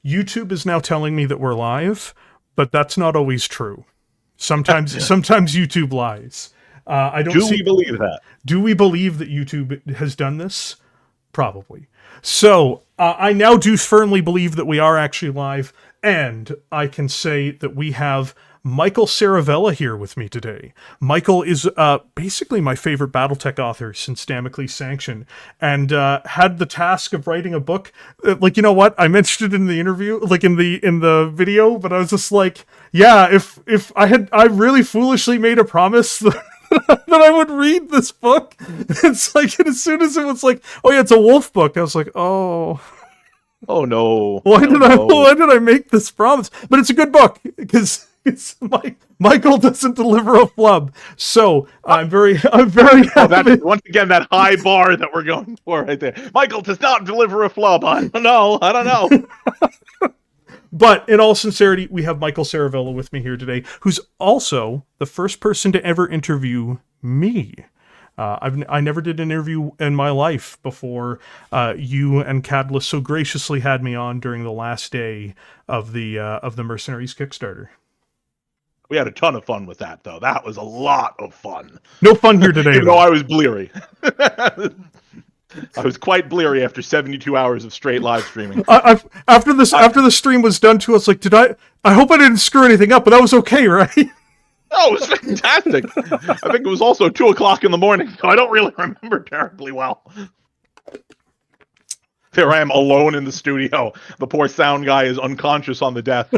YouTube is now telling me that we're live, but that's not always true. Sometimes YouTube lies. I don't. Do we believe that? Do we believe that YouTube has done this? Probably. So I now do firmly believe that we are actually live, and I can say that we have Michael Ciaravella here with me today. Michael is basically my favorite Battletech author since Damocles Sanction, and had the task of writing a book. Like, you know what? I mentioned it in the interview, like in the video, but I was just like, yeah, if I really foolishly made a promise that I would read this book. It's like, and as soon as it was like, oh yeah, it's a wolf book, I was like, oh no. Why did I make this promise? But it's a good book because Michael doesn't deliver a flub. So I'm very happy. That's once again that high bar that we're going for right there. Michael does not deliver a flub. I don't know. But in all sincerity, we have Michael Ciaravella with me here today, who's also the first person to ever interview me. I never did an interview in my life before you and Catalyst so graciously had me on during the last day of the Mercenaries Kickstarter. We had a ton of fun with that, though. That was a lot of fun. No fun here today. Even though I was bleary. I was quite bleary after 72 hours of straight live streaming. After the stream was done to us, like, I hope I didn't screw anything up, but that was okay, right? Oh, it was fantastic. I think it was also 2 o'clock in the morning, so I don't really remember terribly well. There I am alone in the studio. The poor sound guy is unconscious on the desk.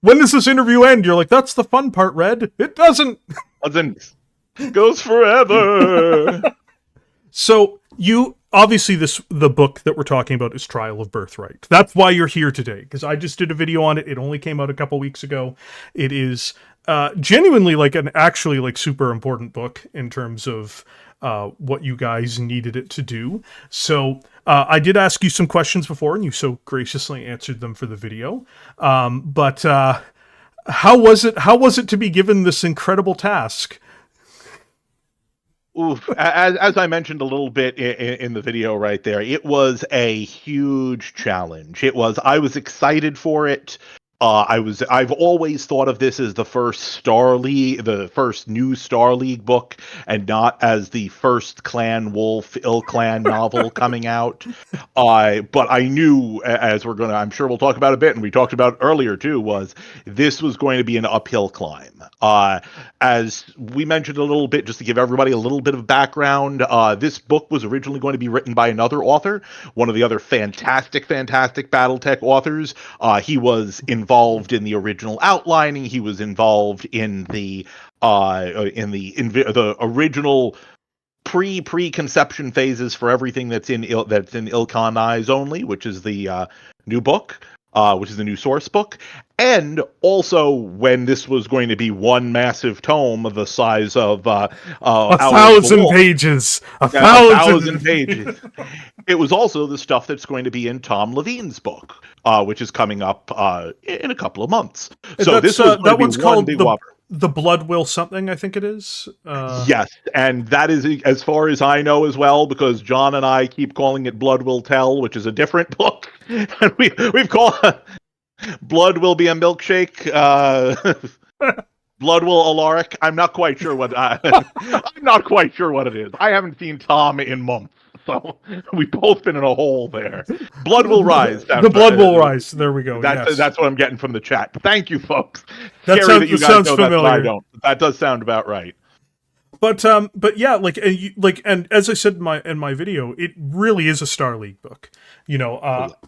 When does this interview end? You're like, that's the fun part, Red. It doesn't. It goes forever. So you obviously the book that we're talking about is Trial of Birthright. That's why you're here today, because I just did a video on it. It only came out a couple weeks ago. It is genuinely like an actually like super important book in terms of what you guys needed it to do. So I did ask you some questions before, and you so graciously answered them for the video. But how was it to be given this incredible task? Oof. As I mentioned a little bit in the video right there, it was a huge challenge. I was excited for it. I've always thought of this as the first new Star League book, and not as the first Clan Wolf IlClan novel coming out. But I knew, as I'm sure we'll talk about a bit, and we talked about earlier too, was this was going to be an uphill climb. As we mentioned a little bit, just to give everybody a little bit of background, this book was originally going to be written by another author, one of the other fantastic Battletech authors. He was involved in the original outlining. He was involved in the original preconception phases for everything that's in IlClan Eyes Only, which is the new book, which is the new source book, and also when this was going to be one massive tome of the size of 1,000 pages. 1,000 pages. It was also the stuff that's going to be in Tom Levine's book, which is coming up in a couple of months. So this was that one's called the Blood Will something, I think it is. Yes, and that is as far as I know as well, because John and I keep calling it Blood Will Tell, which is a different book. And we've called Blood Will Be a Milkshake. Blood Will Alaric. I'm not quite sure what it is. I haven't seen Tom in months. So we've both been in a hole there. Blood Will Rise. The Blood Will Rise. There we go. That's what I'm getting from the chat. Thank you, folks. That sounds familiar. I don't. That does sound about right. But yeah, and as I said in my video, it really is a Star League book. You know,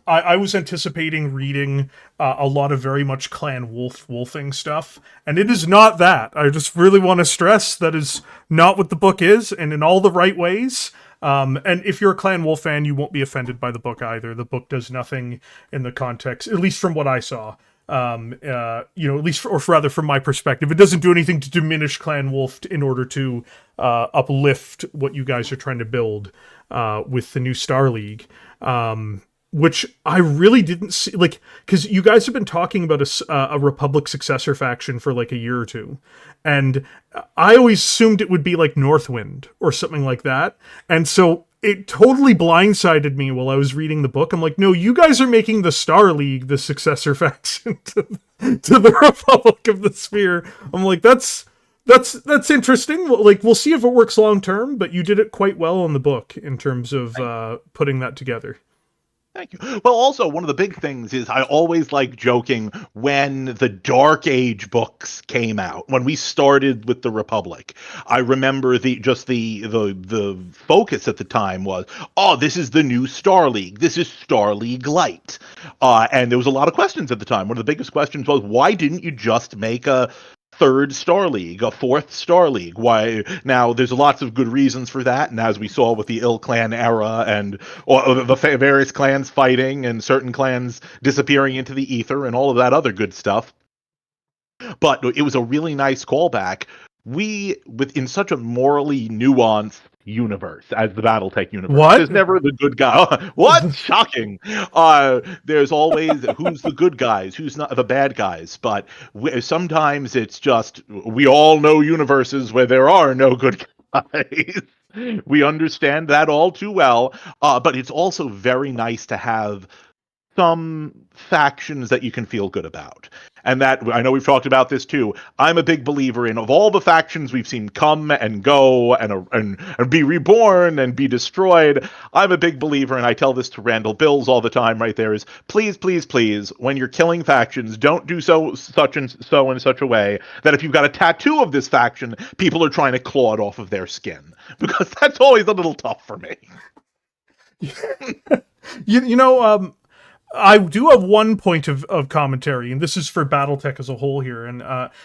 I was anticipating reading a lot of very much Clan wolfing stuff, and it is not that. I just really want to stress that is not what the book is, and in all the right ways. And if you're a Clan Wolf fan, you won't be offended by the book either. The book does nothing in the context, at least from what I saw. At least, or rather from my perspective, it doesn't do anything to diminish Clan Wolf in order to uplift what you guys are trying to build with the new Star League. Which I really didn't see, because you guys have been talking about a Republic successor faction for like a year or two, and I always assumed it would be like Northwind or something like that. And so it totally blindsided me while I was reading the book. I'm like, no, you guys are making the Star League the successor faction to the Republic of the Sphere. I'm like, that's interesting. Like, we'll see if it works long term, but you did it quite well in the book in terms of putting that together. Thank you. Well, also, one of the big things is I always like joking when the Dark Age books came out, when we started with the Republic. I remember the focus at the time was, oh, this is the new Star League. This is Star League Light. And there was a lot of questions at the time. One of the biggest questions was, why didn't you just make a third Star League, a fourth Star League? Why? Now, there's lots of good reasons for that, and as we saw with the IlClan era and the various clans fighting and certain clans disappearing into the ether and all of that other good stuff. But it was a really nice callback. In such a morally nuanced universe as the Battletech universe. What? There's never the good guy. What? Shocking. There's always who's the good guys, who's not the bad guys. But sometimes it's just, we all know universes where there are no good guys. We understand that all too well. But it's also very nice to have some factions that you can feel good about. And that, I know we've talked about this too, I'm a big believer in, of all the factions we've seen come and go and be reborn and be destroyed, I'm a big believer, and I tell this to Randall Bills all the time right there, is please, please, please, when you're killing factions, don't do such in such a way that if you've got a tattoo of this faction, people are trying to claw it off of their skin. Because that's always a little tough for me. You know, I do have one point of commentary, and this is for Battletech as a whole here, and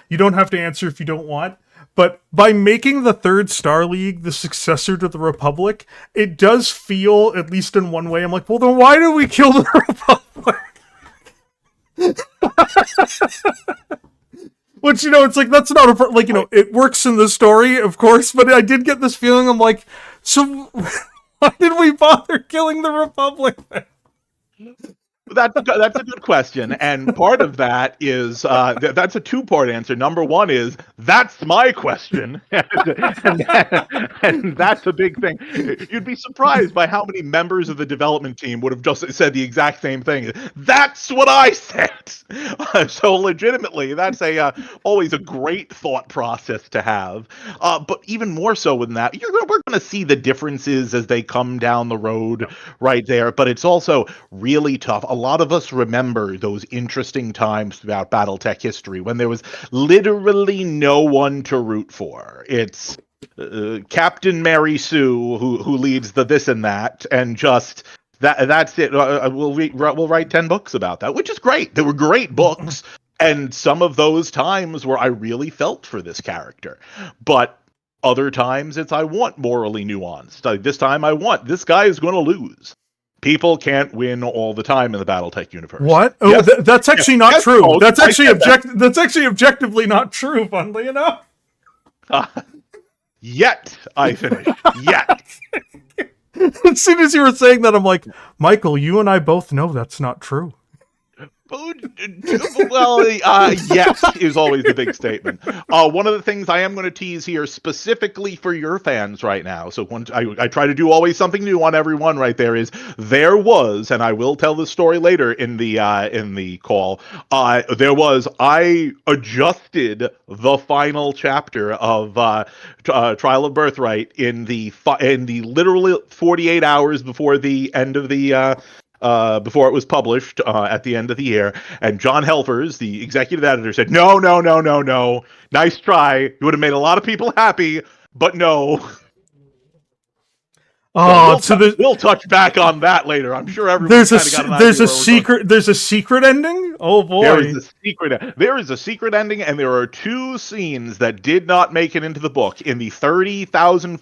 you don't have to answer if you don't want, but by making the third Star League the successor to the Republic, it does feel, at least in one way, I'm like, well, then why did we kill the Republic? Which, you know, it's like, that's not a, like, you know, it works in the story, of course, but I did get this feeling, I'm like, so why did we bother killing the Republic then? That's a good question, and part of that is that's a two-part answer. Number one is, that's my question, and that's a big thing. You'd be surprised by how many members of the development team would have just said the exact same thing. That's what I said. So legitimately, that's always a great thought process to have. But even more so than that, we're going to see the differences as they come down the road right there. But it's also really tough. A lot of us remember those interesting times throughout Battletech history when there was literally no one to root for. It's Captain Mary Sue who leads the this and that, and just that's it. We'll write 10 books about that, which is great. They were great books, and some of those times where I really felt for this character, but other times it's, I want morally nuanced. This time I want, this guy is going to lose. People can't win all the time in the Battletech universe. What? Oh, yes. That's actually not true. That's actually That's actually objectively not true. Funnily enough. Yet I finished. Yet. As soon as you were saying that, I'm like, Michael, you and I both know that's not true. Well, yes is always the big statement. One of the things I am going to tease here specifically for your fans right now, so I try to do always something new on everyone right there, is there was, and I will tell the story later in the call, I adjusted the final chapter of Trial of Birthright in the literally 48 hours before the end of the before it was published at the end of the year, and John Helfers, the executive editor, said, no, nice try, you would have made a lot of people happy, but no. Oh, we'll touch back on that later. I'm sure everyone's kind of got an idea. There's a secret ending? Oh boy. There is a secret ending, and there are two scenes that did not make it into the book in the 34,000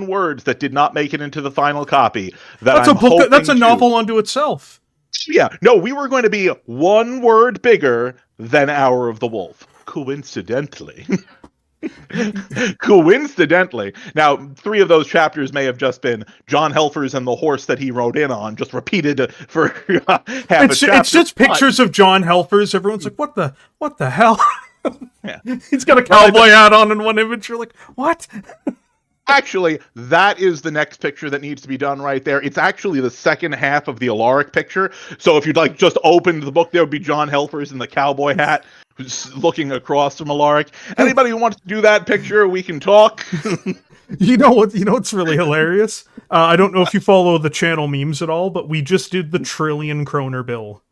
words that did not make it into the final copy. That's a novel unto itself. Yeah, no, we were going to be one word bigger than Hour of the Wolf. Coincidentally. Now, 3 of those chapters may have just been John Helfers and the horse that he rode in on, just repeated for half a chapter. It's just pictures of John Helfers. Everyone's like, what the hell? Yeah. He's got a cowboy hat on in one image. You're like, what? Actually, that is the next picture that needs to be done right there. It's actually the second half of the Alaric picture. So if you'd like just open the book, there would be John Helfers in the cowboy hat who's looking across from Alaric. Anybody who wants to do that picture, we can talk. You know what? You know what's really hilarious? I don't know if you follow the channel memes at all, but we just did the trillion kroner bill.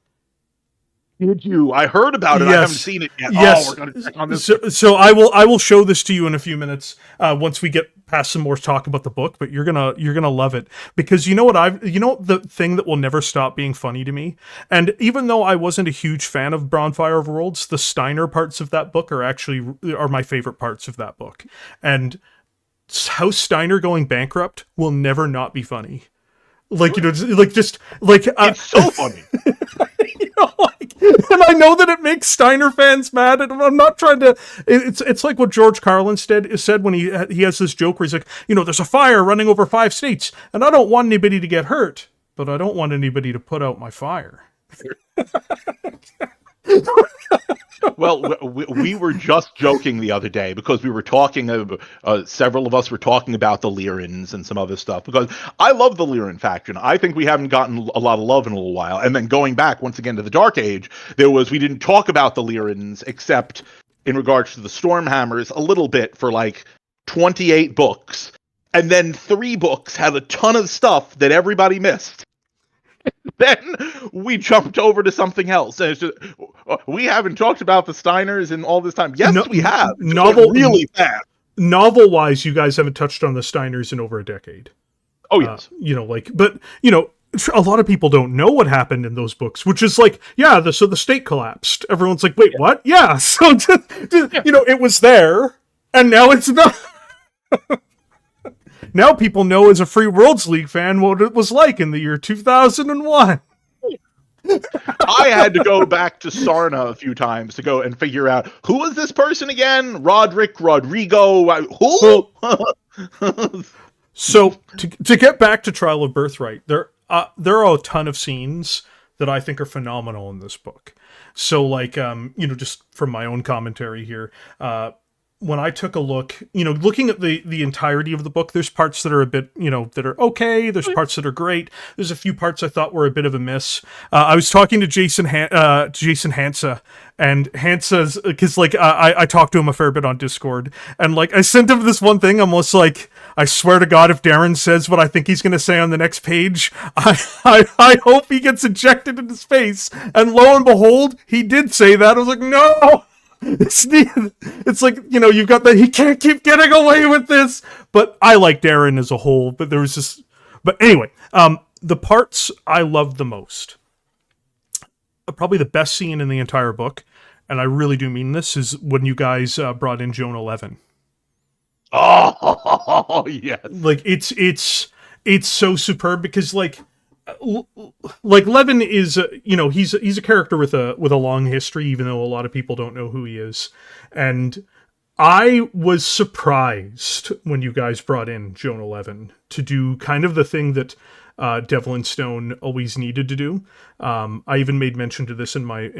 Did you? I heard about it. Yes. I haven't seen it yet. Yes. Oh, we're gonna check on this. So I will show this to you in a few minutes once we get past some more talk about the book. But you're gonna love it because you know the thing that will never stop being funny to me. And even though I wasn't a huge fan of Bonfire of Worlds, the Steiner parts of that book are my favorite parts of that book. And how Steiner going bankrupt will never not be funny. Like, you know, It's so funny. You know, and I know that it makes Steiner fans mad, and I'm not trying to. It's like what George Carlin said when he has this joke where he's like, you know, there's a fire running over 5 states, and I don't want anybody to get hurt, but I don't want anybody to put out my fire. Well, we were just joking the other day because we were talking, several of us were talking about the Lyrans and some other stuff, because I love the Lyran faction. I think we haven't gotten a lot of love in a little while. And then going back once again to the Dark Age, we didn't talk about the Lyrans except in regards to the Stormhammers a little bit for like 28 books. And then 3 books had a ton of stuff that everybody missed. Then we jumped over to something else. And it's just, we haven't talked about the Steiners in all this time. Yes, we have. Really fast. Novel-wise, you guys haven't touched on the Steiners in over a decade. Oh, yes. You know, like, but, you know, a lot of people don't know what happened in those books, which is like, yeah, so the state collapsed. Everyone's like, wait, what? Yeah, so, you know, it was there, and now it's not. Now people know as a Free Worlds League fan what it was like in the year 2001. I had to go back to Sarna a few times to go and figure out, who is this person again? Rodrigo, who? So, to get back to Trial of Birthright, there are a ton of scenes that I think are phenomenal in this book. So, like, you know, just from my own commentary here, when I took a look, you know, looking at the entirety of the book, there's parts that are a bit, you know, that are okay. There's parts that are great. There's a few parts I thought were a bit of a miss. I was talking to Jason Hansa, and Hansa's, because, like, I talked to him a fair bit on Discord, and, like, I sent him this one thing, almost like, I swear to God, if Darren says what I think he's going to say on the next page, I hope he gets ejected in his face. And lo and behold, he did say that. I was like, no! It's like, you know, you've got that, he can't keep getting away with this. But I like Darren as a whole, but there was just, but anyway, the parts I loved the most, probably the best scene in the entire book, and I really do mean this, is when you guys brought in Joan 11. Oh, yes. Like, it's so superb because, like Levin is, you know, he's a character with a long history, even though a lot of people don't know who he is. And I was surprised when you guys brought in Joan 11 to do kind of the thing that Devlin Stone always needed to do. I even made mention to this in my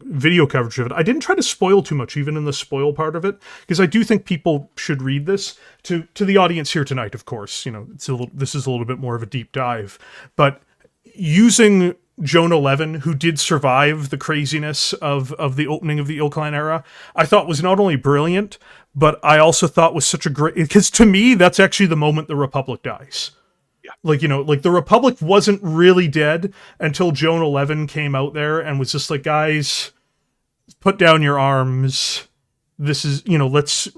video coverage of it. I didn't try to spoil too much, even in the spoil part of it, because I do think people should read this. To the audience here tonight, of course, you know, this is a little bit more of a deep dive, but using Joan 11, who did survive the craziness of the opening of the IlClan era, I thought was not only brilliant, but I also thought was such a great, because to me, that's actually the moment the Republic dies. Like, you know, like the Republic wasn't really dead until Joan 11 came out there and was just like, guys, put down your arms. This is, you know,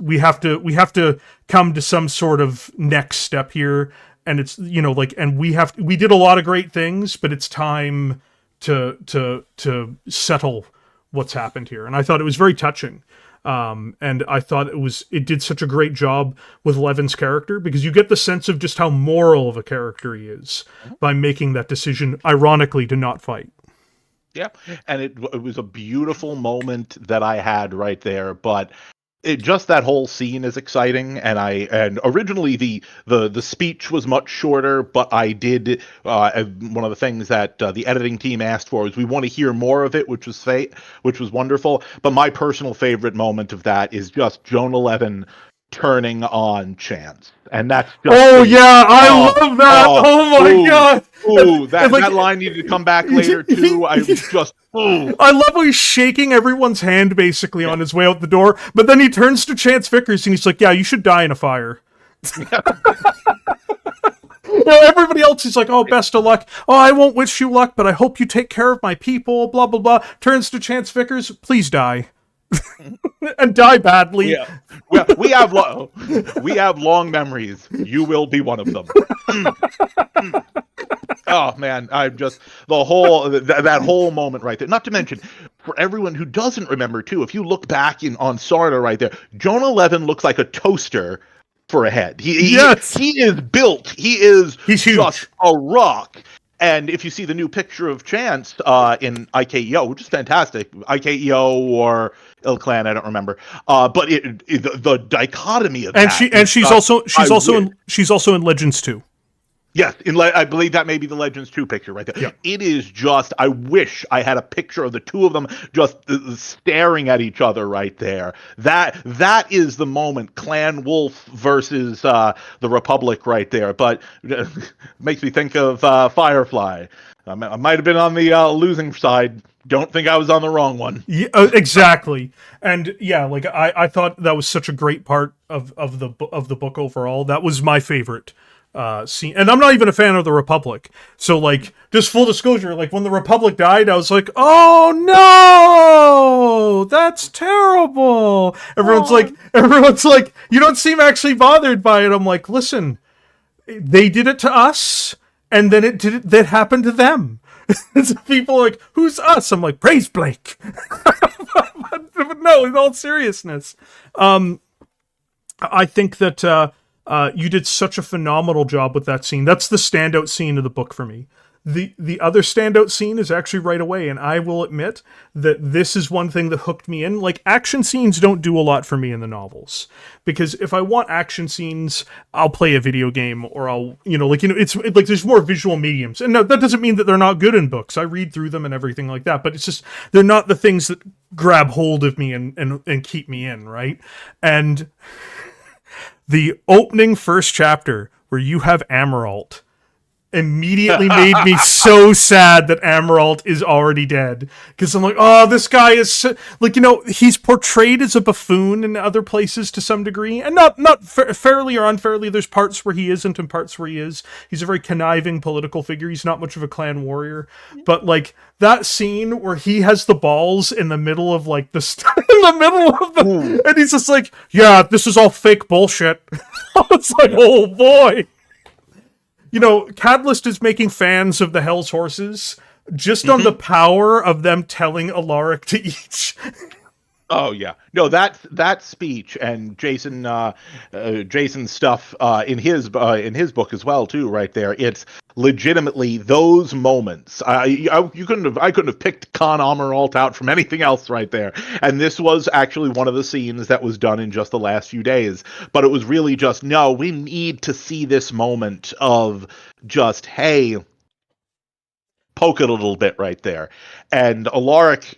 we have to come to some sort of next step here. And it's, you know, like, and we did a lot of great things, but it's time to settle what's happened here. And I thought it was very touching. And I thought it did such a great job with Levin's character, because you get the sense of just how moral of a character he is by making that decision, ironically, to not fight. Yeah, and it was a beautiful moment that I had right there, but just that whole scene is exciting, and originally the speech was much shorter, but I did one of the things that the editing team asked for is we want to hear more of it, which was wonderful. But my personal favorite moment of that is just Joan 11 turning on Chance. And that's just I love that. Oh my god. Ooh, that line needed to come back later too. I was just I love how he's shaking everyone's hand basically on his way out the door, but then he turns to Chance Vickers and he's like, "Yeah, you should die in a fire." Everybody else is like, "Oh, best of luck. Oh, I won't wish you luck, but I hope you take care of my people." Blah blah blah. Turns to Chance Vickers, "Please die." And die badly. Yeah. Well, we have long memories. You will be one of them. Oh man, I'm just the whole that whole moment right there. Not to mention, for everyone who doesn't remember too, if you look back on Sarda right there, Joan 11 looks like a toaster for a head. He is built. He's huge. Just a rock. And if you see the new picture of Chance in IKEO, which is fantastic, IKEO or IlClan, I don't remember. But the dichotomy of that. And she's also in Legends 2. Yes, I believe that may be the Legends 2 picture right there. Yeah. It is just, I wish I had a picture of the two of them just staring at each other right there. That is the moment, Clan Wolf versus the Republic right there. But makes me think of Firefly. I might have been on the losing side. Don't think I was on the wrong one. Yeah, exactly. And yeah, like I thought that was such a great part of the book overall. That was my favorite scene. And I'm not even a fan of the Republic. So like, just full disclosure, like when the Republic died, I was like, "Oh no, that's terrible." Everyone's like, "You don't seem actually bothered by it." I'm like, "Listen, they did it to us, and then that happened to them." So people are like, "Who's us?" I'm like, "Praise Blake." But no, in all seriousness, I think that you did such a phenomenal job with that scene. That's the standout scene of the book for me. The other standout scene is actually right away, and I will admit that this is one thing that hooked me in. Like, action scenes don't do a lot for me in the novels, because if I want action scenes, I'll play a video game, or I'll, it's like there's more visual mediums. And no, that doesn't mean that they're not good in books. I read through them and everything like that, but it's just, they're not the things that grab hold of me and keep me in, right? And the opening first chapter where you have Amaralt immediately made me so sad that Amaralt is already dead. Because I'm like, oh, this guy is like, he's portrayed as a buffoon in other places to some degree, and not fairly or unfairly. There's parts where he isn't and parts where he is. He's a very conniving political figure. He's not much of a clan warrior, but like that scene where he has the balls in the middle of like in the middle of the, and he's just like, "Yeah, this is all fake bullshit." I was like, oh boy. Catalyst is making fans of the Hell's Horses just on the power of them telling Alaric to eat. Oh yeah, no, that speech and Jason's stuff in his book as well too. Right there, it's legitimately those moments. I couldn't have picked Khan Amaralt out from anything else right there. And this was actually one of the scenes that was done in just the last few days. But it was really just, no, we need to see this moment of just, hey, poke it a little bit right there. And Alaric's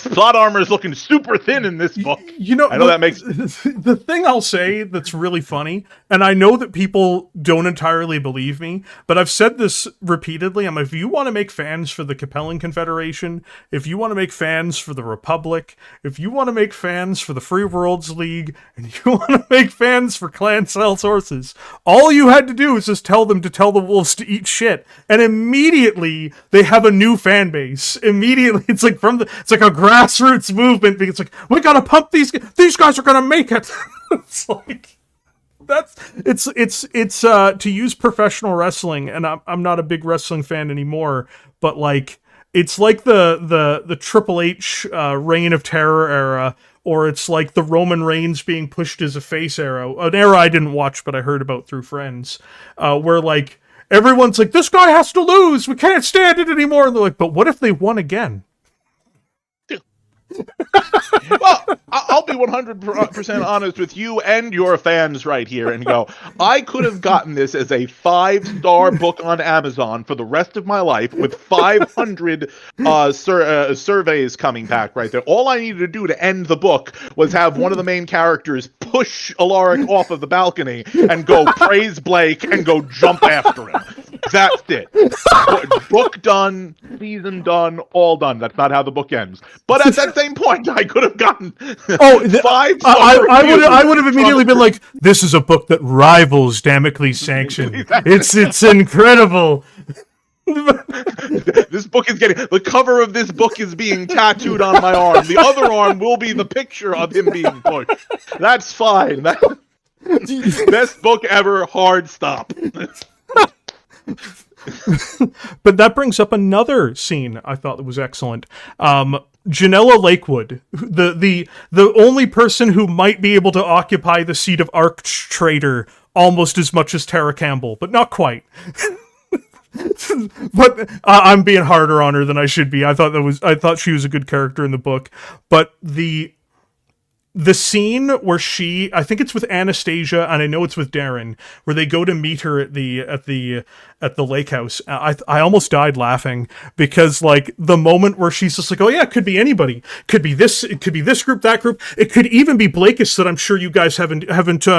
plot armor is looking super thin in this book. I know that makes the thing I'll say that's really funny, and I know that people don't entirely believe me, but I've said this repeatedly. I'm like, if you want to make fans for the Capellan Confederation, if you want to make fans for the Republic, if you want to make fans for the Free Worlds League, and you want to make fans for Clan Hell's Horses, all you had to do is just tell them to tell the wolves to eat shit, and immediately they have a new fan base. Immediately, it's like it's like a grassroots movement, because it's like, we gotta pump these guys are gonna make it. It's like, it's to use professional wrestling, and I'm not a big wrestling fan anymore, but like, it's like the Triple H Reign of Terror era, or it's like the Roman Reigns being pushed as a face era, an era I didn't watch but I heard about through friends, where like everyone's like, this guy has to lose, we can't stand it anymore. And they're like, but what if they won again? Well, I'll be 100% honest with you and your fans right here and go, I could have gotten this as a 5-star book on Amazon for the rest of my life with 500 surveys coming back right there. All I needed to do to end the book was have one of the main characters push Alaric off of the balcony and go praise Blake and go jump after him. That's it. Book done, season done, all done. That's not how the book ends. But at that same point, I could have gotten 5 I would have immediately been like, this is a book that rivals Damocles Sanction. It's incredible. This book is getting, the cover of this book is being tattooed on my arm. The other arm will be the picture of him being pushed. That's fine. Best book ever, hard stop. But that brings up another scene I thought that was excellent. Janella Lakewood, the only person who might be able to occupy the seat of Arch Trader almost as much as Tara Campbell, but not quite. But I'm being harder on her than I should be. I thought she was a good character in the book, but the scene where I think it's with Anastasia, and I know it's with Darren, where they go to meet her at the lake house. I almost died laughing because, like, the moment where she's just like, oh yeah, it could be anybody, it could be this group, that group, it could even be Blakis that I'm sure you guys haven't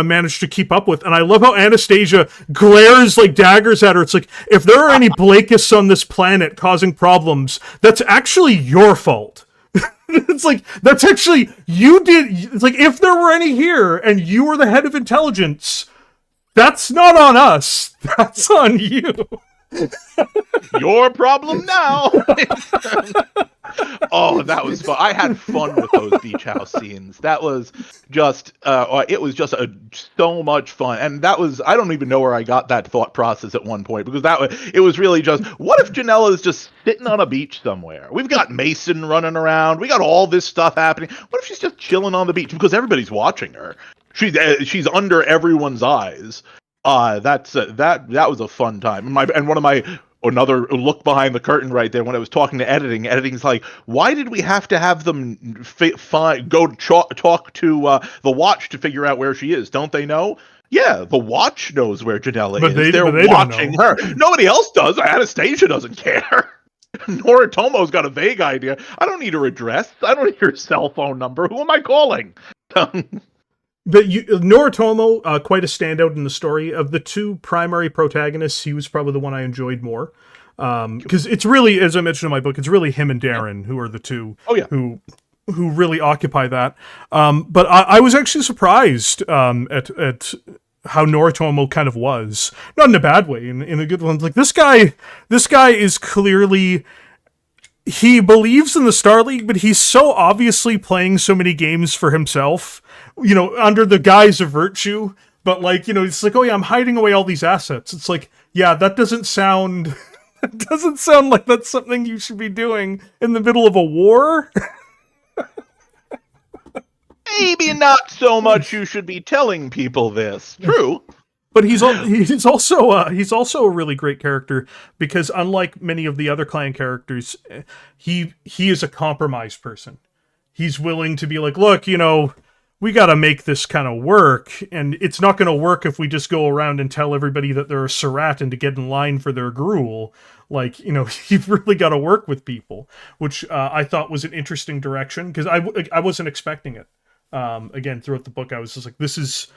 managed to keep up with. And I love how Anastasia glares like daggers at her. It's like, if there are any Blakis on this planet causing problems, that's actually your fault. It's like, that's actually, you did, it's like, if there were any here and you were the head of intelligence, that's not on us, that's on you. Your problem now. Oh, that was fun. I had fun with those beach house scenes. That was just, it was just so much fun. And that was, I don't even know where I got that thought process at one point, because it was really just, what if Janella is just sitting on a beach somewhere? We've got Mason running around. We got all this stuff happening. What if she's just chilling on the beach? Because everybody's watching her. She's under everyone's eyes. That was a fun time. Another look behind the curtain right there when I was talking to editing's like, why did we have to have them go talk to the Watch to figure out where she is? Don't they know? Yeah, the Watch knows where Janella is. They're watching her. Nobody else does. Anastasia doesn't care. Noritomo's got a vague idea. I don't need her address. I don't need her cell phone number. Who am I calling? But Noritomo, quite a standout in the story. Of the two primary protagonists, he was probably the one I enjoyed more. Because it's really, as I mentioned in my book, it's really him and Darren who are the two who really occupy that. But I was actually surprised at how Noritomo kind of was. Not in a bad way, in a good one. Like, this guy is clearly... He believes in the Star League, but he's so obviously playing so many games for himself, under the guise of virtue. But, like, it's like, oh yeah, I'm hiding away all these assets. It's like, yeah, that doesn't sound like that's something you should be doing in the middle of a war. Maybe not so much you should be telling people this. True. But he's also a really great character because, unlike many of the other clan characters, he is a compromise person. He's willing to be like, look, we got to make this kind of work, and it's not going to work if we just go around and tell everybody that they're a Surat and to get in line for their gruel. Like, you've really got to work with people, which I thought was an interesting direction because I wasn't expecting it. Again, throughout the book, I was just like, this is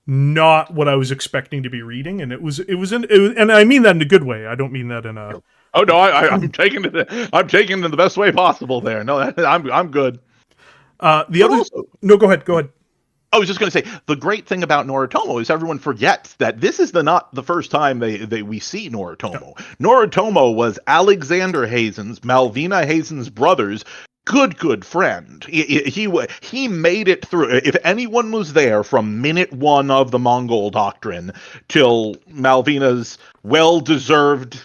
not what I was expecting to be reading, and it was, and I mean that in a good way. I don't mean that in a. Oh no, I'm taking it in the best way possible. There, no, I'm good. No, go ahead. I was just going to say, the great thing about Noritomo is everyone forgets that this is not the first time we see Noritomo. No. Noritomo was Alexander Hazen's, Malvina Hazen's brother's good friend. He made it through. If anyone was there from minute one of the Mongol Doctrine till Malvina's well-deserved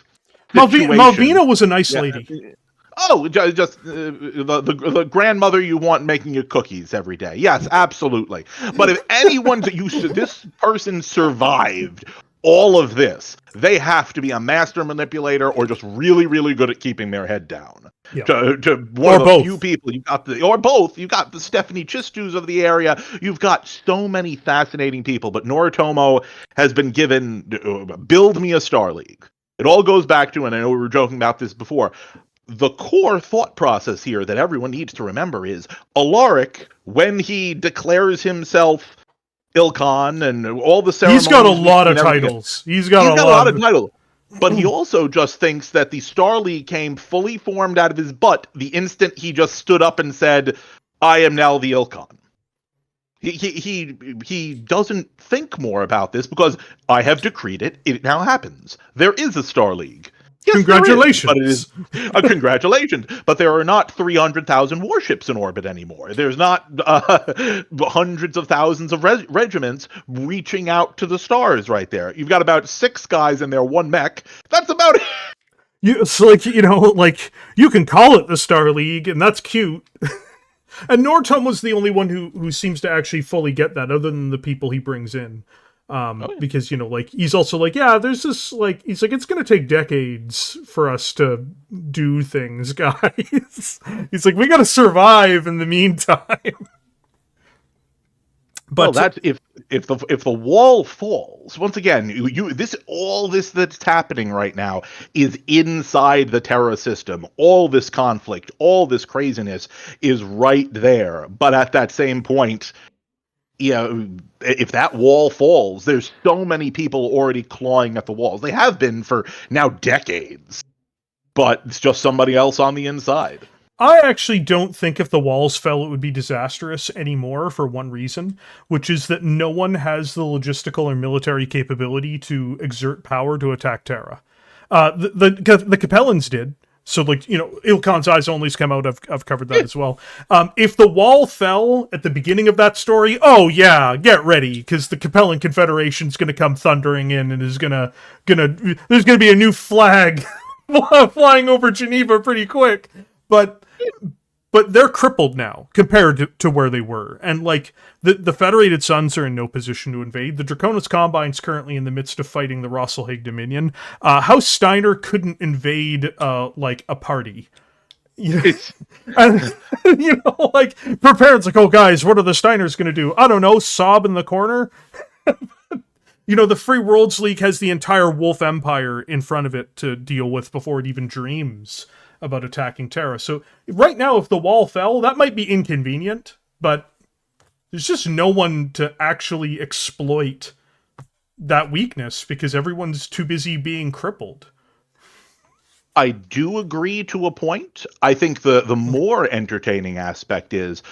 situation. Malvina was a nice lady. Oh, just the grandmother you want making you cookies every day. Yes, absolutely. But if anyone this person survived all of this, they have to be a master manipulator or just really, really good at keeping their head down. Yeah. To one of the few people, or both, you got the Stephanie Chistus of the area, you've got so many fascinating people, but Noritomo has been given, build me a Star League. It all goes back to, and I know we were joking about this before, the core thought process here that everyone needs to remember is Alaric, when he declares himself IlClan and all the ceremonies. He's got a lot of titles. He's got a lot of titles. But he also just thinks that the Star League came fully formed out of his butt the instant he just stood up and said, I am now the IlClan. He doesn't think more about this because I have decreed it. It now happens. There is a Star League. Yes, congratulations. But it is congratulations. But there are not 300,000 warships in orbit anymore. There's not hundreds of thousands of regiments reaching out to the stars right there. You've got about 6 guys in there, 1 mech. That's about it. It's like, you can call it the Star League, and that's cute. And Noritomo's the only one who seems to actually fully get that, other than the people he brings in. Because, he's also like, yeah, there's this, he's like, it's going to take decades for us to do things, guys. He's like, we got to survive in the meantime. But that's if the wall falls, once again, all this that's happening right now is inside the Terra system. All this conflict, all this craziness is right there. But at that same point, if that wall falls, there's so many people already clawing at the walls. They have been for now decades, but it's just somebody else on the inside. I actually don't think if the walls fell, it would be disastrous anymore for one reason, which is that no one has the logistical or military capability to exert power to attack Terra. The Capellans did. So, IlClan's Eyes Only's come out. I've covered that as well. If the wall fell at the beginning of that story, oh yeah, get ready, because the Capellan Confederation's going to come thundering in and is there's going to be a new flag flying over Geneva pretty quick. But they're crippled now compared to where they were. And the Federated Suns are in no position to invade. The Draconis Combine's currently in the midst of fighting the Rosselhaig Dominion. House Steiner couldn't invade a party. And her parents oh guys, what are the Steiners gonna do? I don't know, sob in the corner. The Free Worlds League has the entire Wolf Empire in front of it to deal with before it even dreams about attacking Terra. So right now, if the wall fell, that might be inconvenient, but there's just no one to actually exploit that weakness because everyone's too busy being crippled. I do agree to a point. I think the more entertaining aspect is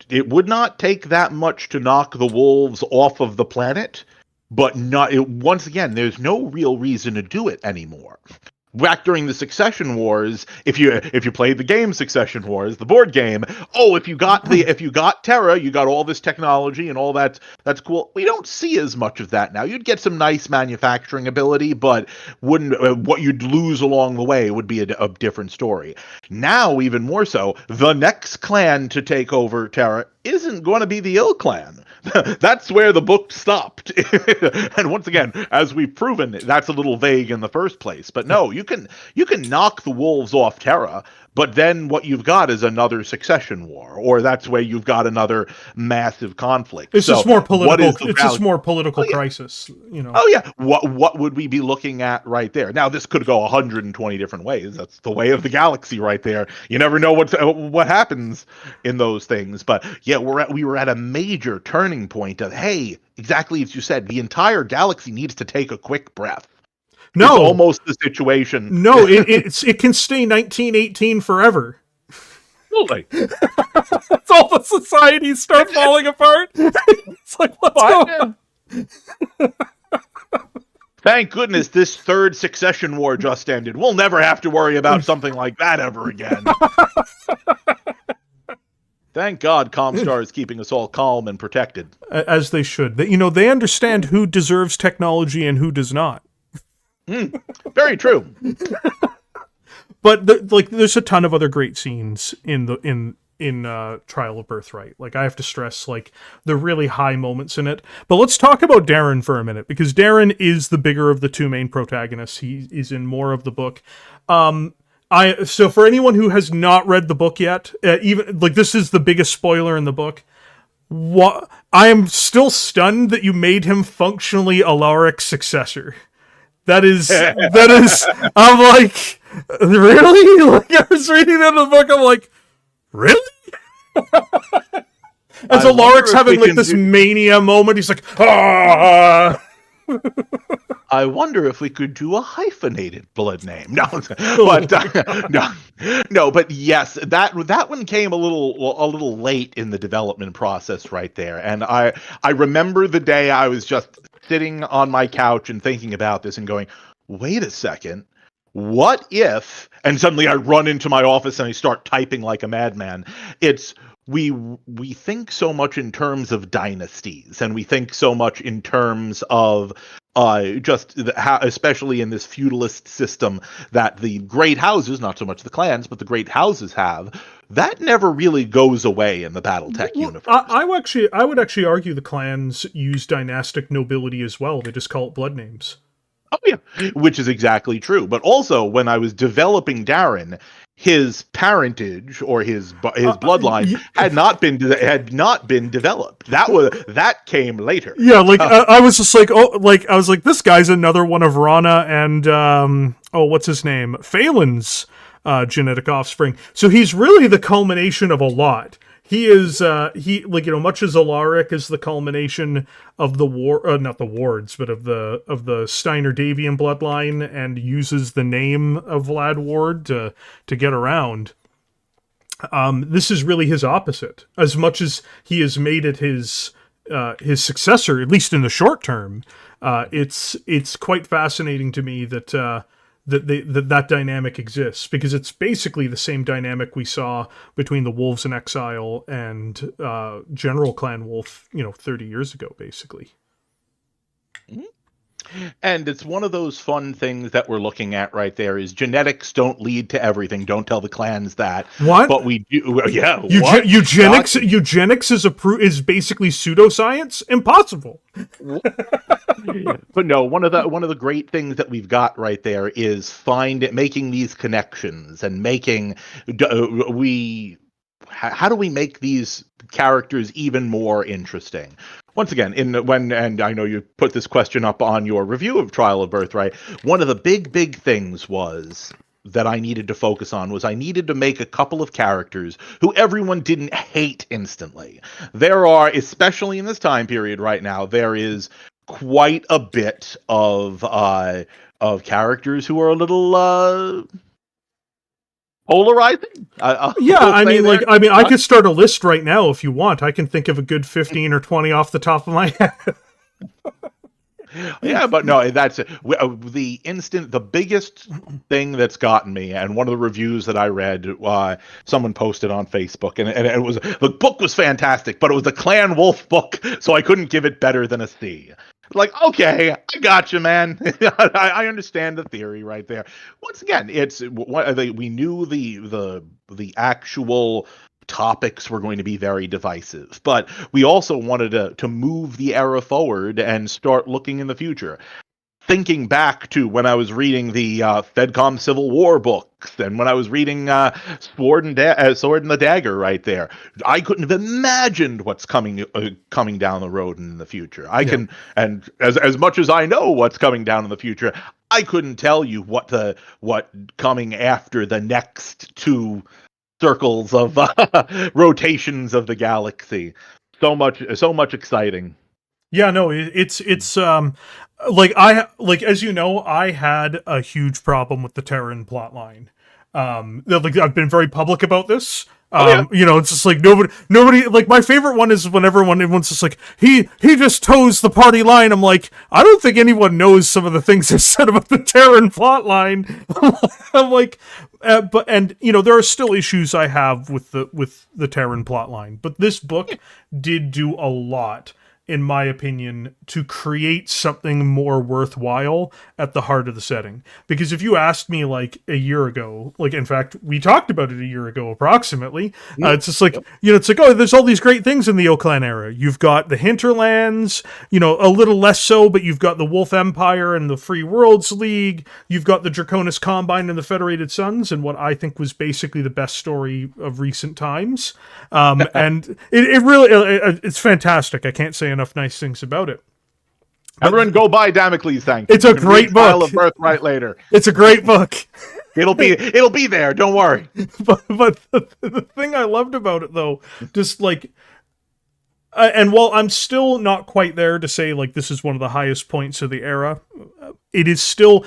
it would not take that much to knock the wolves off of the planet, but once again, there's no real reason to do it anymore. Back during the Succession Wars, if you played the game Succession Wars, the board game, if you got Terra, you got all this technology and all that's cool. We don't see as much of that now. You'd get some nice manufacturing ability, but what you'd lose along the way would be a different story. Now, even more so, the next clan to take over Terra isn't going to be the IlClan. That's where the book stopped. And once again, as we've proven, that's a little vague in the first place. But no, you can knock the wolves off Terra, but then what you've got is another succession war, or that's where you've got another massive conflict. It's just more political. It's just more political crisis. Oh yeah. What would we be looking at right there? Now this could go 120 different ways. That's the way of the galaxy right there. You never know what happens in those things. But yeah, we were at a major turning point of, hey, exactly as you said, the entire galaxy needs to take a quick breath. No, it's almost the situation. No, it can stay 1918 forever. Really? It's all the societies start falling apart. It's like, what's going on? Thank goodness this third succession war just ended. We'll never have to worry about something like that ever again. Thank God Comstar is keeping us all calm and protected. As they should. They understand who deserves technology and who does not. Very true. But there's a ton of other great scenes in Trial of Birthright. Like, I have to stress, like, the really high moments in it. But let's talk about Darren for a minute, because Darren is the bigger of the two main protagonists. He is in more of the book. So for anyone who has not read the book yet, even like this is the biggest spoiler in the book. What I am still stunned that you made him functionally Alaric's successor. That is. I'm like, really? Like, I was reading that in the book. I'm like, really? As Alaric's having like this mania moment, he's like, ah. I wonder if we could do a hyphenated blood name. No, but yes, that one came a little late in the development process right there. And I remember the day I was just sitting on my couch and thinking about this and going, wait a second, what if? And suddenly I run into my office and I start typing like a madman. We think so much in terms of dynasties, and we think so much in terms of especially in this feudalist system that the great houses, not so much the clans, but the great houses have. That never really goes away in the Battletech universe. I would actually argue the clans use dynastic nobility as well. They just call it blood names. Oh yeah, which is exactly true. But also, when I was developing Darren, his parentage or his bloodline had not been developed. That came later. Yeah, like I was just like, I was like, this guy's another one of Rana and what's his name, Phelan's genetic offspring. So he's really the culmination of a lot. He is much as Alaric is the culmination of the not the wards, but of the Steiner Davion bloodline, and uses the name of Vlad Ward to get around. This is really his opposite. As much as he has made it his successor, at least in the short term, it's quite fascinating to me that that dynamic exists, because it's basically the same dynamic we saw between the Wolves in Exile and General Clan Wolf, 30 years ago, basically. And it's one of those fun things that we're looking at right there is genetics don't lead to everything. Don't tell the clans that. What? But we do. Yeah. Eugenics is basically pseudoscience? Impossible. But no, one of the great things that we've got right there is making these connections and making how do we make these characters even more interesting? Once again, and I know you put this question up on your review of Trial of Birthright, one of the big things that I needed to focus on was I needed to make a couple of characters who everyone didn't hate instantly. There are, especially in this time period right now, there is quite a bit of characters who are a little polarizing. I could start a list right now if you want. I can think of a good 15 or 20 off the top of my head. Yeah, but no, that's the biggest thing that's gotten me, and one of the reviews that I read, someone posted on Facebook, and it was, the book was fantastic, but it was a Clan Wolf book, so I couldn't give it better than a C. Like, okay, I got you, man. I understand the theory right there. Once again, we knew the actual topics were going to be very divisive, but we also wanted to move the era forward and start looking in the future. Thinking back to when I was reading the FedCom Civil War books, and when I was reading Sword and the Dagger right there, I couldn't have imagined what's coming down the road in the future. And as much as I know what's coming down in the future, I couldn't tell you what coming after the next two circles of rotations of the galaxy. So much exciting. Yeah, no, it's as you know, I had a huge problem with the Teran plotline. I've been very public about this. It's just like nobody, like, my favorite one is when everyone's just like, he just toes the party line. I'm like, I don't think anyone knows some of the things I said about the Teran plotline. I'm like, there are still issues I have with the Teran plotline, but this book did do a lot in my opinion, to create something more worthwhile at the heart of the setting. Because if you asked me like a year ago, like in fact, we talked about it a year ago approximately, it's just like, it's like, oh, there's all these great things in the IlClan era. You've got the hinterlands, a little less so, but you've got the Wolf Empire and the Free Worlds League. You've got the Draconis Combine and the Federated Suns, and what I think was basically the best story of recent times. And it really, it's fantastic. I can't say enough nice things about it. Everyone go buy Damocles Thank. It's a great book. Trial of Birthright later. It's a great book. It'll be there. Don't worry. But the thing I loved about it though, just like, and while I'm still not quite there to say like this is one of the highest points of the era, it is still,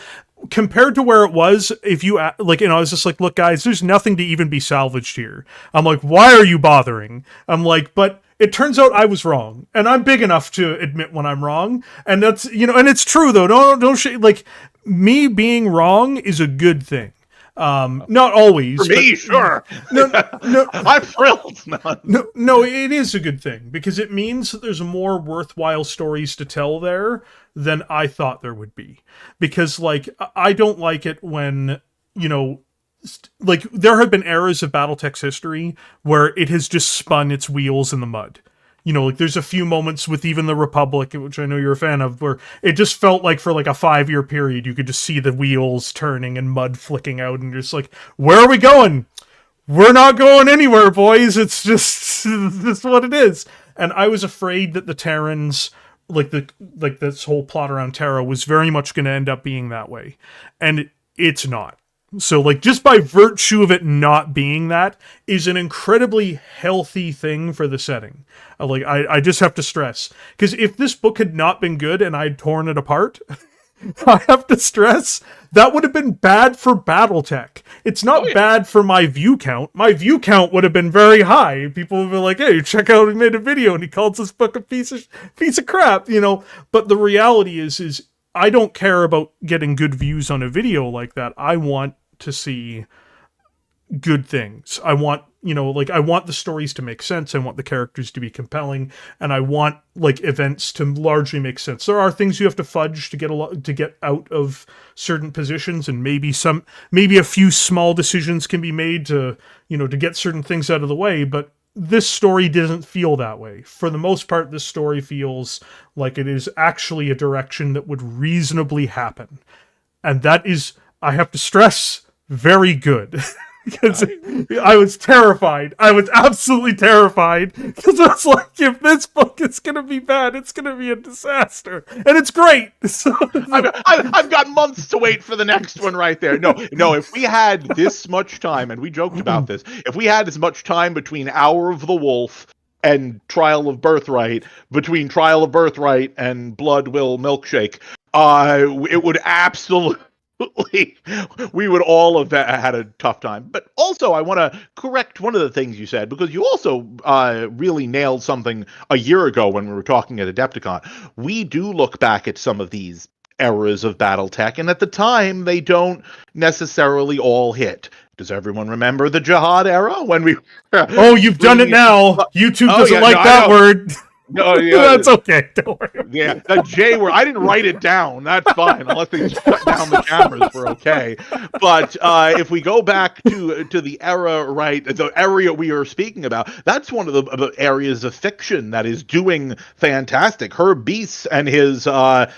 compared to where it was, if you like, I was just like, look guys, there's nothing to even be salvaged here. I'm like, why are you bothering? I'm like, but it turns out I was wrong, and I'm big enough to admit when I'm wrong, and that's, and it's true though. Don't like, me being wrong is a good thing. Not always. For me, sure. No, I'm thrilled. No, it is a good thing, because it means that there's more worthwhile stories to tell there than I thought there would be. Because, like, I don't like it when, like, there have been eras of Battletech's history where it has just spun its wheels in the mud. Like there's a few moments with even the Republic, which I know you're a fan of, where it just felt like for like a 5-year period, you could just see the wheels turning and mud flicking out, and you're just like, where are we going? We're not going anywhere, boys. It's just what it is. And I was afraid that the Terrans, like this whole plot around Terra, was very much going to end up being that way, and it's not. So, like, just by virtue of it not being that is an incredibly healthy thing for the setting. Like, I just have to stress. Because if this book had not been good and I'd torn it apart, I have to stress, that would have been bad for Battletech. It's not bad for my view count. My view count would have been very high. People would be like, hey, check out, he made a video and he calls this book a piece of crap, But the reality is I don't care about getting good views on a video like that. I want to see good things. I want, I want the stories to make sense. I want the characters to be compelling, and I want like events to largely make sense. There are things you have to fudge to get out of certain positions, and maybe a few small decisions can be made to get certain things out of the way, but this story doesn't feel that way. For the most part, this story feels like it is actually a direction that would reasonably happen. And that is, I have to stress, very good. Because I was terrified. I was absolutely terrified. Because I was like, if this book is going to be bad, it's going to be a disaster. And it's great. So, I've got months to wait for the next one right there. No, if we had this much time, and we joked about this, if we had as much time between Hour of the Wolf and Trial of Birthright, between Trial of Birthright and Blood Will Milkshake, it would absolutely... we would all have had a tough time. But also, I want to correct one of the things you said, because you also really nailed something a year ago when we were talking at Adepticon. We do look back at some of these eras of Battletech, and at the time, they don't necessarily all hit. Does everyone remember the Jihad era? When we oh, you've done it now. YouTube doesn't like that word. No, yeah, that's okay. Don't worry. Yeah, that J word. I didn't write it down. That's fine, unless they shut down the cameras. We're okay. But if we go back to the era, right, the area we are speaking about, that's one of the areas of fiction that is doing fantastic. Herb Beast and his Quest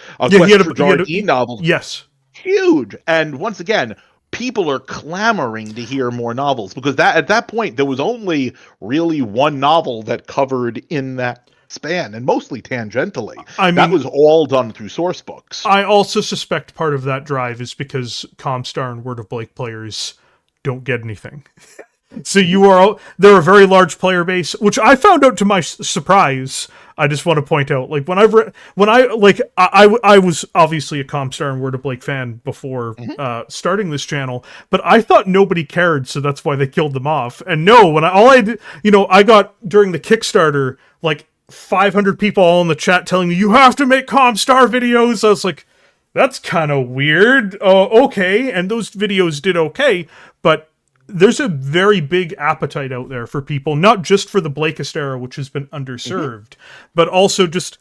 for Jardine novels, yes, huge. And once again, people are clamoring to hear more novels, because at that point there was only really one novel that covered in that span, and mostly tangentially. That was all done through source books. I also suspect part of that drive is because Comstar and Word of Blake players don't get anything. So they're a very large player base, which I found out to my surprise. I just want to point out, like, I was obviously a Comstar and Word of Blake fan before starting this channel, but I thought nobody cared, so that's why they killed them off. And no, I got during the Kickstarter, like, 500 people all in the chat telling me, you have to make Comstar videos. I was like, that's kind of weird. Okay. And those videos did okay, but there's a very big appetite out there for people, not just for the Blakist era, which has been underserved, but also just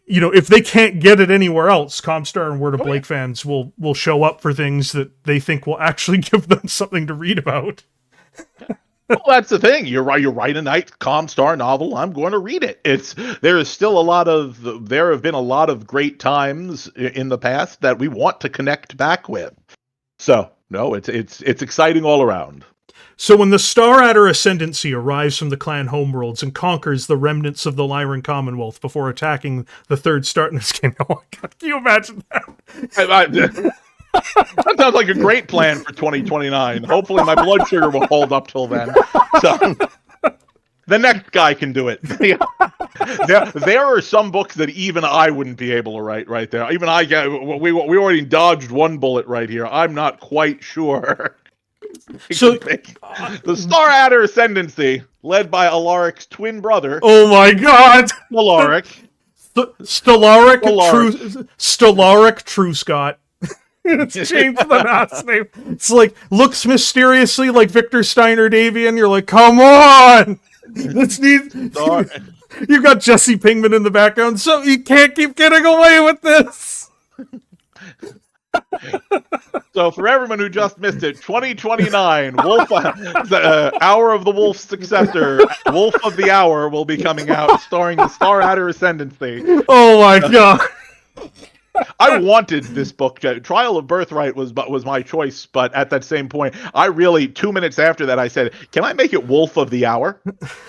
if they can't get it anywhere else, Comstar and Word of Blake fans will show up for things that they think will actually give them something to read about. Well, that's the thing. You write a Night Comstar novel, I'm going to read it. There have been a lot of great times in the past that we want to connect back with. So, no, it's exciting all around. So when the Star Adder Ascendancy arrives from the clan homeworlds and conquers the remnants of the Lyran Commonwealth before attacking the third start in this game, oh my god, can you imagine that? That sounds like a great plan for 2029. Hopefully my blood sugar will hold up till then. So the next guy can do it. There are some books that even I wouldn't be able to write right there. Even we already dodged one bullet right here. I'm not quite sure. So the Star Adder Ascendancy, led by Alaric's twin brother. Oh my god! Alaric. Stellaric True Scott. It's changed the last name. It's like, looks mysteriously like Victor Steiner Davion. You're like, come on! Let's need... You've got Jesse Pinkman in the background, so you can't keep getting away with this! So for everyone who just missed it, 2029, Hour of the Wolf's successor, Wolf of the Hour, will be coming out, starring the Star Adder Ascendancy. Oh my god! I wanted this book. Trial of Birthright was my choice, but at that same point, 2 minutes after that, I said, "Can I make it Wolf of the Hour?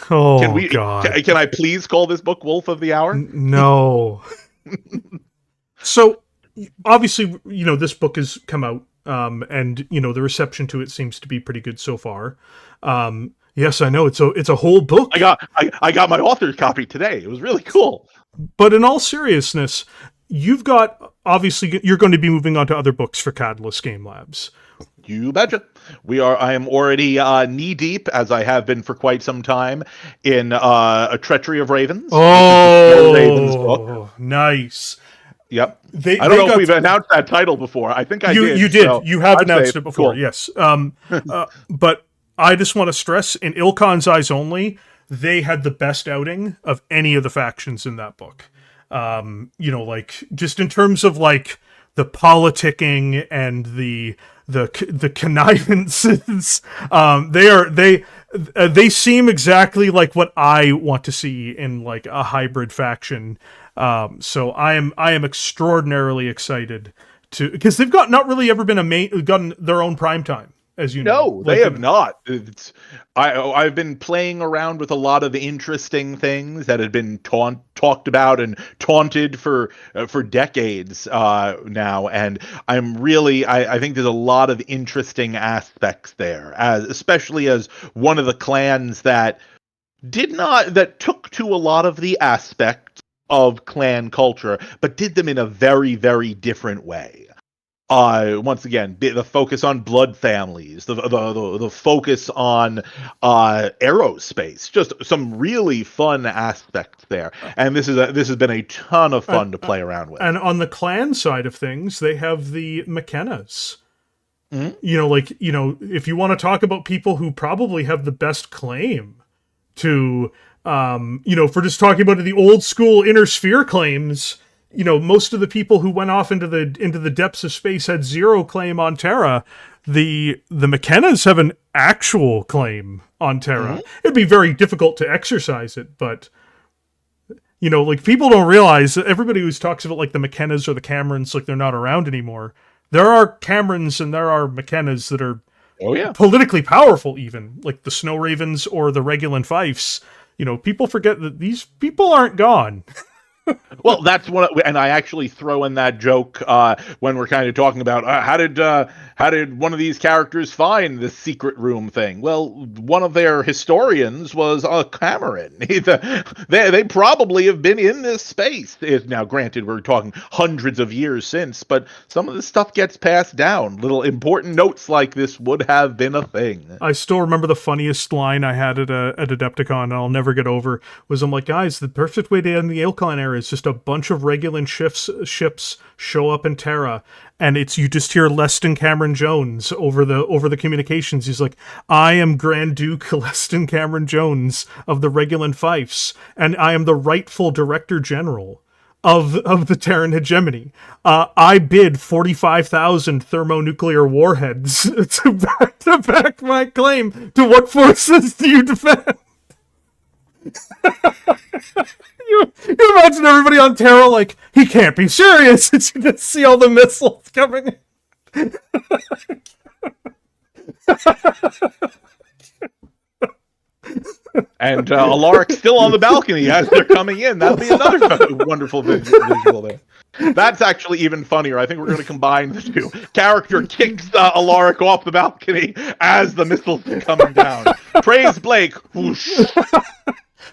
Oh, God. Can I please call this book Wolf of the Hour?" No. So, obviously, this book has come out, and, the reception to it seems to be pretty good so far. Yes, I know, it's a whole book. I got my author's copy today. It was really cool. But in all seriousness, you're going to be moving on to other books for Catalyst Game Labs. You betcha. I am already knee deep, as I have been for quite some time, in A Treachery of Ravens. Oh, Ravens book. Nice. Yep. I don't know if we've announced that title before. I think I did. You did. So you have announced it before, cool. Yes. But I just want to stress, in IlClan's eyes only, they had the best outing of any of the factions in that book. Just in terms of the politicking and the connivances, they seem exactly like what I want to see in a hybrid faction. So I am extraordinarily excited because they've not really ever gotten their own primetime. As you know. No, they have not. I've been playing around with a lot of interesting things that had been talked about and taunted for decades now, and I think there's a lot of interesting aspects there, especially as one of the clans that took to a lot of the aspects of clan culture, but did them in a very, very different way. Once again, the focus on blood families, the focus on aerospace, just some really fun aspects there. And this has been a ton of fun to play around with. And on the clan side of things, they have the McKennas. Mm-hmm. If you want to talk about people who probably have the best claim to, for just talking about the old school inner sphere claims. Most of the people who went off into the depths of space had zero claim on Terra. The McKennas have an actual claim on Terra. Mm-hmm. It'd be very difficult to exercise it, but people don't realize that everybody who talks about the McKennas or the Camerons they're not around anymore. There are Camerons and there are McKennas that are politically powerful, even the Snow Ravens or the Regulan Fifes. People forget that these people aren't gone. Well, that's and I actually throw in that joke when we're kind of talking about how did one of these characters find the secret room thing? Well, one of their historians was a Cameron. They probably have been in this space. Now, granted, we're talking hundreds of years since, but some of this stuff gets passed down. Little important notes like this would have been a thing. I still remember the funniest line I had at Adepticon, and I'll never get over, was I'm like, guys, the perfect way to end the IlClan era is just a bunch of Regulan ships show up in Terra, and you just hear Leston Cameron Jones over the communications. He's like, I am Grand Duke Leston Cameron Jones of the Regulan Fifes, and I am the rightful Director General of the Teran hegemony. I bid 45,000 thermonuclear warheads to back my claim. To what forces do you defend? You imagine everybody on Terra like, he can't be serious. You can see all the missiles coming. And Alaric's still on the balcony as they're coming in. That'll be another wonderful visual there. That's actually even funnier. I think we're going to combine the two. Character kicks Alaric off the balcony as the missiles are coming down. Praise Blake. Whoosh.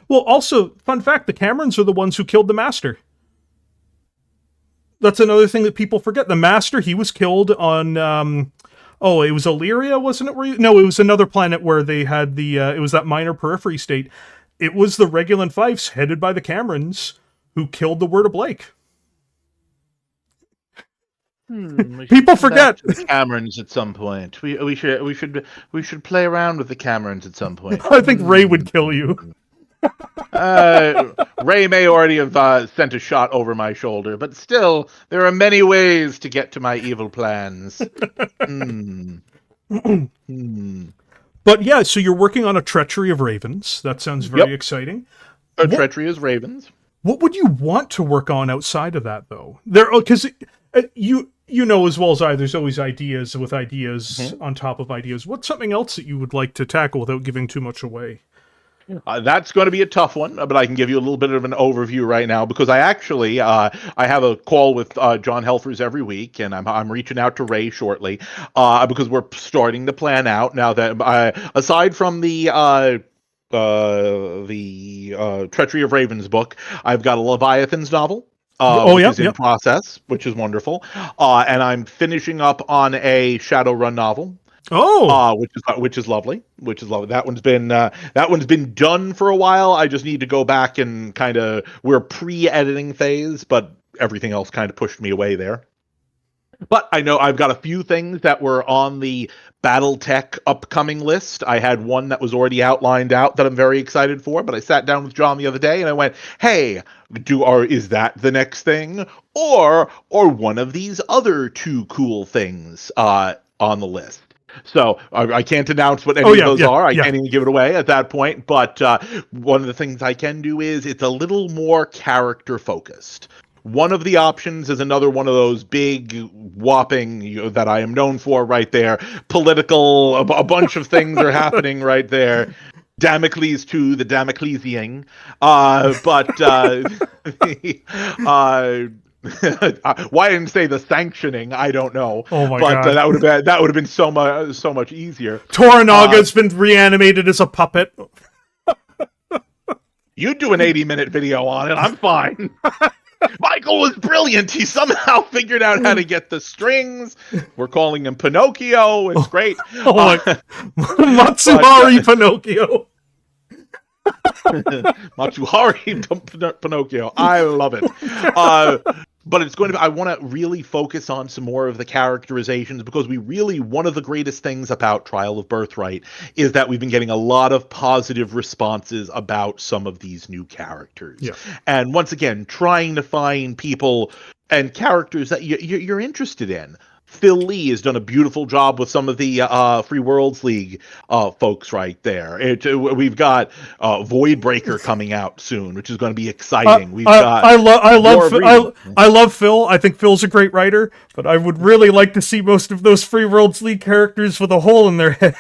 Well, also, fun fact, the Camerons are the ones who killed the Master. That's another thing that people forget. The Master, he was killed on... it was Illyria, wasn't it? No, it was another planet where they had the... it was that minor periphery state. It was the Regulant Fifes, headed by the Camerons, who killed the Word of Blake. People forget the Camerons at some point. We should play around with the Camerons at some point. I think Ray would kill you. Ray may already have sent a shot over my shoulder, but still, there are many ways to get to my evil plans. But yeah, so you're working on a Treachery of Ravens. That sounds very exciting. Treachery is Ravens. What would you want to work on outside of that, though? Because you know as well as I, there's always ideas with ideas on top of ideas. What's something else that you would like to tackle without giving too much away? That's going to be a tough one, but I can give you a little bit of an overview right now because I actually I have a call with John Helfers every week, and I'm reaching out to Ray shortly because we're starting to plan out now that aside from the Treachery of Ravens book, I've got a Leviathans novel. Which is in process, which is wonderful, and I'm finishing up on a Shadowrun novel. Which is lovely. That one's been done for a while. I just need to go back and we're pre-editing phase, but everything else kind of pushed me away there. But I know I've got a few things that were on the Battletech upcoming list. I had one that was already outlined out that I'm very excited for, but I sat down with John the other day and I went, hey, is that the next thing? Or one of these other two cool things on the list? So I can't announce what any of those are. I can't even give it away at that point. But one of the things I can do is it's a little more character focused. One of the options is another one of those big whopping that I am known for right there. Political, a bunch of things are happening right there. Damocles to the Damoclesian. Why I didn't say the sanctioning, I don't know. Oh my god! That would have been so much easier. Toranaga's been reanimated as a puppet. You do an 80-minute video on it. I'm fine. Michael was brilliant. He somehow figured out how to get the strings. We're calling him Pinocchio. It's great. Matsuhari Pinocchio. Matsuhari Pinocchio. I love it. But it's going to be, I want to really focus on some more of the characterizations because one of the greatest things about Trial of Birthright is that we've been getting a lot of positive responses about some of these new characters. Yeah. And once again, trying to find people and characters that you're interested in. Phil Lee has done a beautiful job with some of the Free Worlds League folks right there. We've got Voidbreaker coming out soon, which is going to be exciting. I love Phil. I think Phil's a great writer, but I would really like to see most of those Free Worlds League characters with a hole in their head.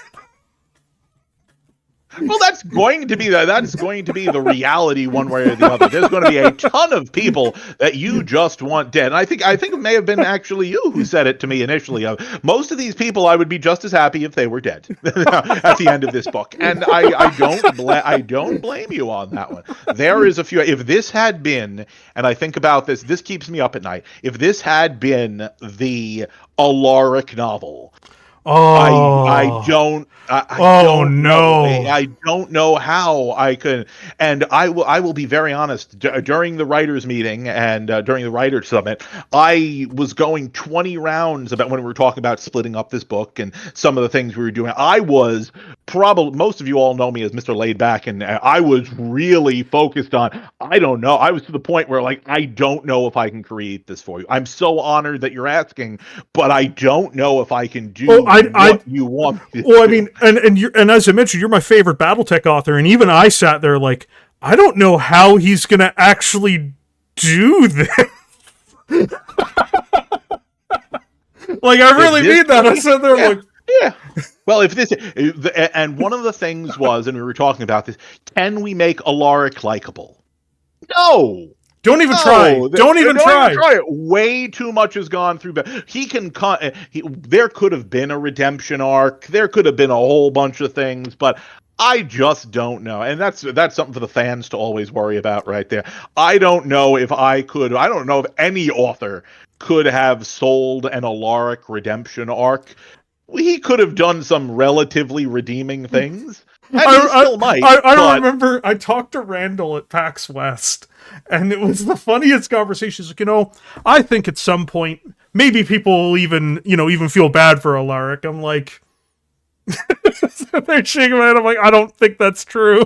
Well, that's going to be the reality one way or the other. There's going to be a ton of people that you just want dead. And I think it may have been actually you who said it to me initially. Most of these people, I would be just as happy if they were dead at the end of this book. And I don't blame you on that one. There is a few. If this had been, and I think about this, this keeps me up at night. If this had been the Alaric novel. I don't know how I could, and I will be very honest. During the writers' meeting and during the writers' summit, I was going 20 rounds about when we were talking about splitting up this book and some of the things we were doing. I was probably most of you all know me as Mr. Laid Back, and I was really focused on, I don't know. I was to the point where, like, I don't know if I can create this for you. I'm so honored that you're asking, but I don't know if I can do what you want me to well, I do. mean, and as I mentioned, you're my favorite Battletech author, and even I sat there like, I don't know how he's gonna actually do this. Like, I really mean that. I sat there like, yeah. Well, if this, and one of the things was, and we were talking about this, can we make Alaric likable? No. Don't even try. Don't even try. Way too much has gone through. He can. There could have been a redemption arc. There could have been a whole bunch of things, but I just don't know. And that's something for the fans to always worry about, right there. I don't know if I could. I don't know if any author could have sold an Alaric redemption arc. He could have done some relatively redeeming things. And he still might. I remember I talked to Randall at PAX West, and it was the funniest conversation. He's like, I think at some point, maybe people will even feel bad for Alaric. I'm like, they're shaking my head. I'm like, I don't think that's true.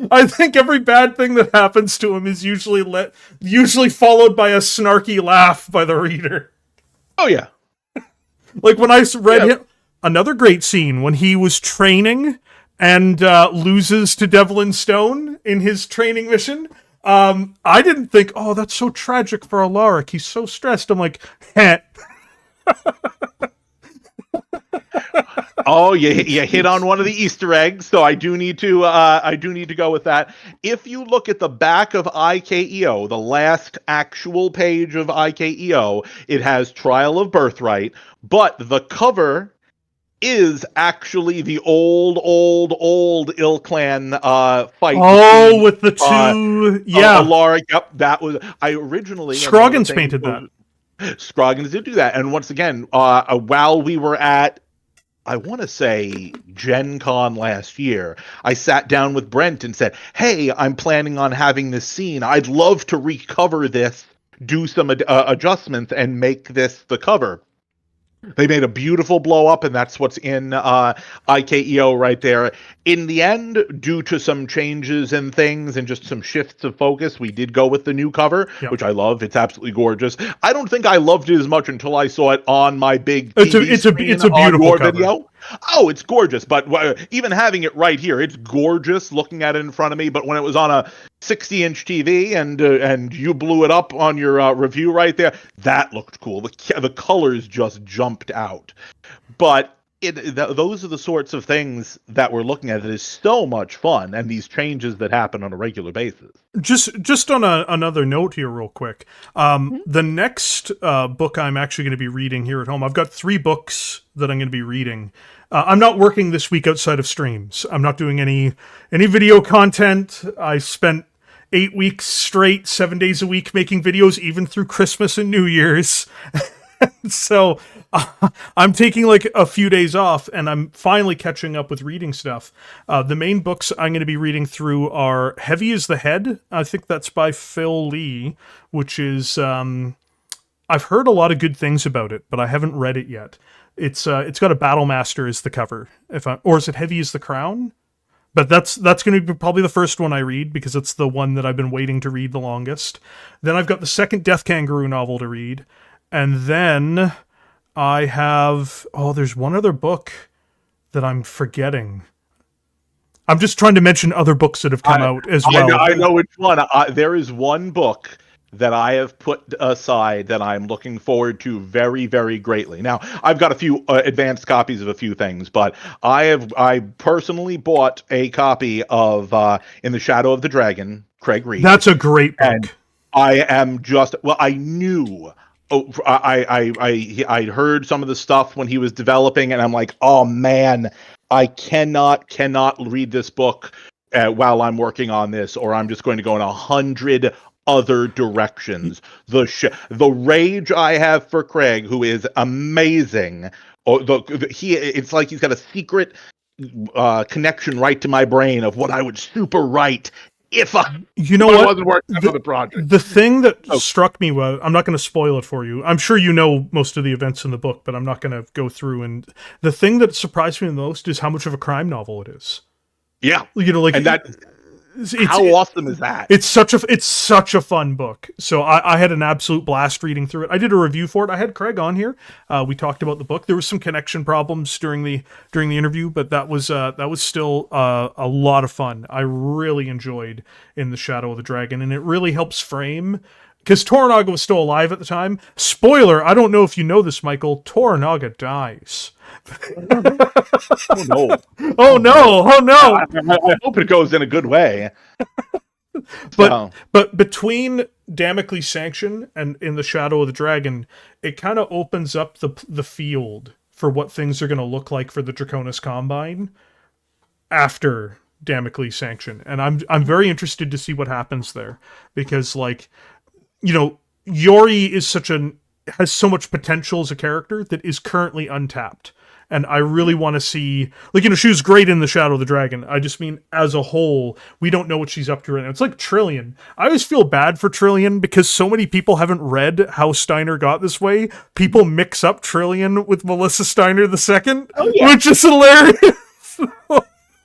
I think every bad thing that happens to him is usually followed by a snarky laugh by the reader. Oh, yeah. Like when I read him, another great scene when he was training and loses to Devlin Stone in his training mission. I didn't think, oh, that's so tragic for Alaric. He's so stressed. I'm like, heh. Oh, you hit on one of the Easter eggs, so I do need to go with that. If you look at the back of IKEO, the last actual page of IKEO, it has Trial of Birthright, but the cover is actually the old IlClan fight. Oh, with the two, Alaric. Yep, that was I originally. Scroggins painted that. Scroggins did do that, and once again, while we were at, I want to say, Gen Con last year, I sat down with Brent and said, hey, I'm planning on having this scene. I'd love to recover this, do some adjustments, and make this the cover. They made a beautiful blow up, and that's what's in IKEO right there. In the end, due to some changes and things and just some shifts of focus, we did go with the new cover, which I love. It's absolutely gorgeous. I don't think I loved it as much until I saw it on my big TV it's a beautiful cover. Video. Oh, it's gorgeous. But even having it right here, it's gorgeous looking at it in front of me. But when it was on a 60-inch TV and you blew it up on your review right there, that looked cool. The colors just jumped out. But those are the sorts of things that we're looking at. It is so much fun, and these changes that happen on a regular basis. Just on another note here real quick. The next book I'm actually going to be reading here at home, I've got 3 books that I'm going to be reading. I'm not working this week outside of streams. I'm not doing any video content. I spent 8 weeks straight, 7 days a week making videos, even through Christmas and New Year's. So I'm taking like a few days off, and I'm finally catching up with reading stuff. The main books I'm going to be reading through are Heavy as the Head. I think that's by Phil Lee, which is I've heard a lot of good things about it, but I haven't read it yet. It's got a Battlemaster as the cover, or is it Heavy as the Crown? But that's going to be probably the first one I read, because it's the one that I've been waiting to read the longest. Then I've got the second Death Kangaroo novel to read. And then I have... Oh, there's one other book that I'm forgetting. I'm just trying to mention other books that have come out as well. I know which one. There is one book that I have put aside that I'm looking forward to very, very greatly. Now, I've got a few advanced copies of a few things, but I personally bought a copy of In the Shadow of the Dragon, Craig Reed. That's a great book. And I am just... Well, I knew... I heard some of the stuff when he was developing, and I'm like, oh man, I cannot read this book while I'm working on this, or I'm just going to go in 100 other directions. The rage I have for Craig, who is amazing. It's like he's got a secret connection right to my brain of what I would super write if I, you know what? wasn't working on the project. The thing that struck me was, I'm not going to spoil it for you. I'm sure you know most of the events in the book, but I'm not going to go through. And the thing that surprised me the most is how much of a crime novel it is. Yeah, you know, like, and that. How awesome is that? It's such a fun book. So I had an absolute blast reading through it. I did a review for it. I had Craig on here. We talked about the book. There was some connection problems during the interview, but that was still a lot of fun. I really enjoyed In the Shadow of the Dragon, and it really helps frame, because Toranaga was still alive at the time. Spoiler, I don't know if you know this, Michael, Toranaga dies. Oh no! Oh no! Oh no! I hope it goes in a good way. But between Damocles' Sanction and In the Shadow of the Dragon, it kind of opens up the field for what things are going to look like for the Draconis Combine after Damocles' Sanction, and I'm very interested to see what happens there, because, like, you know, Yori is has so much potential as a character that is currently untapped. And I really want to see, like, you know, she was great in The Shadow of the Dragon. I just mean, as a whole, we don't know what she's up to right now. It's like Trillian. I always feel bad for Trillian because so many people haven't read how Steiner got this way. People mix up Trillian with Melissa Steiner II, which is hilarious.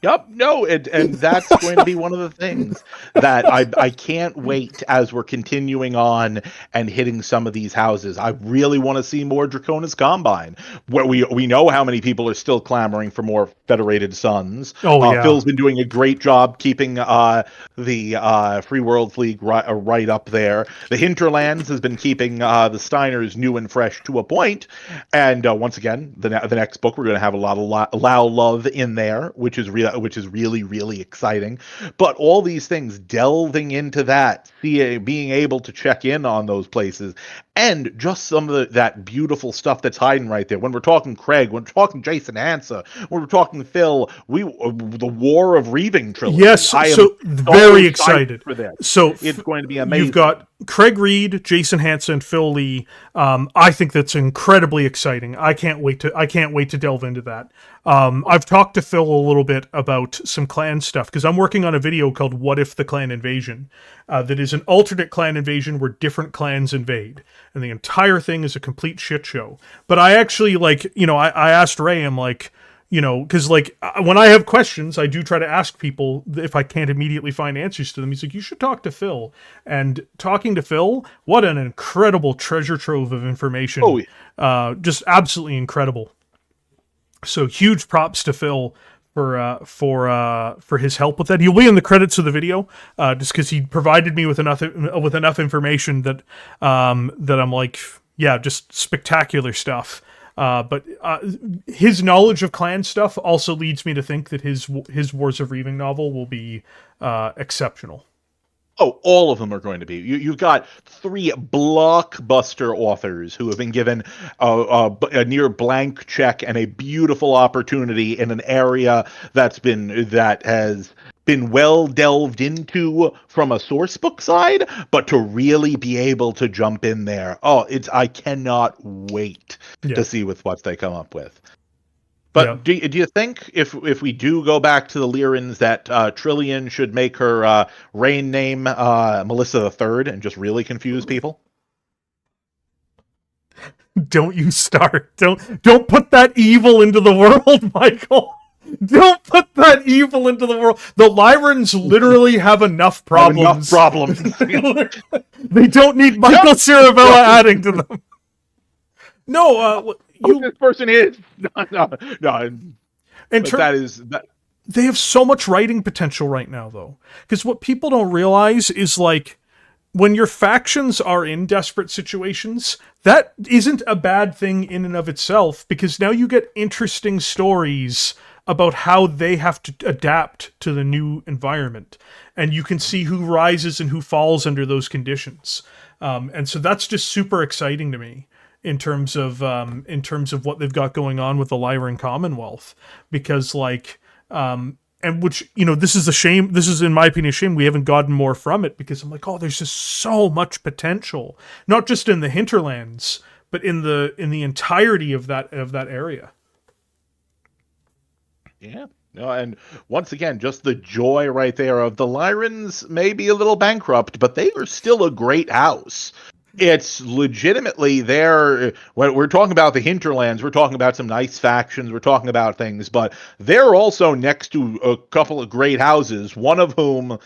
Yep, no, and that's going to be one of the things that I can't wait as we're continuing on and hitting some of these houses. I really want to see more Draconis Combine, where we know how many people are still clamoring for more Federated Suns. Phil's been doing a great job keeping the Free Worlds League right up there. The Hinterlands has been keeping the Steiners new and fresh to a point. And once again, the next book, we're going to have a lot of Liao love in there, which is really, really exciting. But all these things, delving into that, being able to check in on those places, and just some of that beautiful stuff that's hiding right there. When we're talking Craig, when we're talking Jason Hansa, when we're talking Phil, the War of Reaving trilogy. Yes, I am so very excited for this. So it's going to be amazing. You've got Craig Reed, Jason Hansa, and Phil Lee. I think that's incredibly exciting. I can't wait to delve into that. I've talked to Phil a little bit about some clan stuff, because I'm working on a video called What If the Clan Invasion, that is an alternate clan invasion where different clans invade, and the entire thing is a complete shit show. But I actually, like, you know, I asked Ray, I'm like, you know, because, like, when I have questions, I do try to ask people if I can't immediately find answers to them. He's like, you should talk to Phil. And talking to Phil, what an incredible treasure trove of information. Oh, yeah. Just absolutely incredible. So huge props to Phil for his help with that. He'll be in the credits of the video, just because he provided me with enough information that that I'm like, yeah, just spectacular stuff. But his knowledge of clan stuff also leads me to think that his Wars of Reaving novel will be exceptional. Oh, all of them are going to be. You've got 3 blockbuster authors who have been given a near blank check and a beautiful opportunity in an area that has been well delved into from a source book side, but to really be able to jump in there. I cannot wait to see what they come up with. But do you think if we do go back to the Lyrans that Trillian should make her reign name Melissa III and just really confuse people? Don't you start. Don't put that evil into the world, Michael. Don't put that evil into the world. The Lyrans literally have enough problems. They don't need Michael Ciaravella adding to them. No, this person is no. And they have so much writing potential right now, though, because what people don't realize is, like, when your factions are in desperate situations, that isn't a bad thing in and of itself, because now you get interesting stories about how they have to adapt to the new environment, and you can see who rises and who falls under those conditions, and so that's just super exciting to me. In terms of what they've got going on with the Lyran Commonwealth, because, like, and which, you know, this is a shame. This is, in my opinion, a shame we haven't gotten more from it, because I'm like, there's just so much potential, not just in the hinterlands, but in the entirety of that area. Yeah. And once again, just the joy right there of the Lyrans may be a little bankrupt, but they are still a great house. It's legitimately there. When we're talking about the hinterlands, we're talking about some nice factions, we're talking about things, but they're also next to a couple of great houses, one of whom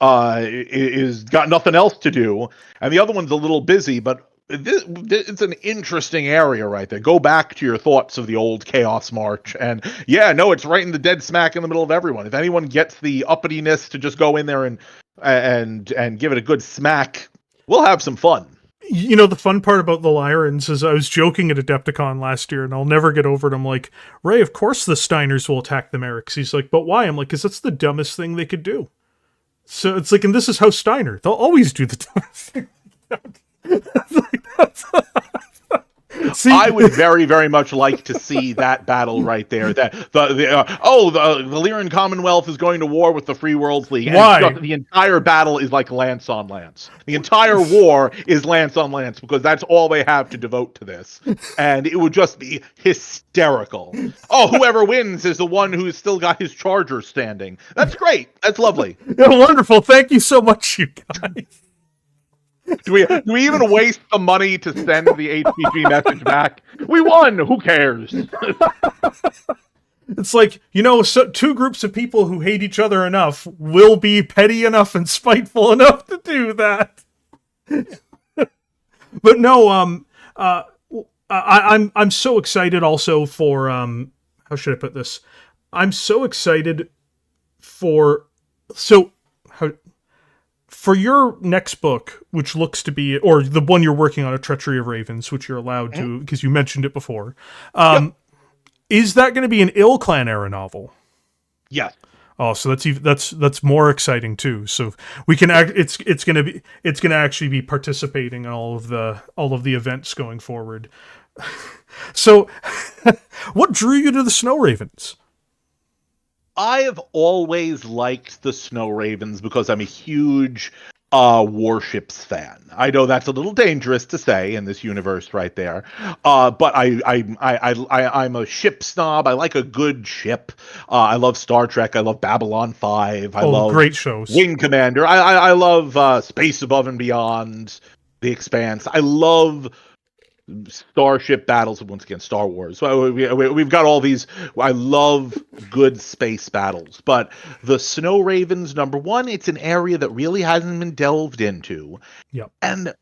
is got nothing else to do, and the other one's a little busy, but it's an interesting area right there. Go back to your thoughts of the old Chaos March, and yeah, no, it's right in the dead smack in the middle of everyone. If anyone gets the uppityness to just go in there and give it a good smack, we'll have some fun. You know, the fun part about the Lyrans is I was joking at Adepticon last year, and I'll never get over it. I'm like, Ray, of course the Steiners will attack the Mariks. He's like, but why? I'm like, because that's the dumbest thing they could do. So it's like, and this is House Steiner. They'll always do the dumbest thing. See? I would very, very much like to see that battle right there. That the Lyran Commonwealth is going to war with the Free Worlds League. Why? And the entire battle is like lance on lance. The entire war is lance on lance because that's all they have to devote to this, and it would just be hysterical. Oh, whoever wins is the one who's still got his charger standing. That's great. That's lovely. Yeah, wonderful. Thank you so much, you guys. Do we even waste the money to send the HPG message back? We won! Who cares? It's like, you know, so two groups of people who hate each other enough will be petty enough and spiteful enough to do that. But no, I'm so excited also for how should I put this? I'm so excited for for your next book, which looks to be, or the one you're working on, A Treachery of Ravens, which you're allowed to, because you mentioned it before. Is that going to be an IlClan era novel? Yes. Oh, so that's more exciting too. So we can it's going to actually be participating in all of the events going forward. So, what drew you to the Snow Ravens? I have always liked the Snow Ravens because I'm a huge warships fan. I know that's a little dangerous to say in this universe right there, but I'm a ship snob. I like a good ship. I love Star Trek. I love Babylon 5. I love great shows. Wing Commander. I love Space Above and Beyond, The Expanse. I love starship battles, once again, Star Wars. We've got all these. I love good space battles, but the Snow Ravens, number one, it's an area that really hasn't been delved into. Yep. And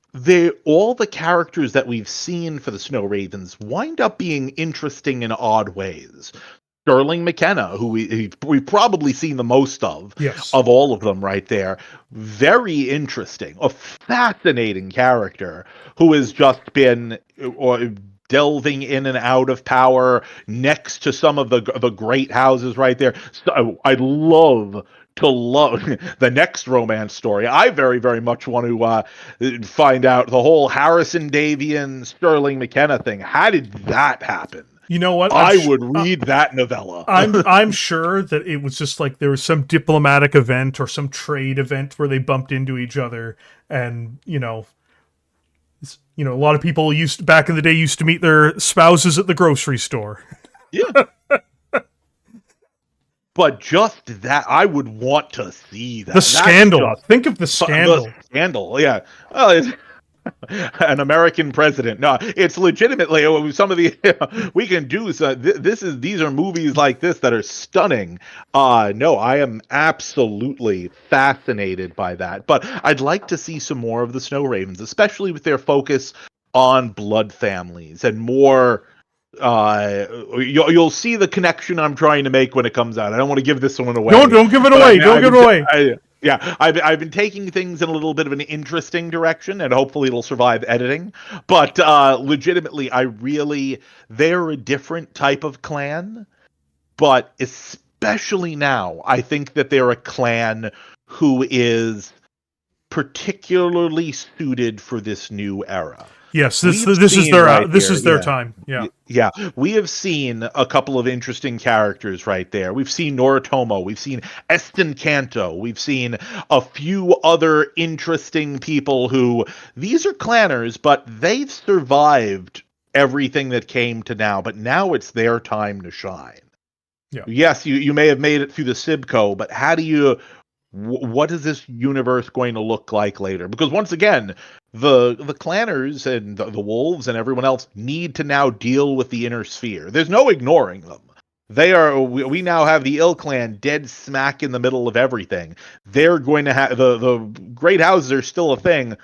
all the characters that we've seen for the Snow Ravens wind up being interesting in odd ways. Sterling McKenna, who we've probably seen the most of all of them right there. Very interesting, a fascinating character who has just been delving in and out of power next to some of the great houses right there. So I'd love the next romance story. I very, very much want to find out the whole Harrison Davion, Sterling McKenna thing. How did that happen? You know what? I would read that novella. I'm sure that it was just like there was some diplomatic event or some trade event where they bumped into each other, and a lot of people back in the day used to meet their spouses at the grocery store. Yeah. But just that, I would want to see that. The scandal. Think of the scandal. The scandal, yeah. Well, an American president. No, it's legitimately some of the we can do. These are movies like this that are stunning. No, I am absolutely fascinated by that. But I'd like to see some more of the Snow Ravens, especially with their focus on blood families and more. You'll see the connection I'm trying to make when it comes out. I don't want to give this one away. Don't give it away. Don't give it away. I've been taking things in a little bit of an interesting direction, and hopefully it'll survive editing. But legitimately, they're a different type of clan. But especially now, I think that they're a clan who is particularly suited for this new era. Yes, this is their time. Yeah. We have seen a couple of interesting characters right there. We've seen Noritomo. We've seen Eston Kanto. We've seen a few other interesting people who, these are clanners, but they've survived everything that came to now. But now it's their time to shine. Yeah. Yes, you may have made it through the Sibco, but how do you? What is this universe going to look like later? Because once again, the clanners and the wolves and everyone else need to now deal with the inner sphere. There's no ignoring them. They are. We now have the IlClan dead smack in the middle of everything. They're going to have the great houses are still a thing.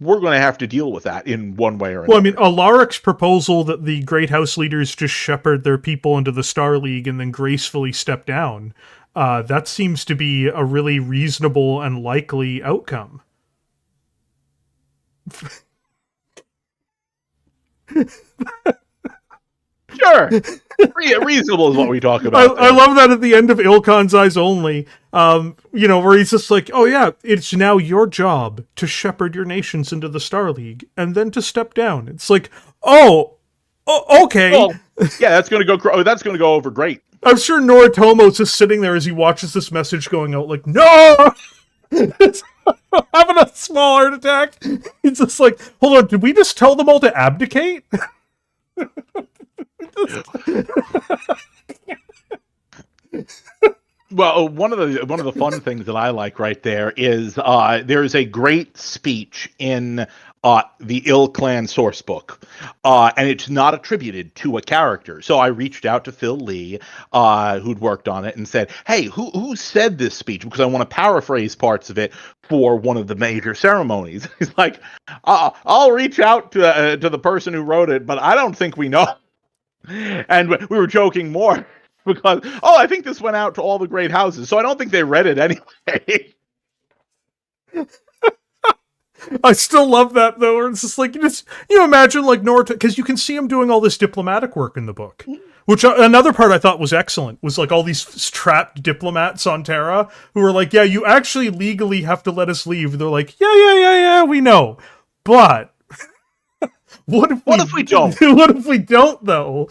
We're going to have to deal with that in one way or another. Well, I mean, Alaric's proposal that the Great House leaders just shepherd their people into the Star League and then gracefully step down, that seems to be a really reasonable and likely outcome. Sure. Reasonable is what we talk about. I love that at the end of Ilkon's Eyes Only, where he's just like, oh yeah, it's now your job to shepherd your nations into the Star League and then to step down. It's like, okay. Well, yeah, that's going to go over great. I'm sure Noritomo's just sitting there as he watches this message going out like, no! Having a small heart attack. He's just like, hold on, did we just tell them all to abdicate? Well, one of the fun things that I like right there is there is a great speech in the IlClan source book, and it's not attributed to a character. So I reached out to Phil Lee, who'd worked on it, and said, "Hey, who said this speech? Because I want to paraphrase parts of it for one of the major ceremonies." He's like, "I'll reach out to the person who wrote it, but I don't think we know." And we were joking more because, I think this went out to all the great houses, so I don't think they read it anyway. I still love that, though, where it's just like, you imagine, like, Noritomo, because you can see him doing all this diplomatic work in the book, which another part I thought was excellent, was, like, all these trapped diplomats on Terra who were like, yeah, you actually legally have to let us leave. They're like, yeah, we know, but... What if we don't? What if we don't, though?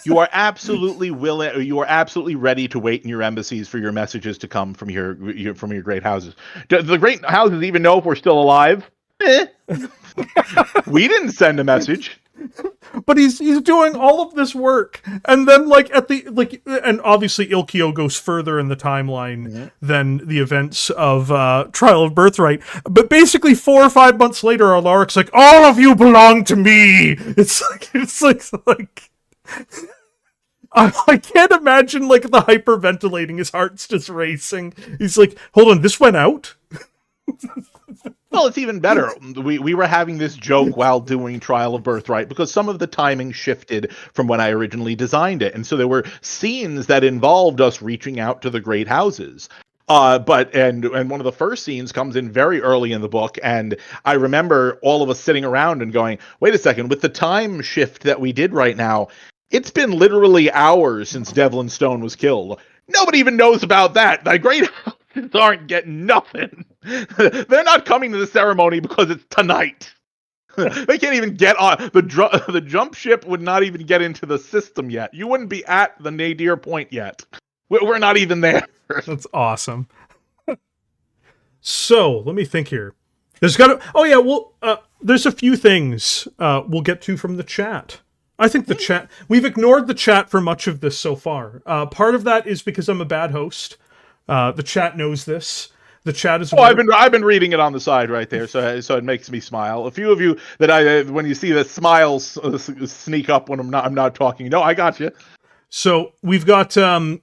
You are absolutely willing. You are absolutely ready to wait in your embassies for your messages to come from your great houses. Do the great houses even know if we're still alive? We didn't send a message. But he's doing all of this work, and then and obviously Ilkio goes further in the timeline than the events of Trial of Birthright. But basically 4 or 5 months later, Alaric's like, all of you belong to me. It's like I can't imagine the hyperventilating. His heart's just racing. He's like, hold on, this went out? Well, it's even better. We were having this joke while doing Trial of Birthright because some of the timing shifted from when I originally designed it. And so there were scenes that involved us reaching out to the great houses. But one of the first scenes comes in very early in the book, and I remember all of us sitting around and going, wait a second, with the time shift that we did right now, it's been literally hours since Devlin Stone was killed. Nobody even knows about that. The great houses aren't getting nothing. They're not coming to the ceremony because it's tonight. They can't even get on the jump ship. Would not even get into the system yet. You wouldn't be at the nadir point yet. We're not even there. That's awesome. So let me think here. There's there's a few things we'll get to from the chat. I think the chat, we've ignored the chat for much of this so far. Part of that is because I'm a bad host. The chat knows this. The chat is. I've been reading it on the side right there, so it makes me smile. A few of you that when you see the smiles sneak up when I'm not talking. No, I got you. So we've got the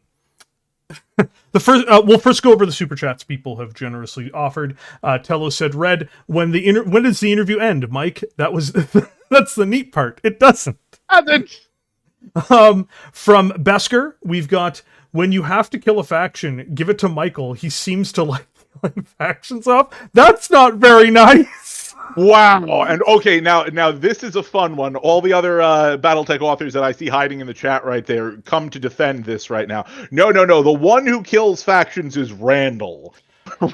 first. We'll first go over the super chats people have generously offered. Tello said, "Red, when does the interview end, Mike?" That's the neat part. It doesn't. From Besker, we've got, when you have to kill a faction, give it to Michael. He seems to like killing factions off. That's not very nice. Wow. And okay, now this is a fun one. All the other Battletech authors that I see hiding in the chat right there come to defend this right now. No. The one who kills factions is Randall.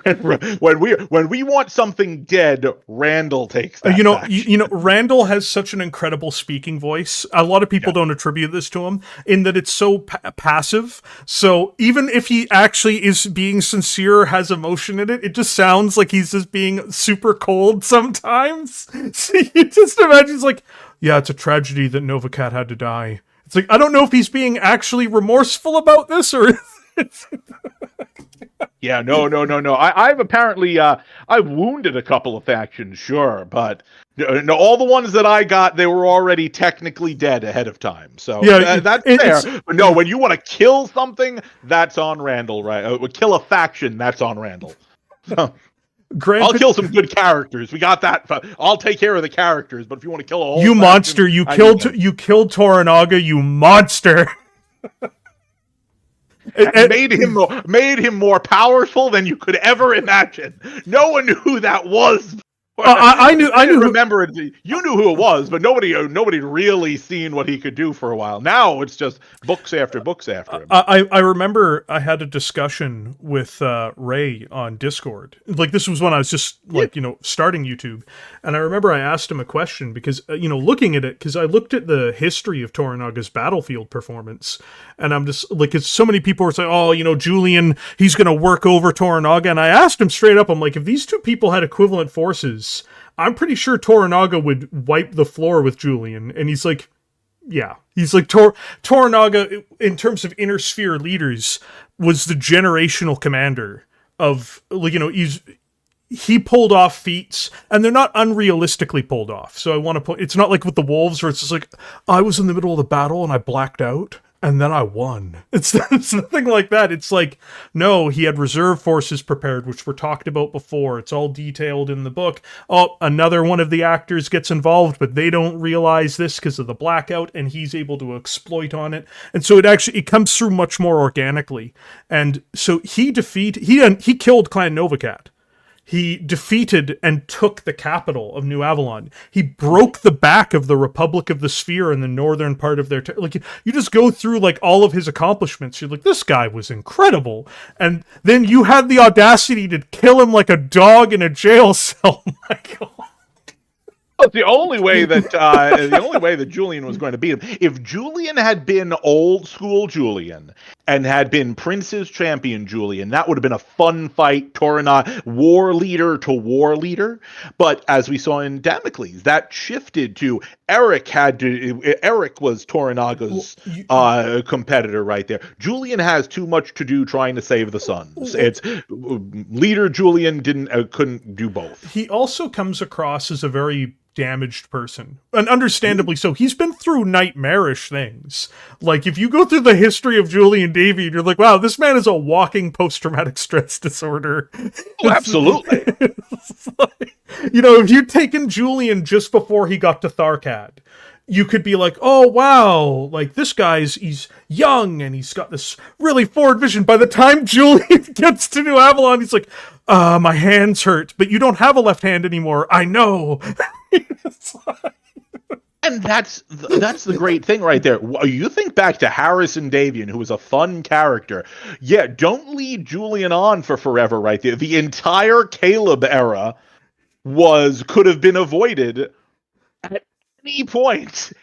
When we want something dead, Randall takes that. Randall has such an incredible speaking voice. A lot of people don't attribute this to him in that it's so passive. So even if he actually is being sincere, has emotion in it, it just sounds like he's just being super cold sometimes. So you just imagine, it's like, yeah, it's a tragedy that Novacat had to die. It's like, I don't know if he's being actually remorseful about this, or... Yeah, no. I've apparently, I've wounded a couple of factions, sure, but no, all the ones that I got, they were already technically dead ahead of time. So yeah, that's fair. But no, when you want to kill something, that's on Randall, right? Kill a faction, that's on Randall. I'll kill some good characters. We got that. I'll take care of the characters. But if you want to kill a whole you faction, monster, you killed Toranaga, you monster. Made him more powerful than you could ever imagine. No one knew who that was. I knew. Remember it. You knew who it was, but nobody really seen what he could do for a while. Now it's just books after books after him. I remember I had a discussion with Ray on Discord. Like, this was when I was just starting YouTube, and I remember I asked him a question because looking at it, because I looked at the history of Toranaga's battlefield performance, and I'm just like, it's so many people were saying, oh, Julian, he's going to work over Toranaga, and I asked him straight up, I'm like, if these two people had equivalent forces, I'm pretty sure Toranaga would wipe the floor with Julian. And he's like, yeah. He's like, Toranaga, in terms of inner sphere leaders, was the generational commander of, he pulled off feats, and they're not unrealistically pulled off. So I want to put, it's not like with the Wolves where it's just like, I was in the middle of the battle and I blacked out, and then I won. It's nothing like that. It's like, no, he had reserve forces prepared, which were talked about before. It's all detailed in the book. Oh, another one of the actors gets involved, but they don't realize this because of the blackout, and he's able to exploit on it. And so it comes through much more organically. And so he killed Clan Novacat. He defeated and took the capital of New Avalon. He broke the back of the Republic of the Sphere in the northern part of their... you just go through, all of his accomplishments. You're like, this guy was incredible. And then you had the audacity to kill him like a dog in a jail cell. My God. The only way that Julian was going to beat him, if Julian had been old school Julian and had been Prince's champion Julian, that would have been a fun fight, Toranaga, war leader to war leader. But as we saw in Damocles, that shifted to Eric was Toranaga's competitor right there. Julian has too much to do trying to save the Suns. It's leader Julian couldn't do both. He also comes across as a very damaged person, and understandably so. He's been through nightmarish things. Like, if you go through the history of Julian Davion, you're like, wow, this man is a walking post-traumatic stress disorder. Oh, absolutely. If you'd taken Julian just before he got to Tharkad, you could be like, oh, wow, this he's young and he's got this really forward vision. By the time Julian gets to New Avalon, he's like, my hands hurt, but you don't have a left hand anymore. I know. And that's the great thing right there. You think back to Harrison Davion, who was a fun character. Yeah, don't lead Julian on for forever right there. The entire Caleb era could have been avoided at any point.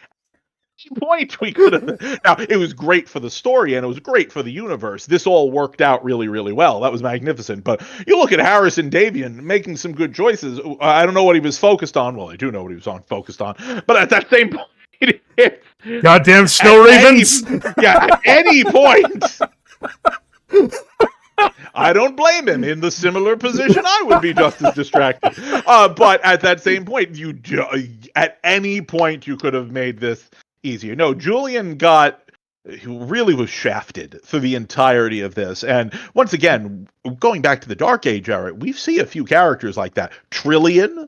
We could have. Now, it was great for the story and it was great for the universe. This all worked out really, really well. That was magnificent. But you look at Harrison Davion making some good choices. I don't know what he was focused on. Well, I do know what he was focused on. But at that same point, goddamn snow ravens. At any point. I don't blame him. In the similar position, I would be just as distracted. But at that same point, at any point you could have made this easier. No, Julian really was shafted for the entirety of this. And once again, going back to the Dark Age era, we see a few characters like that. Trillian,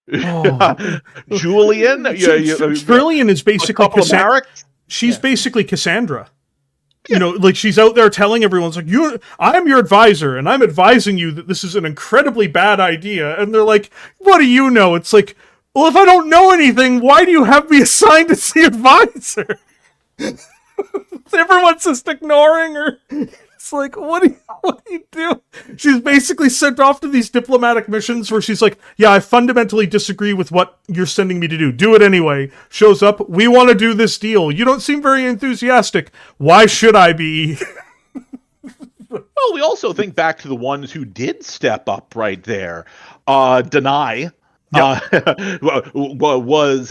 Julian. Trillian is basically Marik. She's basically Cassandra. She's out there telling everyone, I'm your advisor, and I'm advising you that this is an incredibly bad idea. And they're like, what do you know? It's like, well, if I don't know anything, why do you have me assigned as the advisor? Everyone's just ignoring her. It's like, what do you do? She's basically sent off to these diplomatic missions where she's like, yeah, I fundamentally disagree with what you're sending me to do. Do it anyway. Shows up, we want to do this deal. You don't seem very enthusiastic. Why should I be? Well, we also think back to the ones who did step up right there. Deny.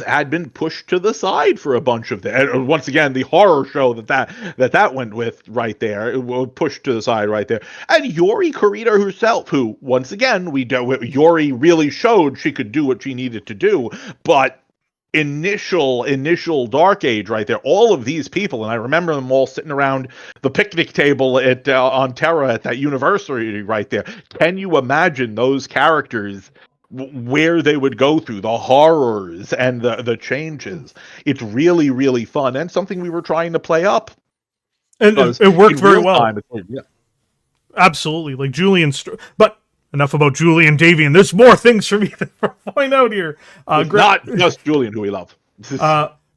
had been pushed to the side for a bunch of them. Once again, the horror show that went with right there, it was pushed to the side right there. And Yori Kurita herself, who once again Yori really showed she could do what she needed to do, but initial Dark Age right there, all of these people, and I remember them all sitting around the picnic table at on Terra at that university right there. Can you imagine those characters, where they would go through the horrors and the changes? It's really, really fun, and something we were trying to play up, and it worked very well. Time, yeah. Absolutely, like Julian's. But enough about Julian, Davion. There's more things for me to point out here. Not just Julian, who we love.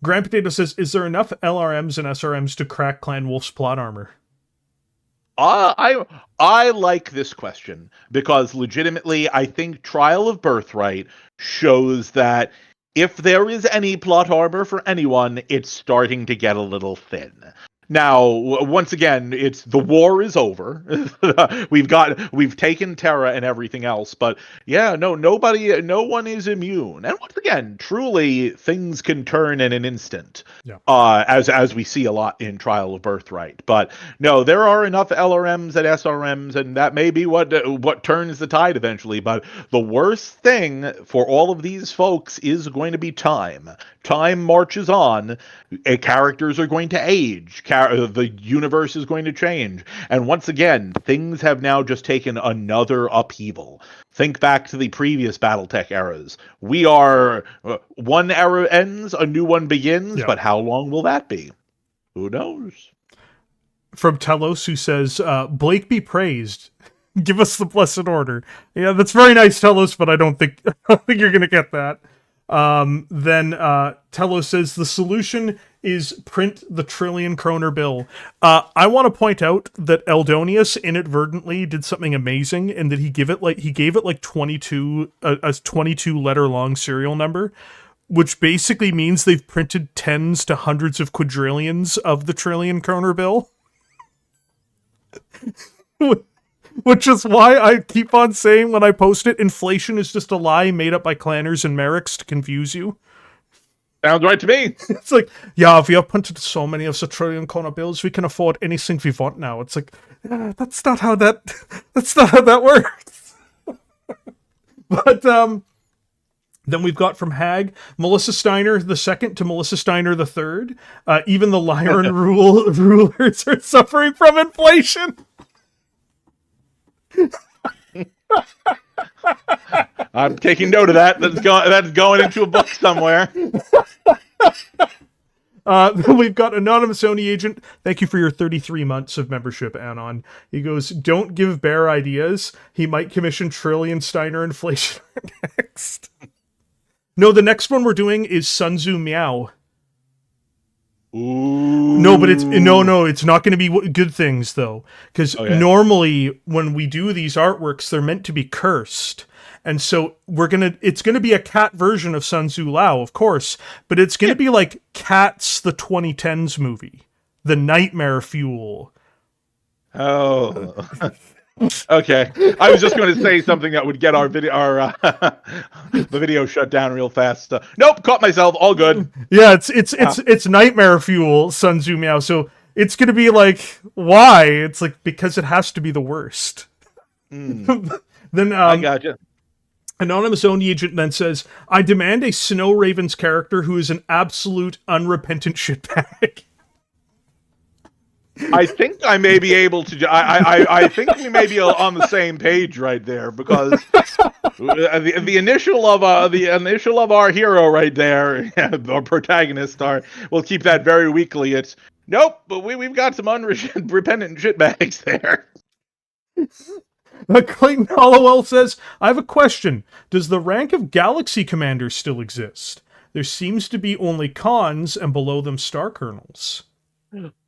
Grand Potato says, "Is there enough LRMs and SRMs to crack Clan Wolf's plot armor?" I like this question because legitimately, I think Trial of Birthright shows that if there is any plot armor for anyone, it's starting to get a little thin. Now, once again, it's the war is over. we've taken Terra and everything else, but yeah, no one is immune. And once again, truly, things can turn in an instant. Yeah. As we see a lot in Trial of Birthright. But no, there are enough LRMs and SRMs, and that may be what turns the tide eventually. But the worst thing for all of these folks is going to be time. Time marches on. Characters are going to age. The universe is going to change. And once again, things have now just taken another upheaval. Think back to the previous Battletech eras. We are, one era ends, a new one begins, but how long will that be? Who knows? From Telos, who says, Blake be praised. Give us the blessed order. Yeah, that's very nice, Telos, but I don't think you're going to get that. Then Telos says, the solution is print the trillion kroner bill. I want to point out that Eldonius inadvertently did something amazing in that he gave it like 22 a 22 letter long serial number, which basically means they've printed tens to hundreds of quadrillions of the trillion kroner bill. Which is why I keep on saying when I post it, inflation is just a lie made up by clanners and Mariks to confuse you. Sounds right to me. It's like, yeah, we have printed so many of the trillion kroner bills, we can afford anything we want now. It's like, that's not how that works. But then we've got from Hag, Melissa Steiner II to Melissa Steiner III. Even the Lyran rulers are suffering from inflation. I'm taking note of that. That's going into a book somewhere. We've got Anonymous Oni Agent. Thank you for your 33 months of membership, Anon. He goes, don't give Bear ideas. He might commission Trillion Steiner inflation next. No, the next one we're doing is Sun Tzu Meow. Ooh. No, but it's not going to be good things though, because normally when we do these artworks, they're meant to be cursed, and so it's gonna be a cat version of Sun Tzu Lao, of course, but it's gonna be like Cats, the 2010s movie, the Nightmare Fuel. Oh. Okay, I was just going to say something that would get our video, the video shut down real fast. Nope, caught myself. All good. Yeah, it's Nightmare Fuel, Sun Tzu Meow. So it's going to be like, why? It's like because it has to be the worst. Then I gotcha. Anonymous Only Agent then says, I demand a Snow Raven's character who is an absolute unrepentant shitbag. I think I may be able to. I think we may be on the same page right there, because the initial of our hero right there, our protagonist, we'll keep that very weakly. It's nope, but we've got some unrepentant shitbags there. Clayton Hollowell says, I have a question. Does the rank of Galaxy Commander still exist? There seems to be only Khans and below them Star Colonels.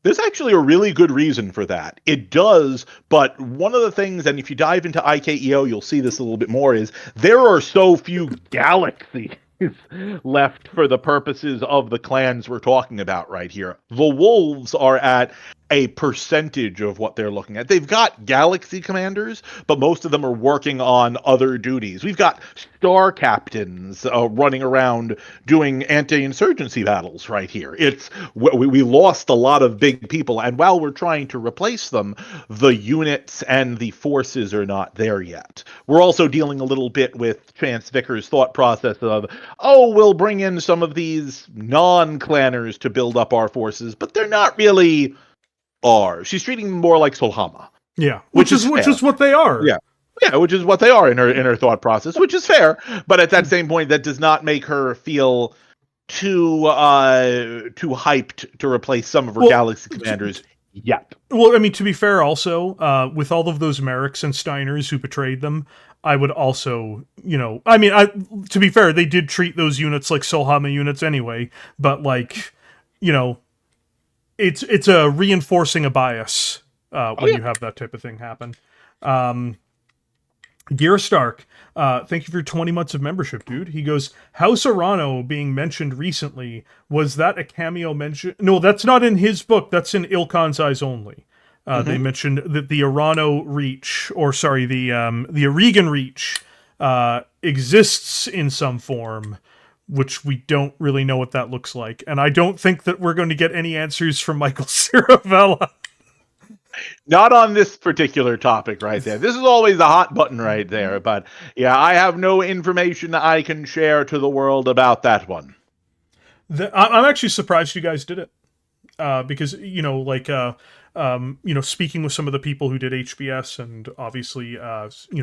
There's actually a really good reason for that. It does, but one of the things, and if you dive into IKEO, you'll see this a little bit more, is there are so few galaxies left for the purposes of the clans we're talking about right here. The wolves are at a percentage of what they're looking at. They've got galaxy commanders, but most of them are working on other duties. We've got star captains running around doing anti-insurgency battles right here. We lost a lot of big people, and while we're trying to replace them, the units and the forces are not there yet. We're also dealing a little bit with Chance Vicker's thought process of, oh, we'll bring in some of these non-clanners to build up our forces, but they're not really are. She's treating them more like Solhama. Yeah, which is what they are. Yeah, which is what they are in her thought process, which is fair. But at that same point, that does not make her feel too hyped to replace some of her galaxy commanders yet. Well, I mean, to be fair, also with all of those Mariks and Steiners who betrayed them, I would also, to be fair, they did treat those units like Solhama units anyway. But it's a reinforcing a bias when you have that type of thing happen. Gear Stark, thank you for 20 months of membership, dude. He goes, House Arano being mentioned recently, was that a cameo mention? No, that's not in his book. That's in IlClan's Eyes Only. They mentioned that the Arano Reach, the Aurigan Reach exists in some form, which we don't really know what that looks like. And I don't think that we're going to get any answers from Michael Ciaravella. Not on this particular topic right there. This is always a hot button right there. But yeah, I have no information I can share to the world about that one. I'm actually surprised you guys did it. Because, speaking with some of the people who did HBS and obviously,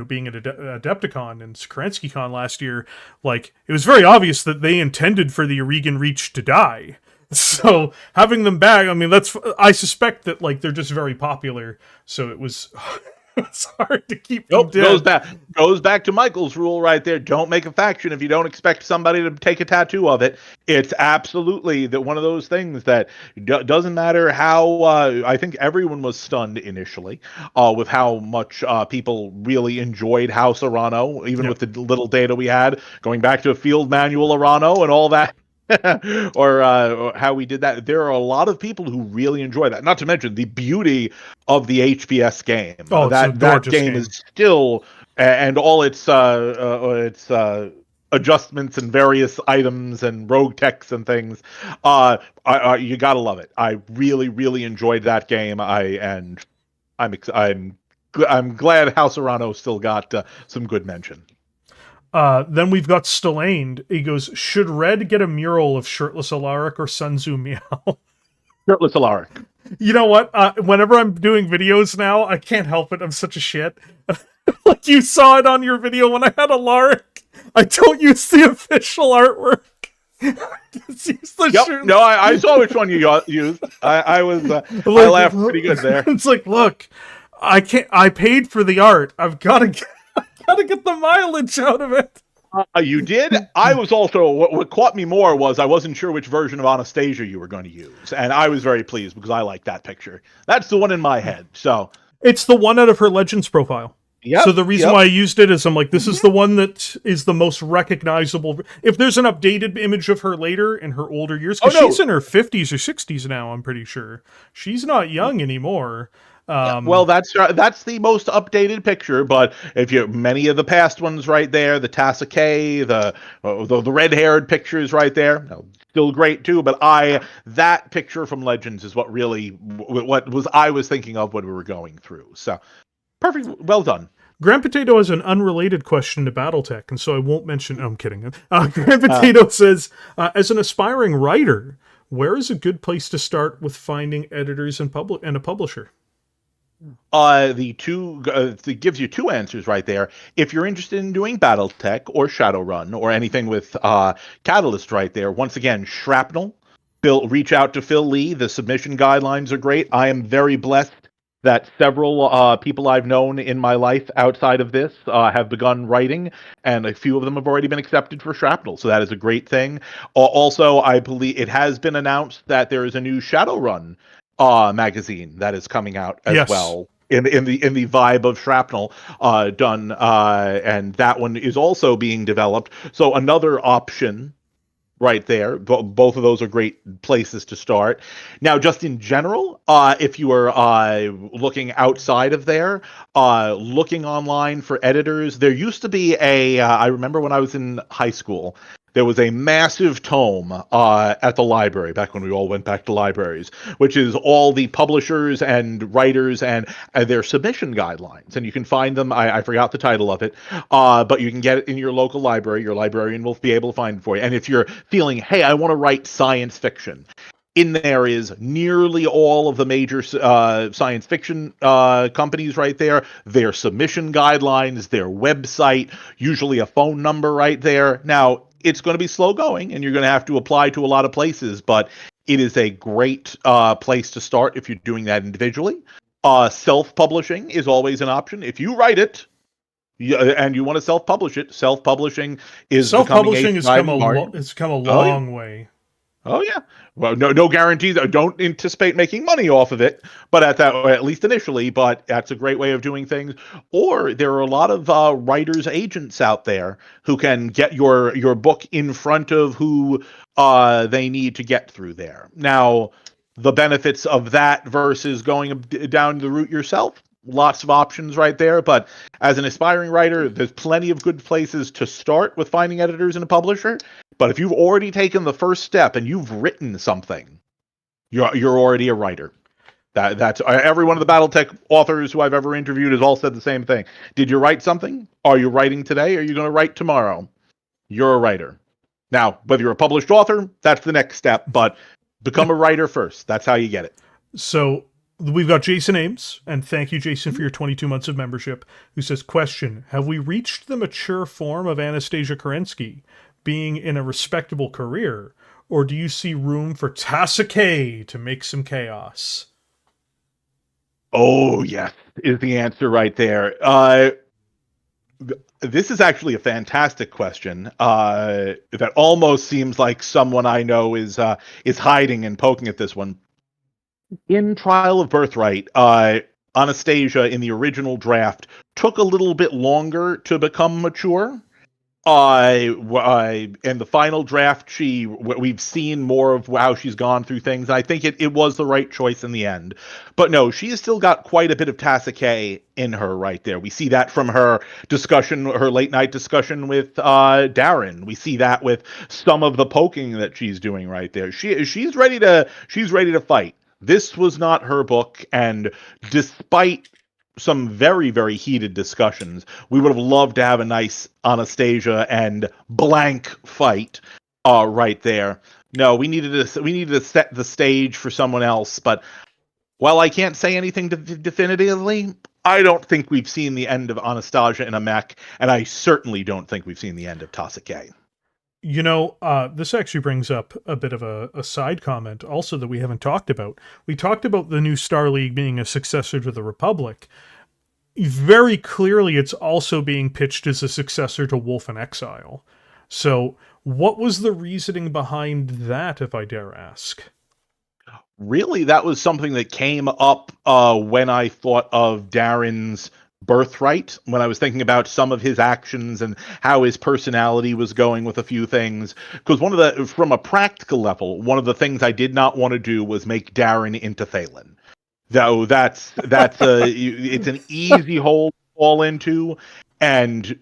being at Adepticon and SakranskyCon last year, it was very obvious that they intended for the Aurigan Reach to die. So having them back, I mean, I suspect that they're just very popular. So it was it's hard to keep them dead. Goes back to Michael's rule right there. Don't make a faction if you don't expect somebody to take a tattoo of it. It's absolutely one of those things that doesn't matter how. I think everyone was stunned initially with how much people really enjoyed House Arano, even with the little data we had, going back to a field manual Arano and all that. or how we did that. There are a lot of people who really enjoy that. Not to mention the beauty of the HBS game. Oh, that game is still, and all its adjustments and various items and rogue techs and things. You gotta love it. I really, really enjoyed that game. I'm glad House Arano still got some good mention. Then we've got Stallaned. He goes, should Red get a mural of shirtless Alaric or Sun Tzu Miao? Shirtless Alaric. You know what? Whenever I'm doing videos now, I can't help it. I'm such a shit. You saw it on your video when I had Alaric. I don't use the official artwork. No, I saw which one you used. I laughed pretty good there. It's look, I paid for the art. I've got to get the mileage out of it. You did? I was also, what caught me more was I wasn't sure which version of Anastasia you were going to use. And I was very pleased because I like that picture. That's the one in my head. So it's the one out of her Legends profile. Yeah. So the reason why I used it is I'm this is the one that is the most recognizable. If there's an updated image of her later in her older years, because she's in her 50s or 60s now, I'm pretty sure. She's not young anymore. Well, that's the most updated picture, but if many of the past ones right there, the Tassa K, the red-haired pictures right there, still great too. But that picture from Legends is what I was thinking of when we were going through. So perfect, well done. Grand Potato has an unrelated question to Battletech, and so I won't mention. I'm kidding. Grand Potato says, as an aspiring writer, where is a good place to start with finding editors and a publisher? It gives you two answers right there. If you're interested in doing Battletech or Shadowrun or anything with Catalyst right there, once again, Shrapnel. Reach out to Phil Lee. The submission guidelines are great. I am very blessed that several people I've known in my life outside of this have begun writing, and a few of them have already been accepted for Shrapnel, so that is a great thing. Also, I believe it has been announced that there is a new Shadowrun magazine that is coming out as well in the vibe of Shrapnel done, and that one is also being developed. So another option right there. Both of those are great places to start. Now, just in general, if you are looking outside of there, looking online for editors, there used to be I remember when I was in high school, there was a massive tome at the library, back when we all went back to libraries, which is all the publishers and writers and their submission guidelines. And you can find them, I forgot the title of it, but you can get it in your local library. Your librarian will be able to find it for you. And if you're feeling, hey, I want to write science fiction, in there is nearly all of the major science fiction companies right there, their submission guidelines, their website, usually a phone number right there. Now, it's going to be slow going, and you're going to have to apply to a lot of places, but it is a great place to start if you're doing that individually. Self-publishing is always an option. If you write it, and you want to self-publish it, self-publishing is Self-publishing has come a Oh, yeah. long way. Oh yeah. Well, no guarantees. I don't anticipate making money off of it, but at least initially. But that's a great way of doing things. Or there are a lot of writers' agents out there who can get your book in front of who they need to get through there. Now, the benefits of that versus going down the route yourself. Lots of options right there, but as an aspiring writer, there's plenty of good places to start with finding editors and a publisher. But if you've already taken the first step and you've written something, you're already a writer. That's every one of the Battletech authors who I've ever interviewed has all said the same thing. Did you write something? Are you writing today? Are you going to write tomorrow? You're a writer. Now, whether you're a published author, that's the next step. But become a writer first. That's how you get it. So we've got Jason Ames, and thank you, Jason, for your 22 months of membership, who says, question, have we reached the mature form of Anastasia Kerensky being in a respectable career, or do you see room for tscm to make some chaos? Oh, yes, is the answer right there. This is actually a fantastic question that almost seems like someone I know is hiding and poking at this one. In Trial of Birthright, Anastasia in the original draft took a little bit longer to become mature. In the final draft, we've seen more of how she's gone through things. I think it was the right choice in the end. But no, she has still got quite a bit of tscm in her right there. We see that from her discussion, her late night discussion with Darren. We see that with some of the poking that she's doing right there. She's ready to fight. This was not her book, and despite some very, very heated discussions, we would have loved to have a nice Anastasia and blank fight right there. No, we needed to set the stage for someone else, but while I can't say anything definitively, I don't think we've seen the end of Anastasia in a mech, and I certainly don't think we've seen the end of tscm. You know, this actually brings up a bit of a side comment also that we haven't talked about. We talked about the new Star League being a successor to the Republic. Very clearly, it's also being pitched as a successor to Wolf in Exile. So, what was the reasoning behind that, if I dare ask? Really, that was something that came up when I thought of Darren's Birthright, when I was thinking about some of his actions and how his personality was going with a few things. Because from a practical level, one of the things I did not want to do was make Darren into Thalen. Though it's an easy hole to fall into, and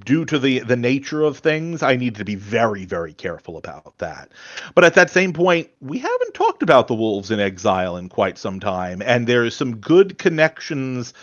due to the nature of things, I need to be very, very careful about that. But at that same point, we haven't talked about the Wolves in Exile in quite some time, and there's some good connections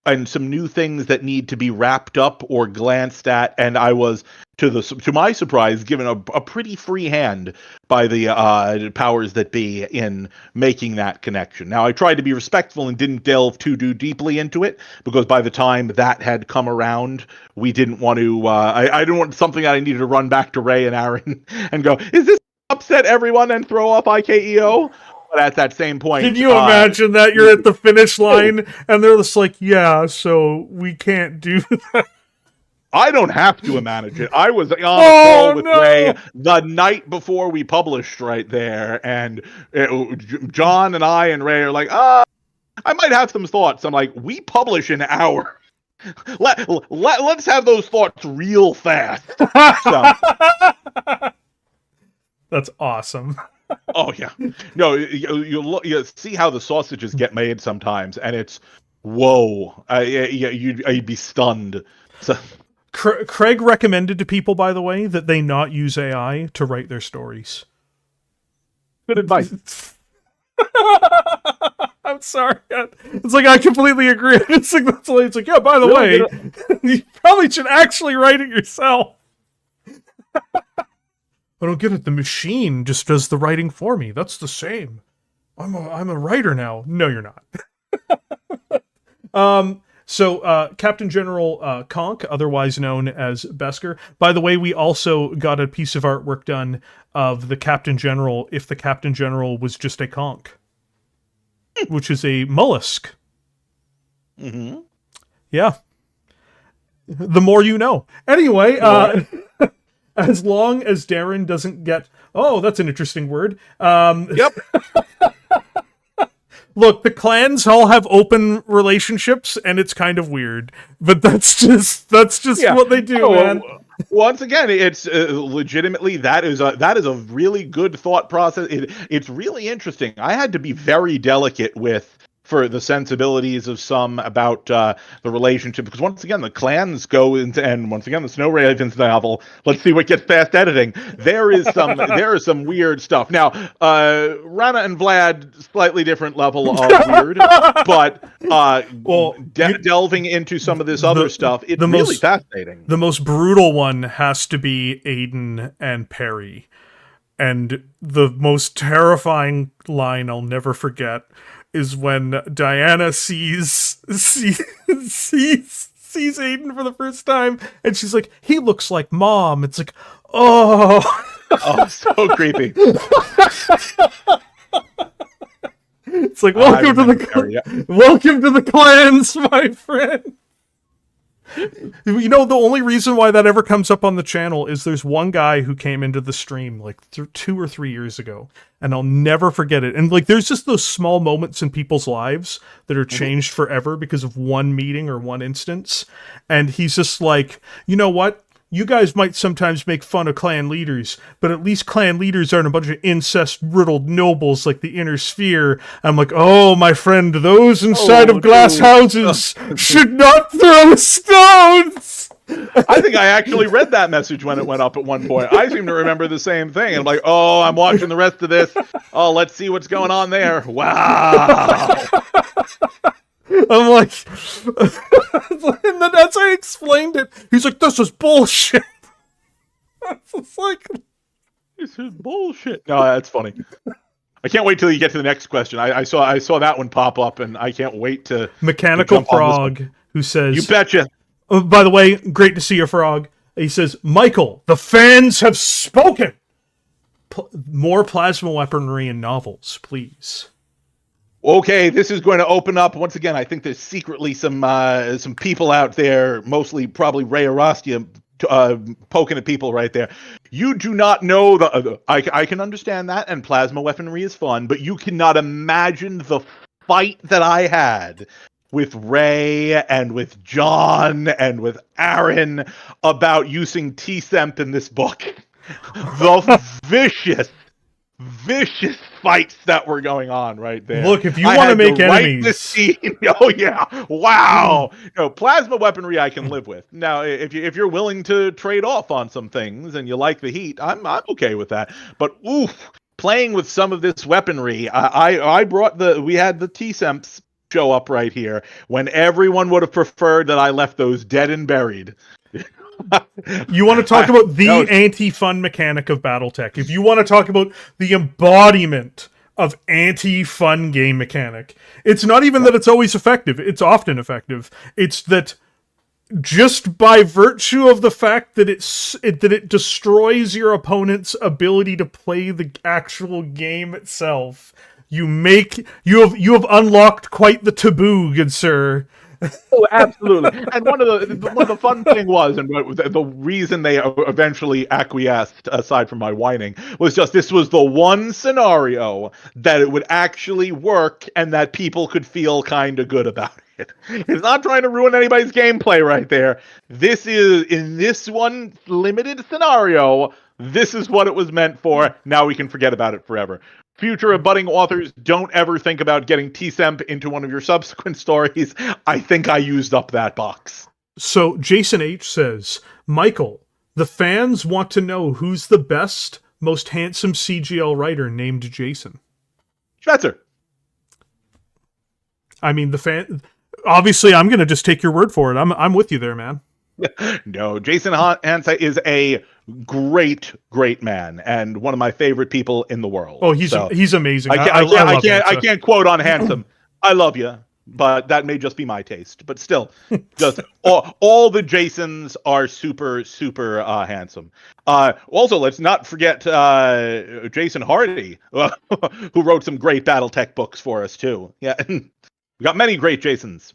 and some new things that need to be wrapped up or glanced at, and I was, to my surprise, given a pretty free hand by the powers that be in making that connection. Now, I tried to be respectful and didn't delve too deeply into it, because by the time that had come around, we didn't want to, I didn't want something that I needed to run back to Ray and Aaron and go, is this upset everyone and throw off IKEO? But at that same point, can you imagine that you're at the finish line and they're just like, yeah, so we can't do that? I don't have to manage it. I was on a call with Ray the night before we published right there, and John and I and Ray are like, I might have some thoughts. I'm like, we publish an hour. Let's have those thoughts real fast. So. That's awesome. Oh yeah, no, you see how the sausages get made sometimes, and it's whoa, you'd be stunned. So, Craig recommended to people, by the way, that they not use AI to write their stories. good advice. I'm sorry. It's like I completely agree. It's like yeah. By the way, you probably should actually write it yourself. I don't get it. The machine just does the writing for me. That's the same. I'm a writer now. No, you're not. So Captain General Conk, otherwise known as Besker. By the way, we also got a piece of artwork done of the Captain General if the Captain General was just a conch, which is a mollusk. Mm-hmm. Yeah. The more you know. Anyway, as long as Darren doesn't get... Oh, that's an interesting word. Yep. Look, the clans all have open relationships, and it's kind of weird. But that's just what they do, man. Once again, it's legitimately that is a really good thought process. It's really interesting. I had to be very delicate for the sensibilities of some about the relationship, because once again the clans go into, and once again the Snow Ravens novel, let's see what gets past editing, there is some weird stuff. Now Rana and Vlad, slightly different level of weird, but delving into some of this other stuff, it's really fascinating. The most brutal one has to be Aiden and Perry, and the most terrifying line I'll never forget is when Diana sees Aiden for the first time, and she's like, "He looks like Mom." It's like, oh, so creepy. It's like, welcome to the clans, my friend. You know, the only reason why that ever comes up on the channel is there's one guy who came into the stream like 2 or 3 years ago, and I'll never forget it. And like, there's just those small moments in people's lives that are changed forever because of one meeting or one instance. And he's just like, you know what? You guys might sometimes make fun of clan leaders, but at least clan leaders aren't a bunch of incest-riddled nobles like the Inner Sphere. I'm like, oh, my friend, those inside of glass houses should not throw stones! I think I actually read that message when it went up at one point. I seem to remember the same thing. I'm like, oh, I'm watching the rest of this. Oh, let's see what's going on there. Wow. I'm like, and then as I explained it, he's like, this is bullshit. It's like, this is bullshit. No, that's funny. I can't wait till you get to the next question. I saw that one pop up, and I can't wait to Mechanical Frog, who says, you betcha. Oh, by the way, great to see you, Frog. He says, Michael, the fans have spoken. More plasma weaponry in novels, please. Okay, this is going to open up once again. I think there's secretly some people out there, mostly probably Ray Arastia, poking at people right there. You do not know I can understand that, and plasma weaponry is fun, but you cannot imagine the fight that I had with Ray and with John and with Aaron about using tscm in this book. The vicious fights that were going on right there. Look, if you want to make enemies, this scene. Oh yeah, wow. Plasma weaponry I can live with. Now, if you're willing to trade off on some things and you like the heat, I'm okay with that. But oof, playing with some of this weaponry, we had the tscms show up right here when everyone would have preferred that I left those dead and buried. You want to talk about the anti-fun mechanic of Battletech. If you want to talk about the embodiment of anti-fun game mechanic, it's not even that it's always effective. It's often effective. It's that just by virtue of the fact that it destroys your opponent's ability to play the actual game itself, you have unlocked quite the taboo, good sir. Oh, absolutely. And one of the fun thing was, and the reason they eventually acquiesced, aside from my whining, was just this was the one scenario that it would actually work and that people could feel kind of good about it. It's not trying to ruin anybody's gameplay right there. This is, in this one limited scenario, This is what it was meant for. Now we can forget about it forever. Future of budding authors, don't ever think about getting tscm into one of your subsequent stories. I think I used up that box. So Jason H says, Michael, the fans want to know who's the best, most handsome CGL writer named Jason. Schmetzer. I mean, obviously, I'm going to just take your word for it. I'm with you there, man. No, Jason Hansa is a great man and one of my favorite people in the world. Oh, he's amazing. I can't quote on handsome. I love you, but that may just be my taste. But still, just all the Jasons are super handsome. Also, let's not forget Jason Hardy, who wrote some great BattleTech books for us too. Yeah, we got many great Jasons.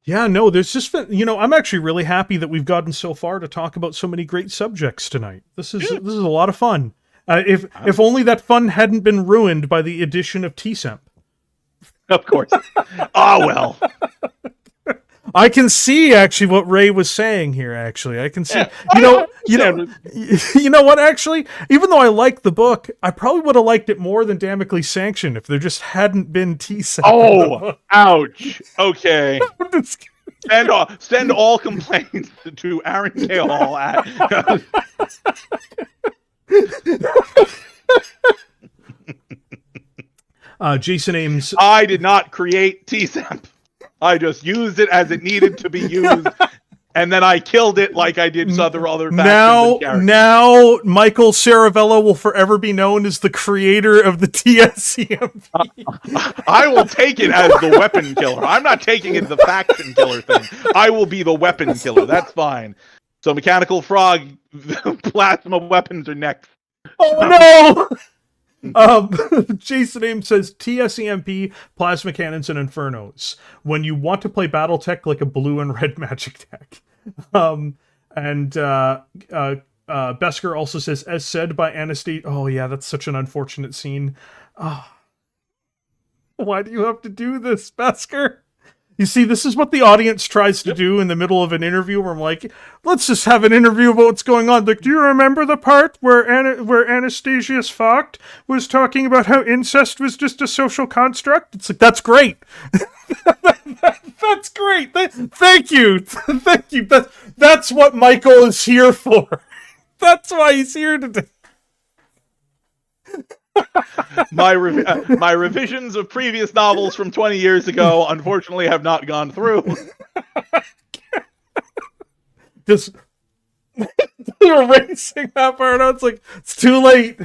Yeah, no, there's just been, I'm actually really happy that we've gotten so far to talk about so many great subjects tonight. This is a lot of fun. If only that fun hadn't been ruined by the addition of tscm. Of course. Oh, well. I can see actually what Ray was saying here. Actually, I can see. Yeah, you know what? Actually, even though I like the book, I probably would have liked it more than Damocles Sanction if there just hadn't been tscm. Oh, ouch. Okay. Send all complaints to Aaron K. Hall at. Jason Ames. I did not create tscm. I just used it as it needed to be used, and then I killed it like I did other factions. Now, Michael Ciaravella will forever be known as the creator of the tscm. I will take it as the weapon killer. I'm not taking it as the faction killer thing. I will be the weapon killer. That's fine. So, Mechanical Frog, plasma weapons are next. Oh no! Jason Ames says TSEMP, plasma cannons, and infernos when you want to play BattleTech like a blue and red magic deck. Besker also says, as said by Anastasia. Oh yeah, that's such an unfortunate scene. Why do you have to do this, Besker? You see, this is what the audience tries to do in the middle of an interview where I'm like, let's just have an interview about what's going on. Like, do you remember the part where Anastasia's Focht was talking about how incest was just a social construct? It's like, that's great. That's great. Thank you. Thank you. That's what Michael is here for. That's why he's here today. My revisions of previous novels from 20 years ago unfortunately have not gone through. Just erasing that part out. It's like, it's too late.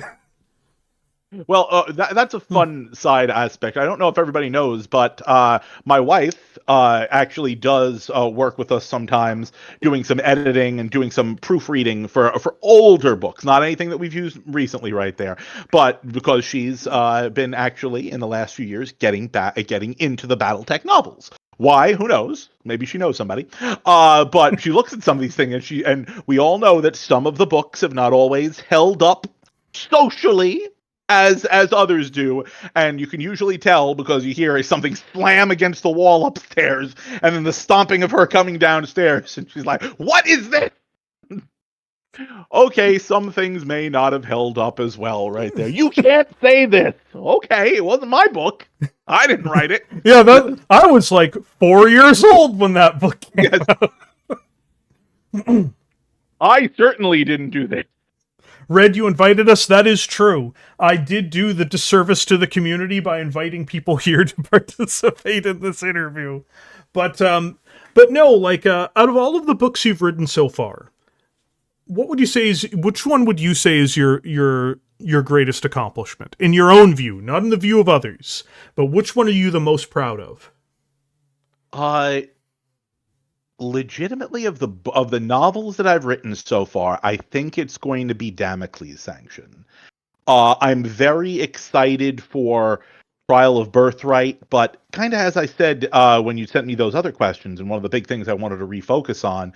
Well, that's a fun side aspect. I don't know if everybody knows, but my wife actually does work with us sometimes, doing some editing and doing some proofreading for older books. Not anything that we've used recently, right there, but because she's been actually in the last few years getting into the BattleTech novels. Why? Who knows? Maybe she knows somebody. But she looks at some of these things, and we all know that some of the books have not always held up socially as others do, and you can usually tell because you hear something slam against the wall upstairs, and then the stomping of her coming downstairs, and she's like, "What is this?" Okay, some things may not have held up as well, right there. You can't say this. Okay, it wasn't my book. I didn't write it. Yeah, I was like 4 years old when that book came out. I certainly didn't do this. Red, you invited us. That is true. I did do the disservice to the community by inviting people here to participate in this interview. But no, like, out of all of the books you've written so far, which one would you say is your greatest accomplishment? In your own view, not in the view of others, but which one are you the most proud of? Legitimately, of the novels that I've written so far, I think it's going to be Damocles Sanction. I'm very excited for Trial of Birthright, but kind of as I said when you sent me those other questions, and one of the big things I wanted to refocus on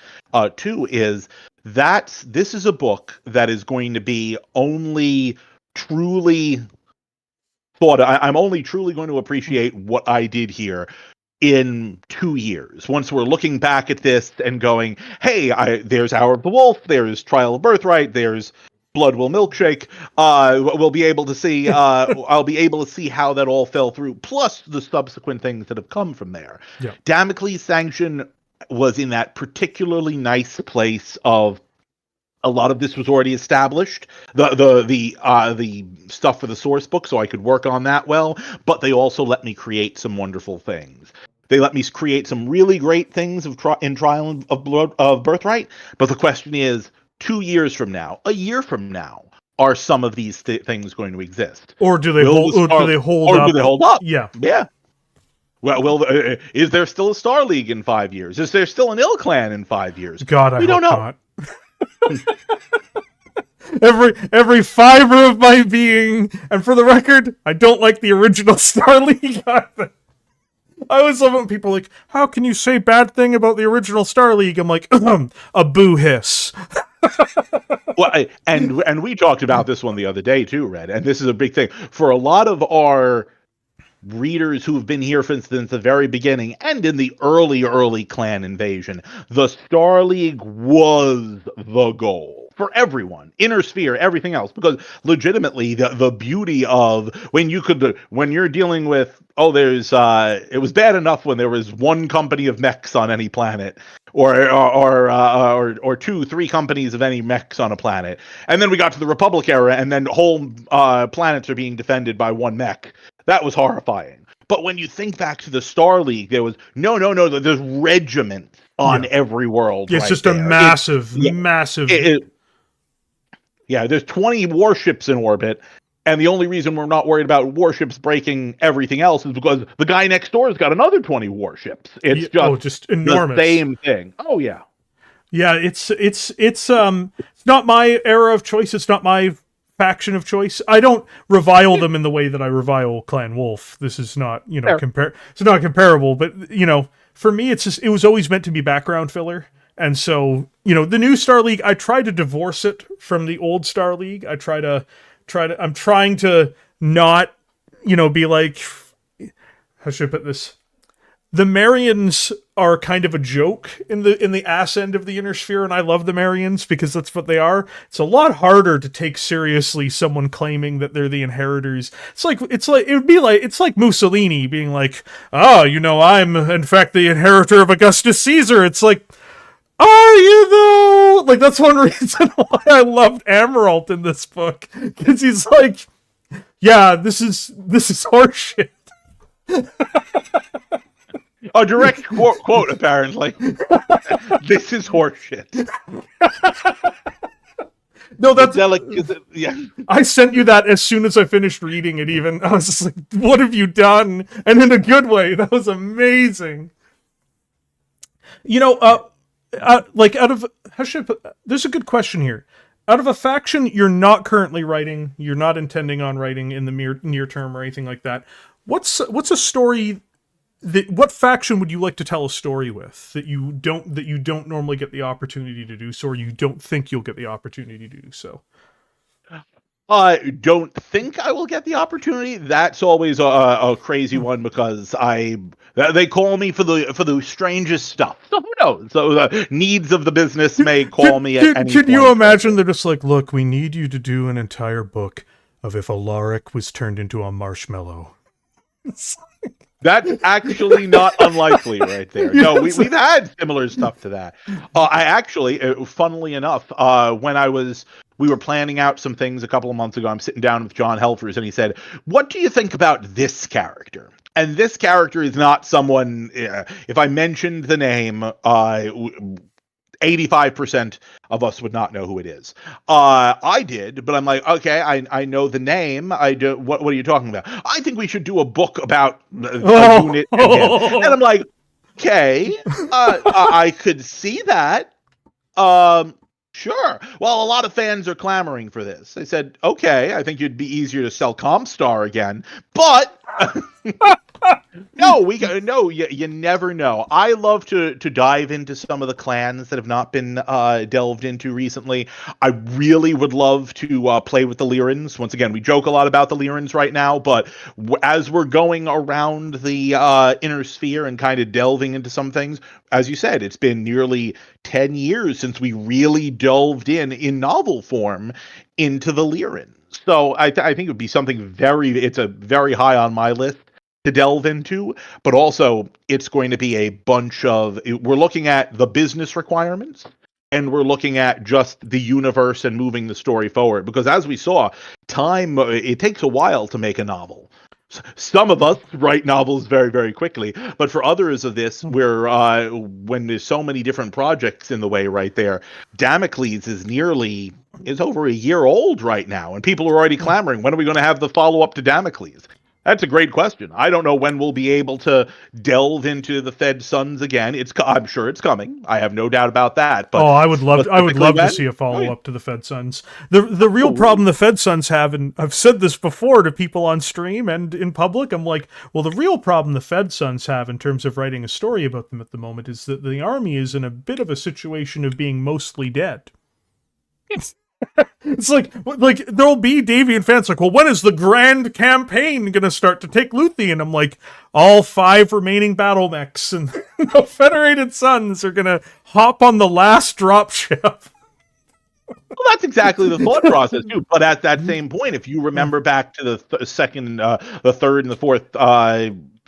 too is that this is a book that is going to be only truly thought. I'm only truly going to appreciate what I did here in 2 years, once we're looking back at this and going, hey, there's Hour of the Wolf, there's Trial of Birthright, there's Blood Will Milkshake, we'll be able to see, I'll be able to see how that all fell through, plus the subsequent things that have come from there. Yeah. Damocles Sanction was in that particularly nice place of a lot of this was already established, the stuff for the source book, so I could work on that well, but they also let me create some wonderful things. They let me create some really great things in Trial of Birthright, but the question is, 2 years from now, a year from now, are some of these things going to exist? Or do they hold up? Yeah. Yeah. Well, is there still a Star League in 5 years? Is there still an IlClan in 5 years? God, we don't know. Every fiber of my being, and for the record, I don't like the original Star League either. I always love when people are like, how can you say bad thing about the original Star League? I'm like, a boo hiss. Well, and we talked about this one the other day too, Red, and this is a big thing for a lot of our readers who've been here since the very beginning and in the early clan invasion. The Star League was the goal for everyone, Inner Sphere, everything else, because legitimately the beauty of when you're dealing with, it was bad enough when there was one company of mechs on any planet, or 2-3 companies of any mechs on a planet, and then we got to the Republic era, and then whole planets are being defended by one mech. That was horrifying. But when you think back to the Star League, there was no. There's regiments on every world. It's just a massive. Yeah, there's 20 warships in orbit, and the only reason we're not worried about warships breaking everything else is because the guy next door has got another 20 warships. It's just enormous. The same thing. Oh yeah. Yeah, it's not my era of choice. It's not my faction of choice. I don't revile them in the way that I revile Clan Wolf. This is not, it's not comparable, but for me it was always meant to be background filler. And so, the new Star League, I try to divorce it from the old Star League. I'm trying to not, be like, how should I put this? The Marians are kind of a joke in the ass end of the Inner Sphere, and I love the Marians because that's what they are. It's a lot harder to take seriously someone claiming that they're the inheritors. It's like Mussolini being like, I'm in fact the inheritor of Augustus Caesar. It's like, are you though? Like, that's one reason why I loved Amaralt in this book, because he's like, yeah, this is horseshit. A direct quote, apparently. This is horseshit. No, that's yeah. I sent you that as soon as I finished reading it. Even I was just like, "What have you done?" And in a good way. That was amazing. There's a good question here. Out of a faction you're not currently writing, you're not intending on writing in the near term or anything like that. What's a story? What faction would you like to tell a story with that you don't normally get the opportunity to do so, or you don't think you'll get the opportunity to do so? I don't think I will get the opportunity. That's always a crazy one because they call me for the strangest stuff. So who knows? So the needs of the business may call me at any point. Can you imagine they're just like, look, we need you to do an entire book of if Alaric was turned into a marshmallow. That's actually not unlikely right there. No, we've had similar stuff to that. I actually, funnily enough, when we were planning out some things a couple of months ago, I'm sitting down with John Helfers, and he said, what do you think about this character? And this character is not someone, if I mentioned the name, 85% of us would not know who it is. I did, but I'm like, okay, I know the name. I do. What are you talking about? I think we should do a book about a unit and him. And I'm like, okay, I could see that. Sure. Well, a lot of fans are clamoring for this. I said, okay, I think it'd be easier to sell Comstar again, but No, you never know. I love to dive into some of the clans that have not been delved into recently. I really would love to play with the Lyrans. Once again, we joke a lot about the Lyrans right now, but as we're going around the inner sphere and kind of delving into some things, as you said, it's been nearly 10 years since we really delved in novel form into the Lyrans. So I think it would be something it's a very high on my list to delve into, but also it's going to be a bunch of, we're looking at the business requirements and we're looking at just the universe and moving the story forward, because as we saw, it takes a while to make a novel. Some of us write novels very, very quickly, but for others of this, when there's so many different projects in the way right there, Damocles is over a year old right now, and people are already clamoring, when are we going to have the follow-up to Damocles? That's a great question. I don't know when we'll be able to delve into the Fed Suns again. I'm sure it's coming. I have no doubt about that. But I would love to see a follow-up to the Fed Suns. The real problem the Fed Suns have, and I've said this before to people on stream and in public, I'm like, well, the real problem the Fed Suns have in terms of writing a story about them at the moment is that the army is in a bit of a situation of being mostly dead. It's like there'll be Davion fans like, well, when is the grand campaign going to start to take Luthien? I'm like, all 5 remaining battle mechs and the Federated Suns are going to hop on the last dropship. Well, that's exactly the thought process too. But at that same point, if you remember back to the second, the third, and the fourth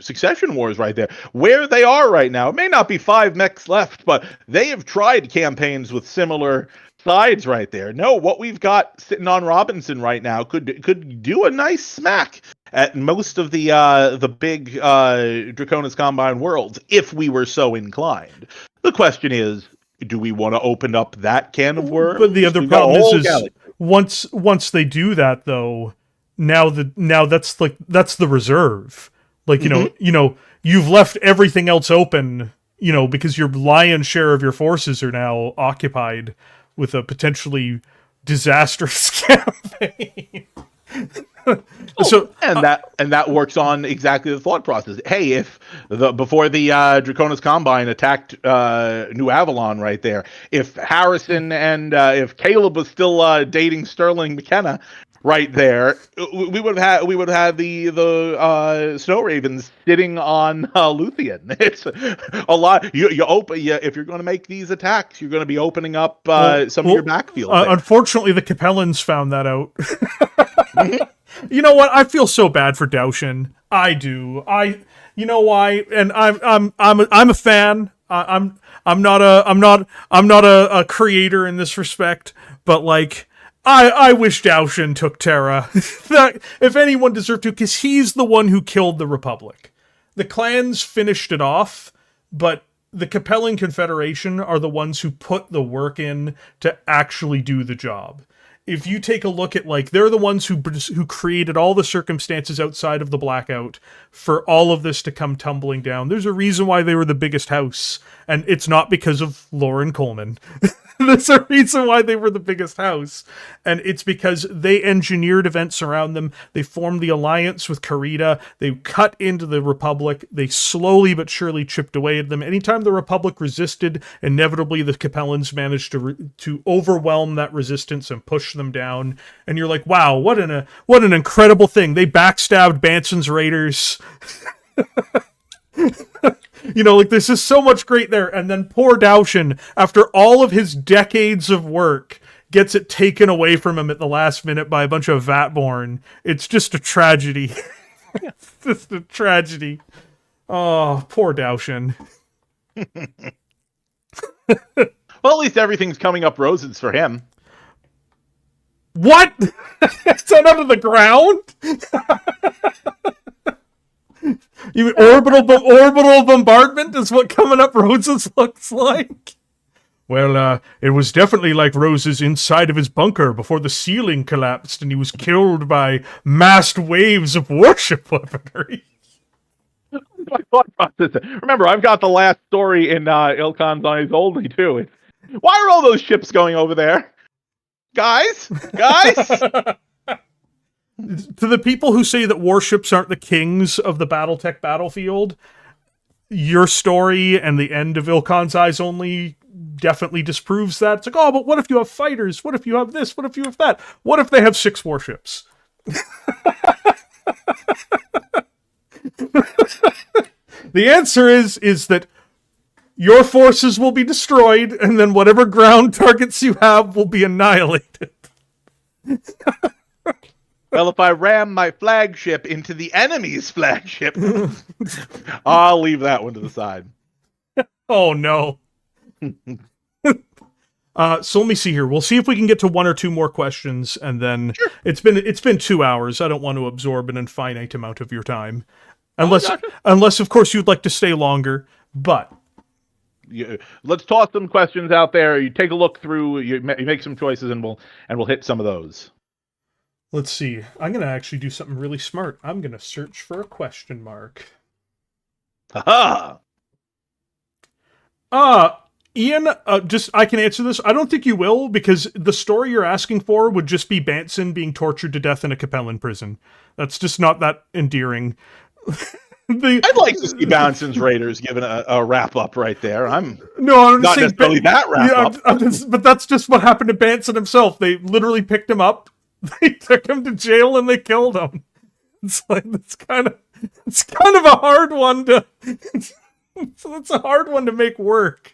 succession wars right there, where they are right now, it may not be 5 mechs left, but they have tried campaigns with similar sides right there. No, what we've got sitting on Robinson right now could do a nice smack at most of the big Draconis Combine worlds if we were so inclined. The question is, do we want to open up that can of worms? But the other problem is once they do that though, now that's the reserve. Like, you know, you've left everything else open, because your lion's share of your forces are now occupied with a potentially disastrous campaign. And that works on exactly the thought process. Hey, if before the Draconis Combine attacked New Avalon right there, if Harrison and if Caleb was still dating Sterling McKenna right there, we would have had the Snow Ravens sitting on Luthien. It's a lot. If you're going to make these attacks, you're going to be opening up some of your backfield. Unfortunately, the Capellans found that out. You know what? I feel so bad for Davion. I do. You know why? And I'm a fan. I'm not a creator in this respect, but like, I wish Davion took Terra. If anyone deserved to, because he's the one who killed the Republic. The clans finished it off, but the Capellan Confederation are the ones who put the work in to actually do the job. If you take a look at, like, they're the ones who created all the circumstances outside of the blackout for all of this to come tumbling down. There's a reason why they were the biggest house, and it's not because of Lauren Coleman. There's a reason why they were the biggest house, and it's because they engineered events around them. They formed the alliance with Kurita. They cut into the Republic. They slowly but surely chipped away at them. Anytime the Republic resisted, inevitably the Capellans managed to overwhelm that resistance and push them down. And you're like, wow, what an incredible thing. They backstabbed Banson's Raiders. Like, this is so much great there. And then poor Davion, after all of his decades of work, gets it taken away from him at the last minute by a bunch of Vatborn. It's just a tragedy. It's just a tragedy. Oh, poor Davion. Well, at least everything's coming up roses for him. What? It's under the ground? You mean orbital bombardment is what coming up roses looks like? Well, it was definitely like roses inside of his bunker before the ceiling collapsed and he was killed by massed waves of worship weaponry. My thought process. Remember, I've got the last story in IlClan's Eyes Only too. Why are all those ships going over there? Guys? To the people who say that warships aren't the kings of the Battletech battlefield, your story and the end of IlClan's Eyes Only definitely disproves that. It's like, oh, but what if you have fighters? What if you have this? What if you have that? What if they have 6 warships? The answer is that your forces will be destroyed, and then whatever ground targets you have will be annihilated. Well, if I ram my flagship into the enemy's flagship, I'll leave that one to the side. Oh, no. So let me see here. We'll see if we can get to 1 or 2 more questions, and then Sure. it's been 2 hours. I don't want to absorb an infinite amount of your time, unless of course you'd like to stay longer. But Let's toss some questions out there. You take a look through. You make some choices, and we'll hit some of those. let's see. I'm gonna actually do something really smart. I'm gonna search for a question mark. Ha Ian, I can answer this. I don't think you will, because the story you're asking for would just be Banson being tortured to death in a Capellan prison. That's just not that endearing. I'd like to see Bounson's Raiders given a wrap up right there. I'm not not necessarily that wrap up. but that's just what happened to Banson himself. They literally picked him up, they took him to jail, and they killed him. It's like it's kind of a hard one to. It's a hard one to make work.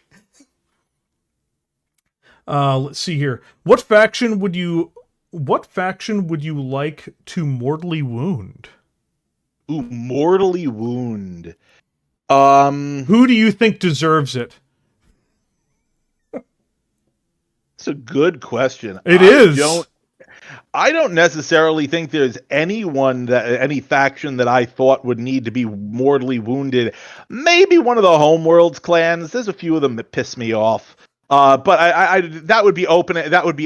Let's see here. What faction would you like to mortally wound? Ooh, mortally wound. Who do you think deserves it? It's a good question. It is. I don't necessarily think there's any faction that I thought would need to be mortally wounded. Maybe one of the Homeworlds clans. There's a few of them that piss me off. But that would be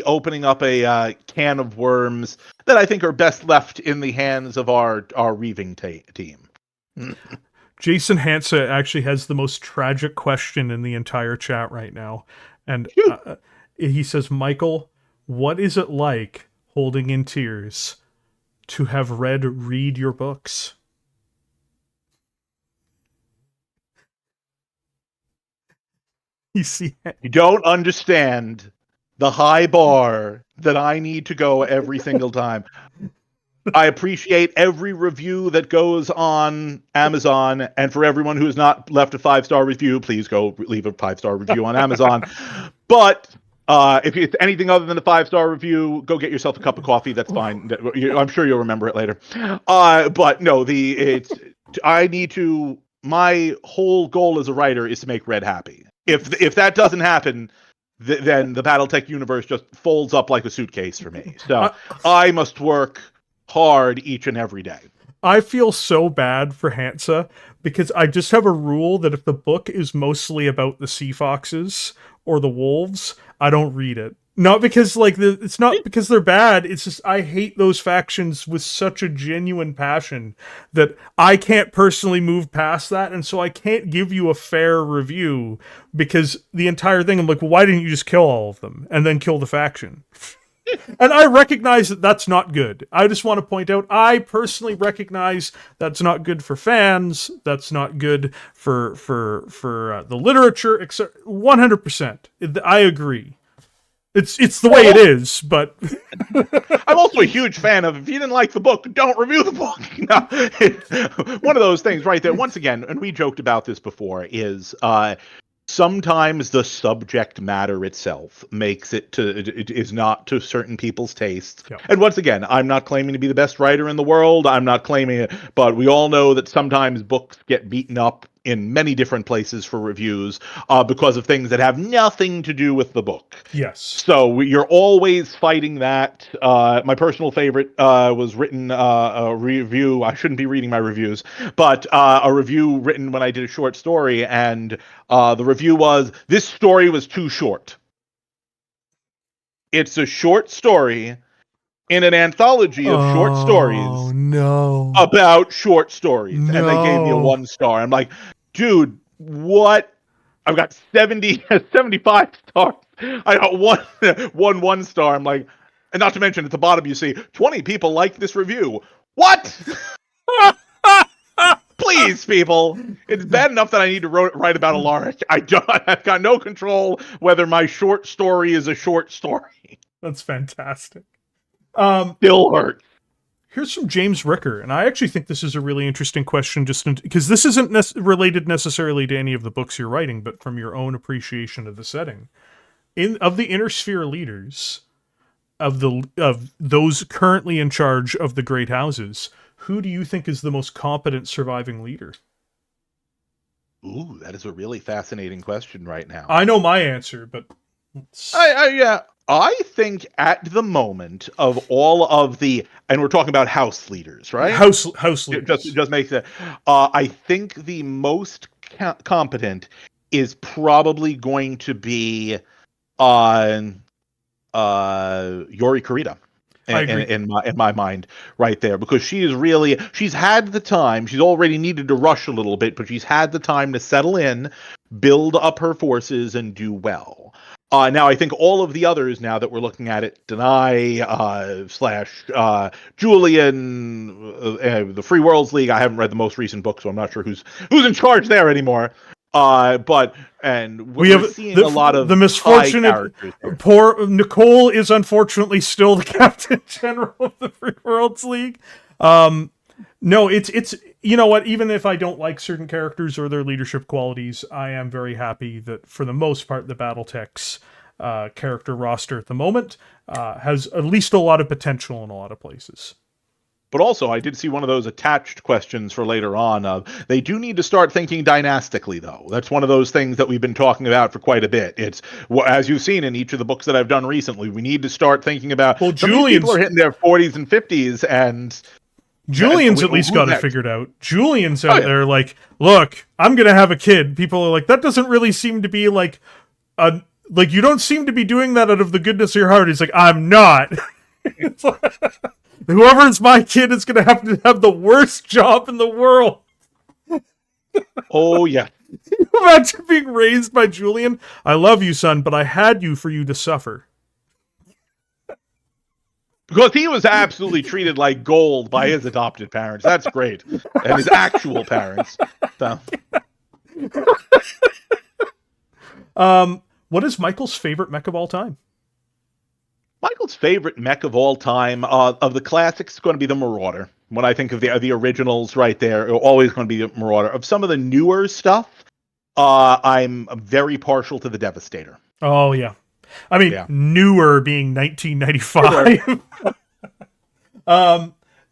opening up a can of worms that I think are best left in the hands of our Reaving team. Jason Hansa actually has the most tragic question in the entire chat right now. And he says, Michael, what is it like holding in tears to have read your books? You see, you don't understand the high bar that I need to go every single time. I appreciate every review that goes on Amazon, and for everyone who has not left a 5-star review, please go leave a 5-star review on Amazon. But if it's anything other than a 5-star review, go get yourself a cup of coffee. That's fine. I'm sure you'll remember it later. But no, my whole goal as a writer is to make Red happy. If that doesn't happen, then the Battletech universe just folds up like a suitcase for me. So I must work hard each and every day. I feel so bad for Hansa because I just have a rule that if the book is mostly about the sea foxes or the wolves, I don't read it. Not because it's not because they're bad. It's just I hate those factions with such a genuine passion that I can't personally move past that, and so I can't give you a fair review because the entire thing I'm like, well, why didn't you just kill all of them and then kill the faction? And I recognize that that's not good. I just want to point out, I personally recognize that's not good for fans. That's not good for the literature, etc. 100%. I agree. It's the way it is, but I'm also a huge fan of if you didn't like the book, don't review the book. One of those things right there. Once again, and we joked about this before, is sometimes the subject matter itself it is not to certain people's tastes. Yeah. And once again, I'm not claiming to be the best writer in the world. I'm not claiming it, but we all know that sometimes books get beaten up in many different places for reviews because of things that have nothing to do with the book. Yes. So you're always fighting that. My personal favorite was written a review. I shouldn't be reading my reviews, but a review written when I did a short story, and the review was, this story was too short. It's a short story in an anthology of short stories about short stories. No. And they gave me a 1 star. I'm like, dude, what? I've got 75 stars. I got one 1 star. I'm like, And not to mention, at the bottom, you see 20 people like this review. What? Please, people. It's bad enough that I need to write about Alaric. I've got no control whether my short story is a short story. That's fantastic. Still hurt. Here's from James Ricker, and I actually think this is a really interesting question, just because this isn't related necessarily to any of the books you're writing, but from your own appreciation of the setting. Of the Inner Sphere leaders, of those currently in charge of the Great Houses, who do you think is the most competent surviving leader? Ooh, that is a really fascinating question right now. I know my answer, but I think at the moment of all of the, and we're talking about house leaders, right? House leaders. Just make that. I think the most competent is probably going to be Yori Kurita. In my mind right there, because she's had the time, she's already needed to rush a little bit, but she's had the time to settle in, build up her forces, and do well. Now I think all of the others, now that we're looking at it, Denai / Julian, the Free Worlds League, I haven't read the most recent book, so I'm not sure who's in charge there anymore. But we're seeing a lot of the misfortunate. Poor Nicole is unfortunately still the Captain General of the Free Worlds League. No, it's you know what? Even if I don't like certain characters or their leadership qualities, I am very happy that for the most part, the Battletech's character roster at the moment has at least a lot of potential in a lot of places. But also, I did see one of those attached questions for later on. They do need to start thinking dynastically, though. That's one of those things that we've been talking about for quite a bit. It's, as you've seen in each of the books that I've done recently, we need to start thinking about. Well, people are hitting their 40s and 50s, and Julian's at least got it figured out. Julian's out there like, look, I'm gonna have a kid. People are like, that doesn't really seem to be like you don't seem to be doing that out of the goodness of your heart. He's like, I'm not. It's like, whoever's my kid is going to have the worst job in the world. Oh, yeah. Imagine being raised by Julian. I love you, son, but I had you for you to suffer. Because he was absolutely treated like gold by his adopted parents. That's great. And his actual parents. So. What is Michael's favorite mech of all time? Michael's favorite mech of all time, of the classics, is going to be the Marauder. When I think of the originals right there, always going to be the Marauder. Of some of the newer stuff, I'm very partial to the Devastator. Oh, yeah. I mean, newer being 1995.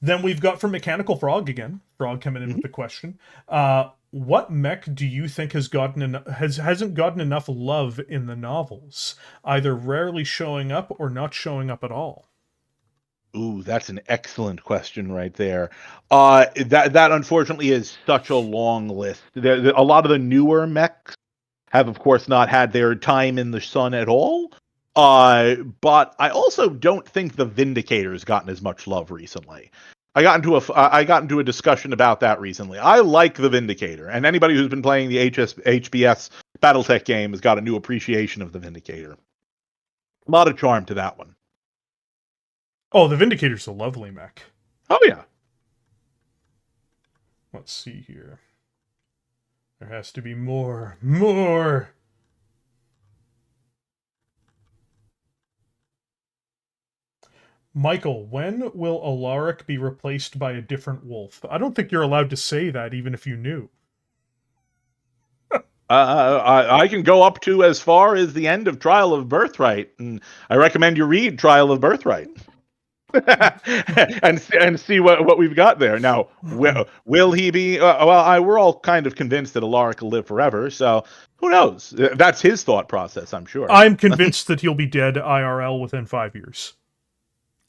Then we've got from Mechanical Frog again. Frog coming in with the question. What mech do you think hasn't gotten enough love in the novels, either rarely showing up or not showing up at all? Ooh, that's an excellent question right there. That unfortunately is such a long list. A lot of the newer mechs have, of course, not had their time in the sun at all. But I also don't think the Vindicator's gotten as much love recently. I got into a discussion about that recently. I like the Vindicator, and anybody who's been playing the HBS Battletech game has got a new appreciation of the Vindicator. A lot of charm to that one. Oh, the Vindicator's a lovely mech. Oh, yeah. Let's see here. There has to be more. Michael, when will Alaric be replaced by a different wolf? I don't think you're allowed to say that, even if you knew. I can go up to as far as the end of Trial of Birthright, and I recommend you read Trial of Birthright. and see what we've got there. Now, will he be... we're all kind of convinced that Alaric will live forever, so who knows? That's his thought process, I'm sure. I'm convinced that he'll be dead IRL within 5 years.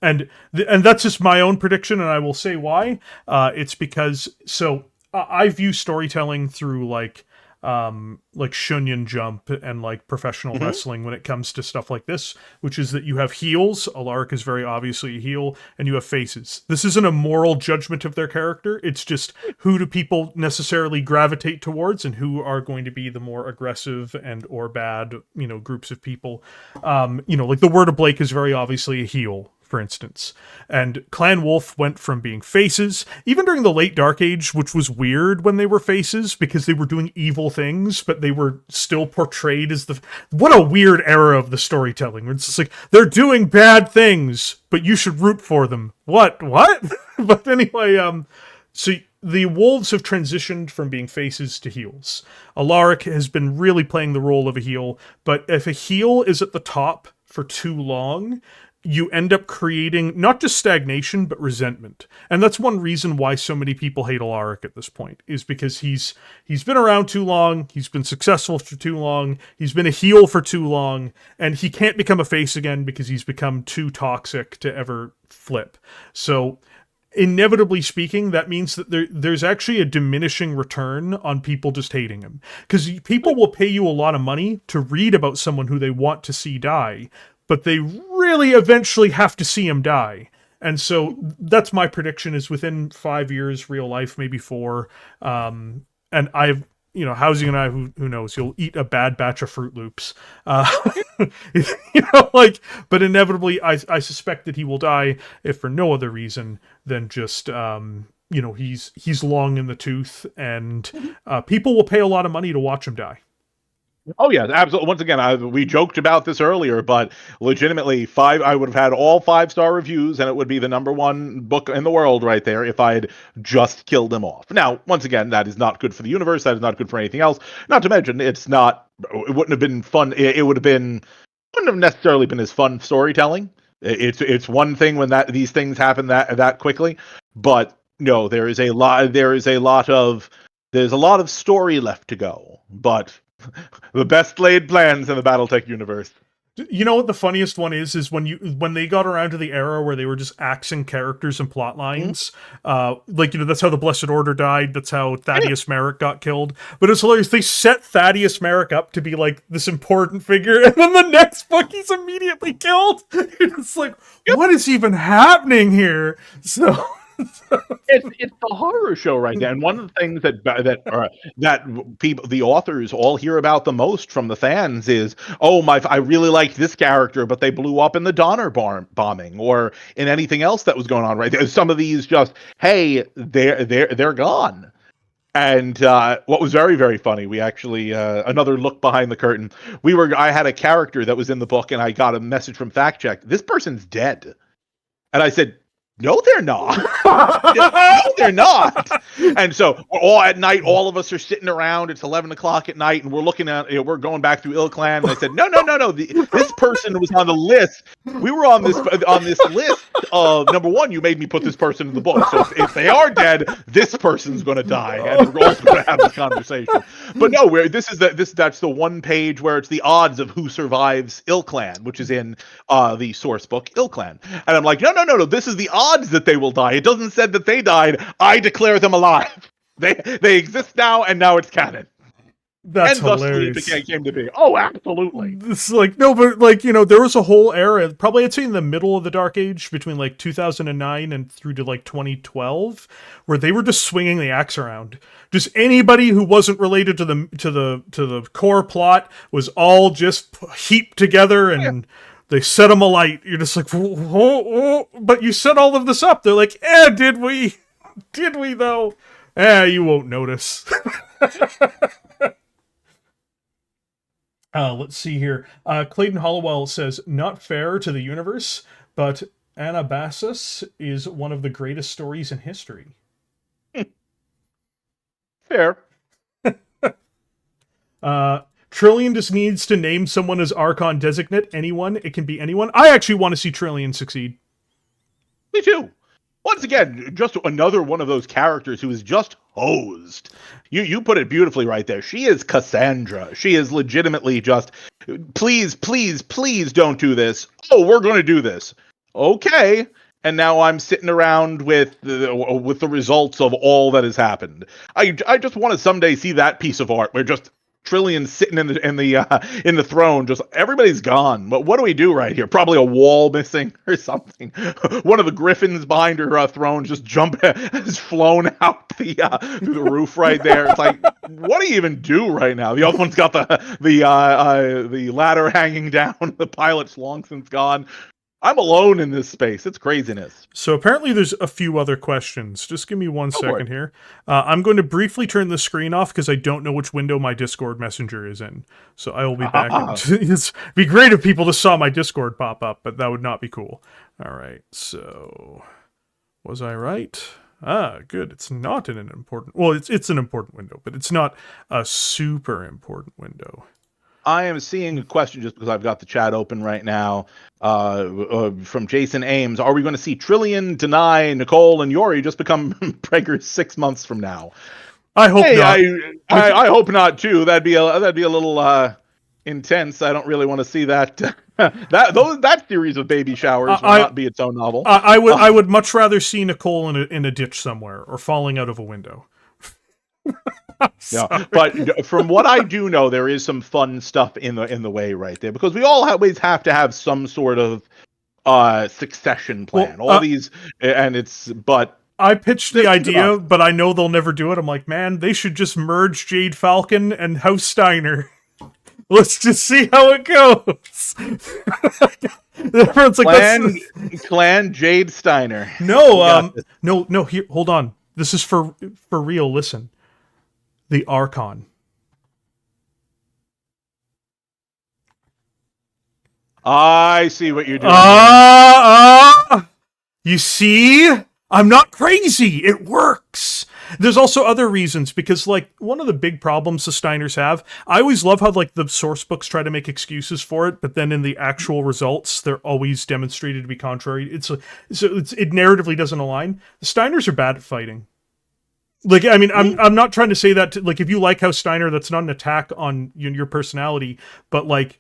And that's just my own prediction, and I will say why. It's because... So, I view storytelling through, like Shunyan Jump and, like, professional wrestling when it comes to stuff like this, which is that you have heels. Alaric is very obviously a heel, and you have faces. This isn't a moral judgment of their character. It's just who do people necessarily gravitate towards and who are going to be the more aggressive and or bad, groups of people. Like the Word of Blake is very obviously a heel. for instance. And Clan Wolf went from being faces, even during the late Dark Age, which was weird when they were faces because they were doing evil things, but they were still portrayed as the... What a weird era of the storytelling. It's just like, they're doing bad things, but you should root for them. What? But anyway, so the wolves have transitioned from being faces to heels. Alaric has been really playing the role of a heel, but if a heel is at the top for too long, you end up creating not just stagnation, but resentment. And that's one reason why so many people hate Alaric at this point, is because he's been around too long, he's been successful for too long, he's been a heel for too long, and he can't become a face again because he's become too toxic to ever flip. So, inevitably speaking, that means that there's actually a diminishing return on people just hating him. Because people will pay you a lot of money to read about someone who they want to see die, but they really eventually have to see him die. And so that's my prediction, is within 5 years, real life, maybe 4. And I've, Housing and I, who knows, you'll eat a bad batch of Fruit Loops. But inevitably, I suspect that he will die, if for no other reason than just, he's long in the tooth, and people will pay a lot of money to watch him die. Oh yeah, absolutely. Once again, we joked about this earlier, but legitimately, I would have had all 5-star reviews, and it would be the #1 book in the world right there if I had just killed him off. Now, once again, that is not good for the universe. That is not good for anything else. Not to mention, it wouldn't have been fun. It wouldn't have necessarily been as fun storytelling. It's one thing when these things happen that quickly, but no, there's a lot of story left to go, but. The best laid plans in the Battletech universe. You know what the funniest one is when they got around to the era where they were just axing characters and plot lines. That's how the Blessed Order died. That's how Thaddeus Marik got killed. But it's hilarious. They set Thaddeus Marik up to be like this important figure, and then the next book he's immediately killed. It's like, what is even happening here? So. It's the horror show right there, and one of the things that people, the authors, all hear about the most from the fans is, I really liked this character, but they blew up in the Donner bombing or in anything else that was going on right there. Some of these just, hey, they're gone. And what was very, very funny, we actually another look behind the curtain. I had a character that was in the book, and I got a message from Fact Check. This person's dead, and I said, no, they're not. No, they're not. And so we're all at night. All of us are sitting around. It's 11 o'clock at night, and we're looking at. We're going back through IlClan. And I said, no. This person was on the list. We were on this list of #1. You made me put this person in the book. So if they are dead, this person's going to die, and we're all going to have this conversation. But no, that's the one page where it's the odds of who survives IlClan, which is in the source book IlClan. And I'm like, no. This is the odds that they will die. It doesn't say that they died. I declare them alive. They exist now, and now it's canon. That's and hilarious. Thusly it came to be. Oh, absolutely. It's like, no, but there was a whole era, probably I'd say in the middle of the Dark Age, between 2009 and through to 2012, where they were just swinging the axe around. Just anybody who wasn't related to the core plot was all just heaped together, and they set them alight. You're just like, whoa, but you set all of this up. They're like, did we? Did we, though? You won't notice. Let's see here. Clayton Hollowell says, not fair to the universe, but Anabasis is one of the greatest stories in history. Fair. Trillian just needs to name someone as Archon Designate. Anyone. It can be anyone. I actually want to see Trillian succeed. Me too. Once again, just another one of those characters who is just hosed. You put it beautifully right there. She is Cassandra. She is legitimately just, please don't do this. Oh, we're going to do this. Okay. And now I'm sitting around with the results of all that has happened. I just want to someday see that piece of art where just Trillian sitting in the throne, just everybody's gone. But what do we do right here? Probably a wall missing or something. One of the griffins behind her throne just has flown out through the roof right there. It's like, what do you even do right now? The other one's got the ladder hanging down. The pilot's long since gone. I'm alone in this space. It's craziness. So apparently there's a few other questions. Just give me one second here. I'm going to briefly turn the screen off because I don't know which window my Discord messenger is in. So I will be back. It'd be great if people just saw my Discord pop up, but that would not be cool. All right, so was I right? Ah, good. It's not in an important... Well, it's an important window, but it's not a super important window. I am seeing a question just because I've got the chat open right now from Jason Ames. Are we going to see Trillian, Deny, Nicole, and Yori just become preggers 6 months from now? I hope not. I hope not too. That'd be a little intense. I don't really want to see that. That series of baby showers will not be its own novel. I would much rather see Nicole in a ditch somewhere or falling out of a window. Yeah, but from what I do know, there is some fun stuff in the way right there, because we always have to have some sort of succession plan. Well, But I pitched the idea, but I know they'll never do it. I'm like, man, they should just merge Jade Falcon and House Steiner. Let's just see how it goes. Everyone's like, Clan Jade Steiner. No, no. Here, hold on. This is for real. Listen. The Archon. I see what you're doing. You see? I'm not crazy. It works. There's also other reasons, because, like, one of the big problems the Steiners have, I always love how, like, the source books try to make excuses for it, but then in the actual results, they're always demonstrated to be contrary. It narratively doesn't align. The Steiners are bad at fighting. Like, I mean, I'm not trying to say that, like, if you like House Steiner, that's not an attack on your personality, but, like,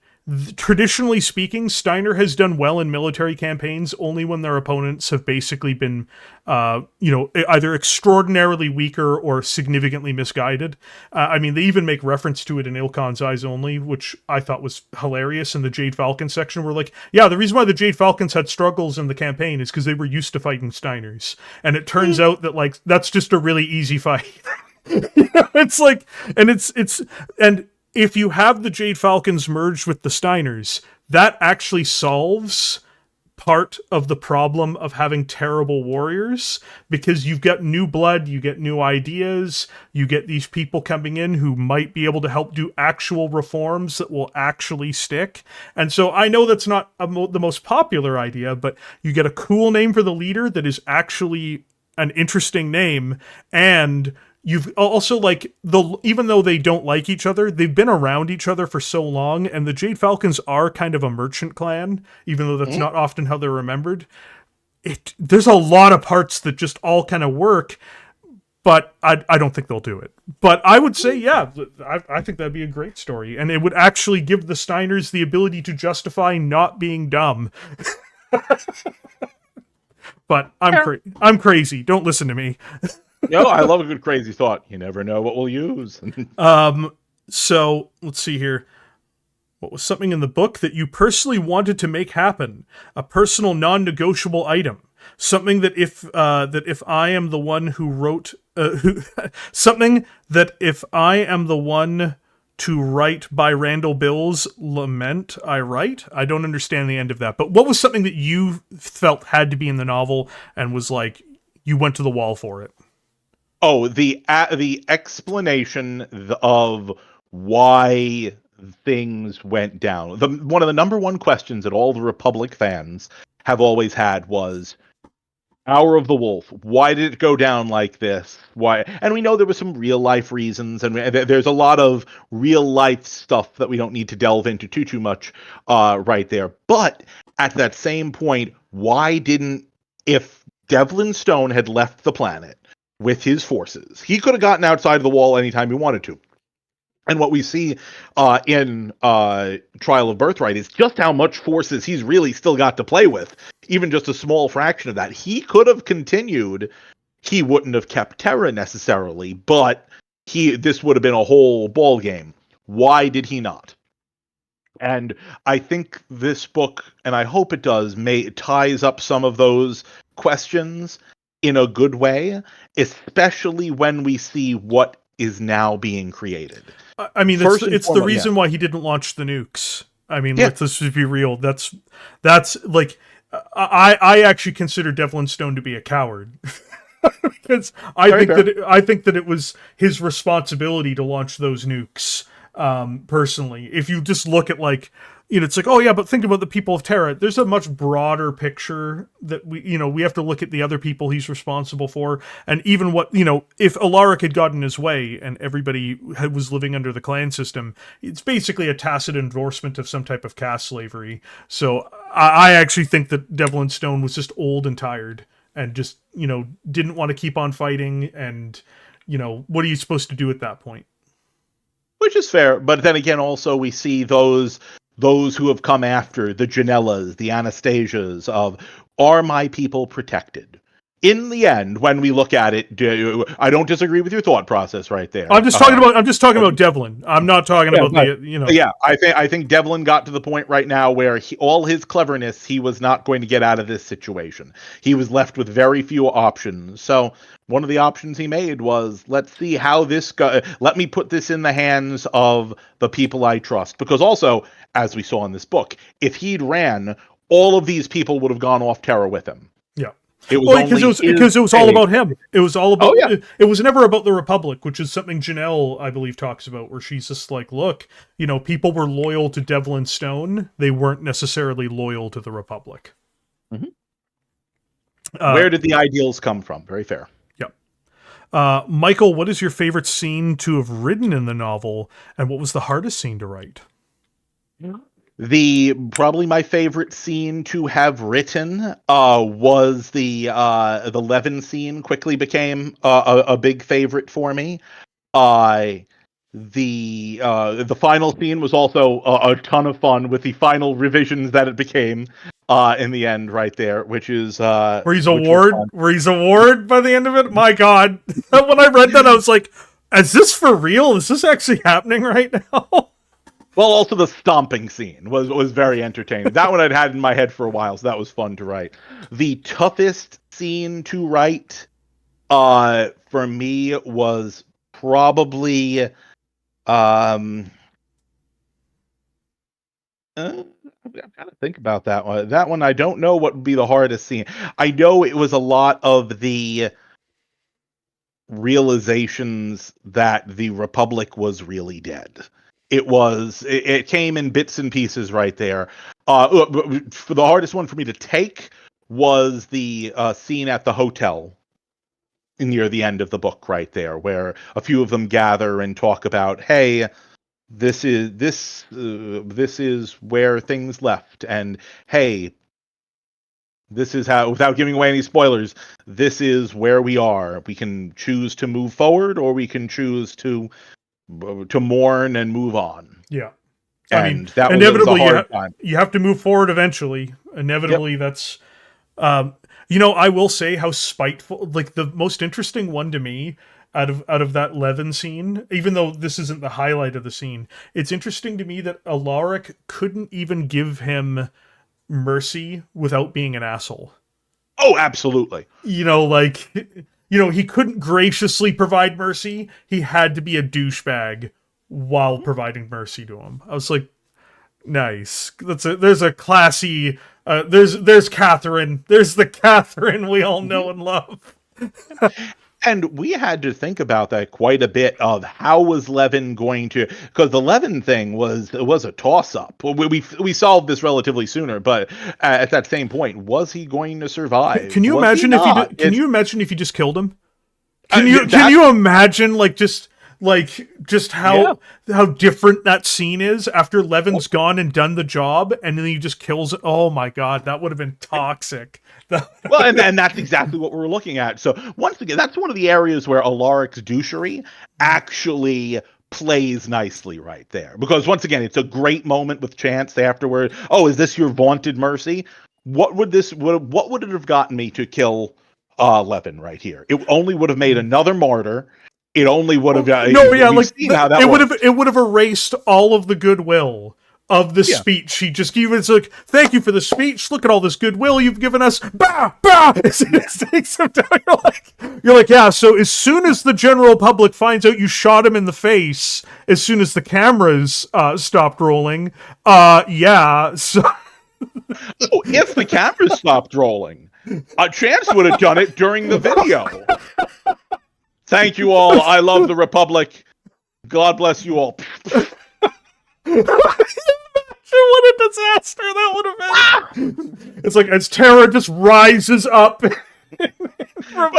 traditionally speaking, Steiner has done well in military campaigns only when their opponents have basically been, either extraordinarily weaker or significantly misguided. I mean, they even make reference to it in IlClan's Eyes Only, which I thought was hilarious in the Jade Falcon section, where, like, yeah, the reason why the Jade Falcons had struggles in the campaign is because they were used to fighting Steiners. And it turns out that, like, that's just a really easy fight. It's like, and if you have the Jade Falcons merged with the Steiners, that actually solves part of the problem of having terrible warriors, because you've got new blood, you get new ideas, you get these people coming in who might be able to help do actual reforms that will actually stick. And so I know that's not the most popular idea, but you get a cool name for the leader that is actually an interesting name, and you've also, like, even though they don't like each other, they've been around each other for so long, and the Jade Falcons are kind of a merchant clan, even though that's not often how they're remembered. There's a lot of parts that just all kind of work, but I don't think they'll do it. But I would say, yeah, I think that'd be a great story, and it would actually give the Steiners the ability to justify not being dumb. But I'm crazy. Don't listen to me. Yo, I love a good crazy thought. You never know what we'll use. So let's see here. What was something in the book that you personally wanted to make happen? A personal, non-negotiable item. Something that if I am the one who wrote, something that if I am the one to write by Randall Bill's lament, I write. I don't understand the end of that. But what was something that you felt had to be in the novel and was like, you went to the wall for it? Oh, the explanation of why things went down. One of the number one questions that all the Republic fans have always had was, Hour of the Wolf, why did it go down like this? Why? And we know there were some real life reasons, and there's a lot of real life stuff that we don't need to delve into too much right there. But at that same point, if Devlin Stone had left the planet with his forces, he could have gotten outside of the wall anytime he wanted to. And what we see in Trial of Birthright is just how much forces he's really still got to play with. Even just a small fraction of that. He could have continued. He wouldn't have kept Teran necessarily, but this would have been a whole ball game. Why did he not? And I think this book, and I hope it does, ties up some of those questions in a good way, especially when we see what is now being created. I mean, it's the reason why he didn't launch the nukes. I mean, let's just be real. That's like, I actually consider Devlin Stone to be a coward. Because I think that it was his responsibility to launch those nukes. Personally, if you just look at like, it's like, oh yeah, but think about the people of Terra. There's a much broader picture that we have to look at the other people he's responsible for, and even what if Alaric had gotten his way and everybody was living under the clan system, it's basically a tacit endorsement of some type of caste slavery. So I actually think that Devlin Stone was just old and tired, and just didn't want to keep on fighting, and what are you supposed to do at that point? Which is fair, but then again, also we see those who have come after, the Janellas, the Anastasias, are my people protected? In the end, when we look at it, I don't disagree with your thought process right there. I'm just talking about Devlin. I'm not talking about Yeah, I think Devlin got to the point right now where all his cleverness, he was not going to get out of this situation. He was left with very few options. So one of the options he made was, let's see how this goes. Let me put this in the hands of the people I trust. Because also, as we saw in this book, if he'd ran, all of these people would have gone off Terra with him. Yeah. Because it was all about him. It was all about. It was never about the Republic, which is something Janelle, I believe, talks about, where she's just like, look, people were loyal to Devlin Stone. They weren't necessarily loyal to the Republic. Mm-hmm. Where did the ideals come from? Very fair. Yep. Michael, what is your favorite scene to have written in the novel, and what was the hardest scene to write? Probably my favorite scene to have written was the Levin scene. Quickly became a big favorite for me. The final scene was also a ton of fun, with the final revisions that it became in the end right there, which is where he's a ward by the end of it. My God, when I read that, I was like, is this for real? Is this actually happening right now? Well, also the stomping scene was very entertaining. That one I'd had in my head for a while, so that was fun to write. The toughest scene to write for me was probably I've got to think about that one. That one, I don't know what would be the hardest scene. I know it was a lot of the realizations that the Republic was really dead. It came in bits and pieces right there. For the hardest one for me to take was the scene at the hotel near the end of the book right there, where a few of them gather and talk about, hey, this is where things left, and hey, this is how, without giving away any spoilers, this is where we are. We can choose to move forward, or we can choose to mourn and move on. Yeah. And I mean, that inevitably, was a hard time. You have to move forward eventually. Inevitably, yep. That's... I will say how spiteful... Like, the most interesting one to me out of that Levin scene, even though this isn't the highlight of the scene, it's interesting to me that Alaric couldn't even give him mercy without being an asshole. Oh, absolutely. He couldn't graciously provide mercy. He had to be a douchebag while providing mercy to him. I was like, nice. There's a classy. There's Catherine. There's the Catherine we all know and love. And we had to think about that quite a bit, of how was Levin going to, because the Levin thing was a toss-up. We solved this relatively sooner, but at that same point, was he going to survive? Can you imagine if you just killed him? Can you imagine just how different that scene is after Levin's gone and done the job, and then he just kills it? Oh my God, that would have been toxic. Well, and that's exactly what we're looking at. So once again, that's one of the areas where Alaric's douchery actually plays nicely right there. Because once again, it's a great moment with Chance afterward. Oh, is this your vaunted mercy? What would it have gotten me to kill Levin right here? It only would have made another martyr. It only would have it would have erased all of the goodwill of the speech. He just gave it like, thank you for the speech. Look at all this goodwill you've given us. Bah, bah. You're like, yeah. So as soon as the general public finds out you shot him in the face, as soon as the cameras stopped rolling, yeah. So Oh, if the camera stopped rolling, a chance would have done it during the video. Thank you all. I love the Republic. God bless you all. What a disaster that would have been. It's like as Teran just rises up. But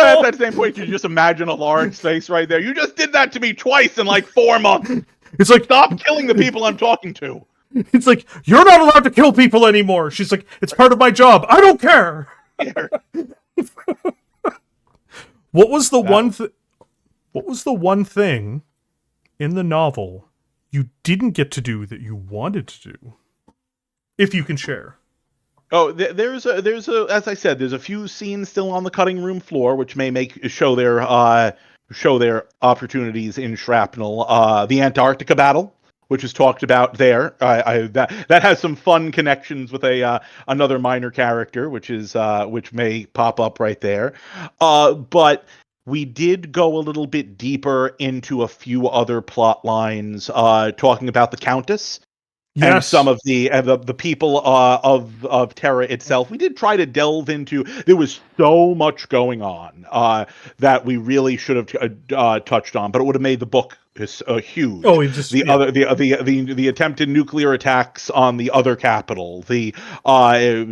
at that same point, you just imagine a large face right there. You just did that to me twice in like 4 months. It's like, stop killing the people I'm talking to. It's like, you're not allowed to kill people anymore. She's like, it's part of my job. I don't care. Yeah. What was the one thing in the novel you didn't get to do that you wanted to do? If you can share. Oh, there's a as I said, there's a few scenes still on the cutting room floor, which may show their opportunities in Shrapnel. The Antarctica battle, which is talked about there. That has some fun connections with another minor character, which may pop up right there. But we did go a little bit deeper into a few other plot lines, talking about the Countess. Yes. And some of the people of Terra itself. We did try to delve into. There was so much going on that we really should have touched on, but it would have made the book huge. Oh, just the attempted nuclear attacks on the other capital. The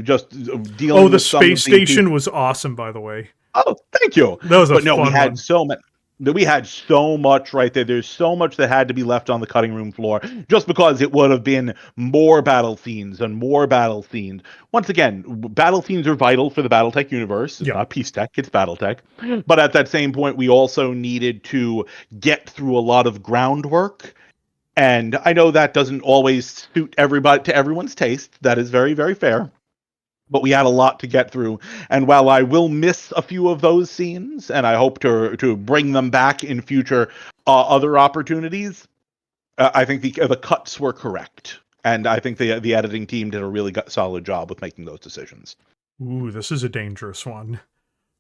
just dealing. Oh, the space station was awesome, by the way. Oh, thank you. That was we had so many. We had so much right there. There's so much that had to be left on the cutting room floor just because it would have been more battle scenes and more battle scenes. Once again, battle scenes are vital for the Battletech universe. It's not Peace Tech, it's Battletech. But at that same point, we also needed to get through a lot of groundwork. And I know that doesn't always suit everyone's taste. That is very, very fair. But we had a lot to get through, and while I will miss a few of those scenes, and I hope to bring them back in future other opportunities, I think the cuts were correct, and I think the editing team did a really solid job with making those decisions. Ooh, this is a dangerous one.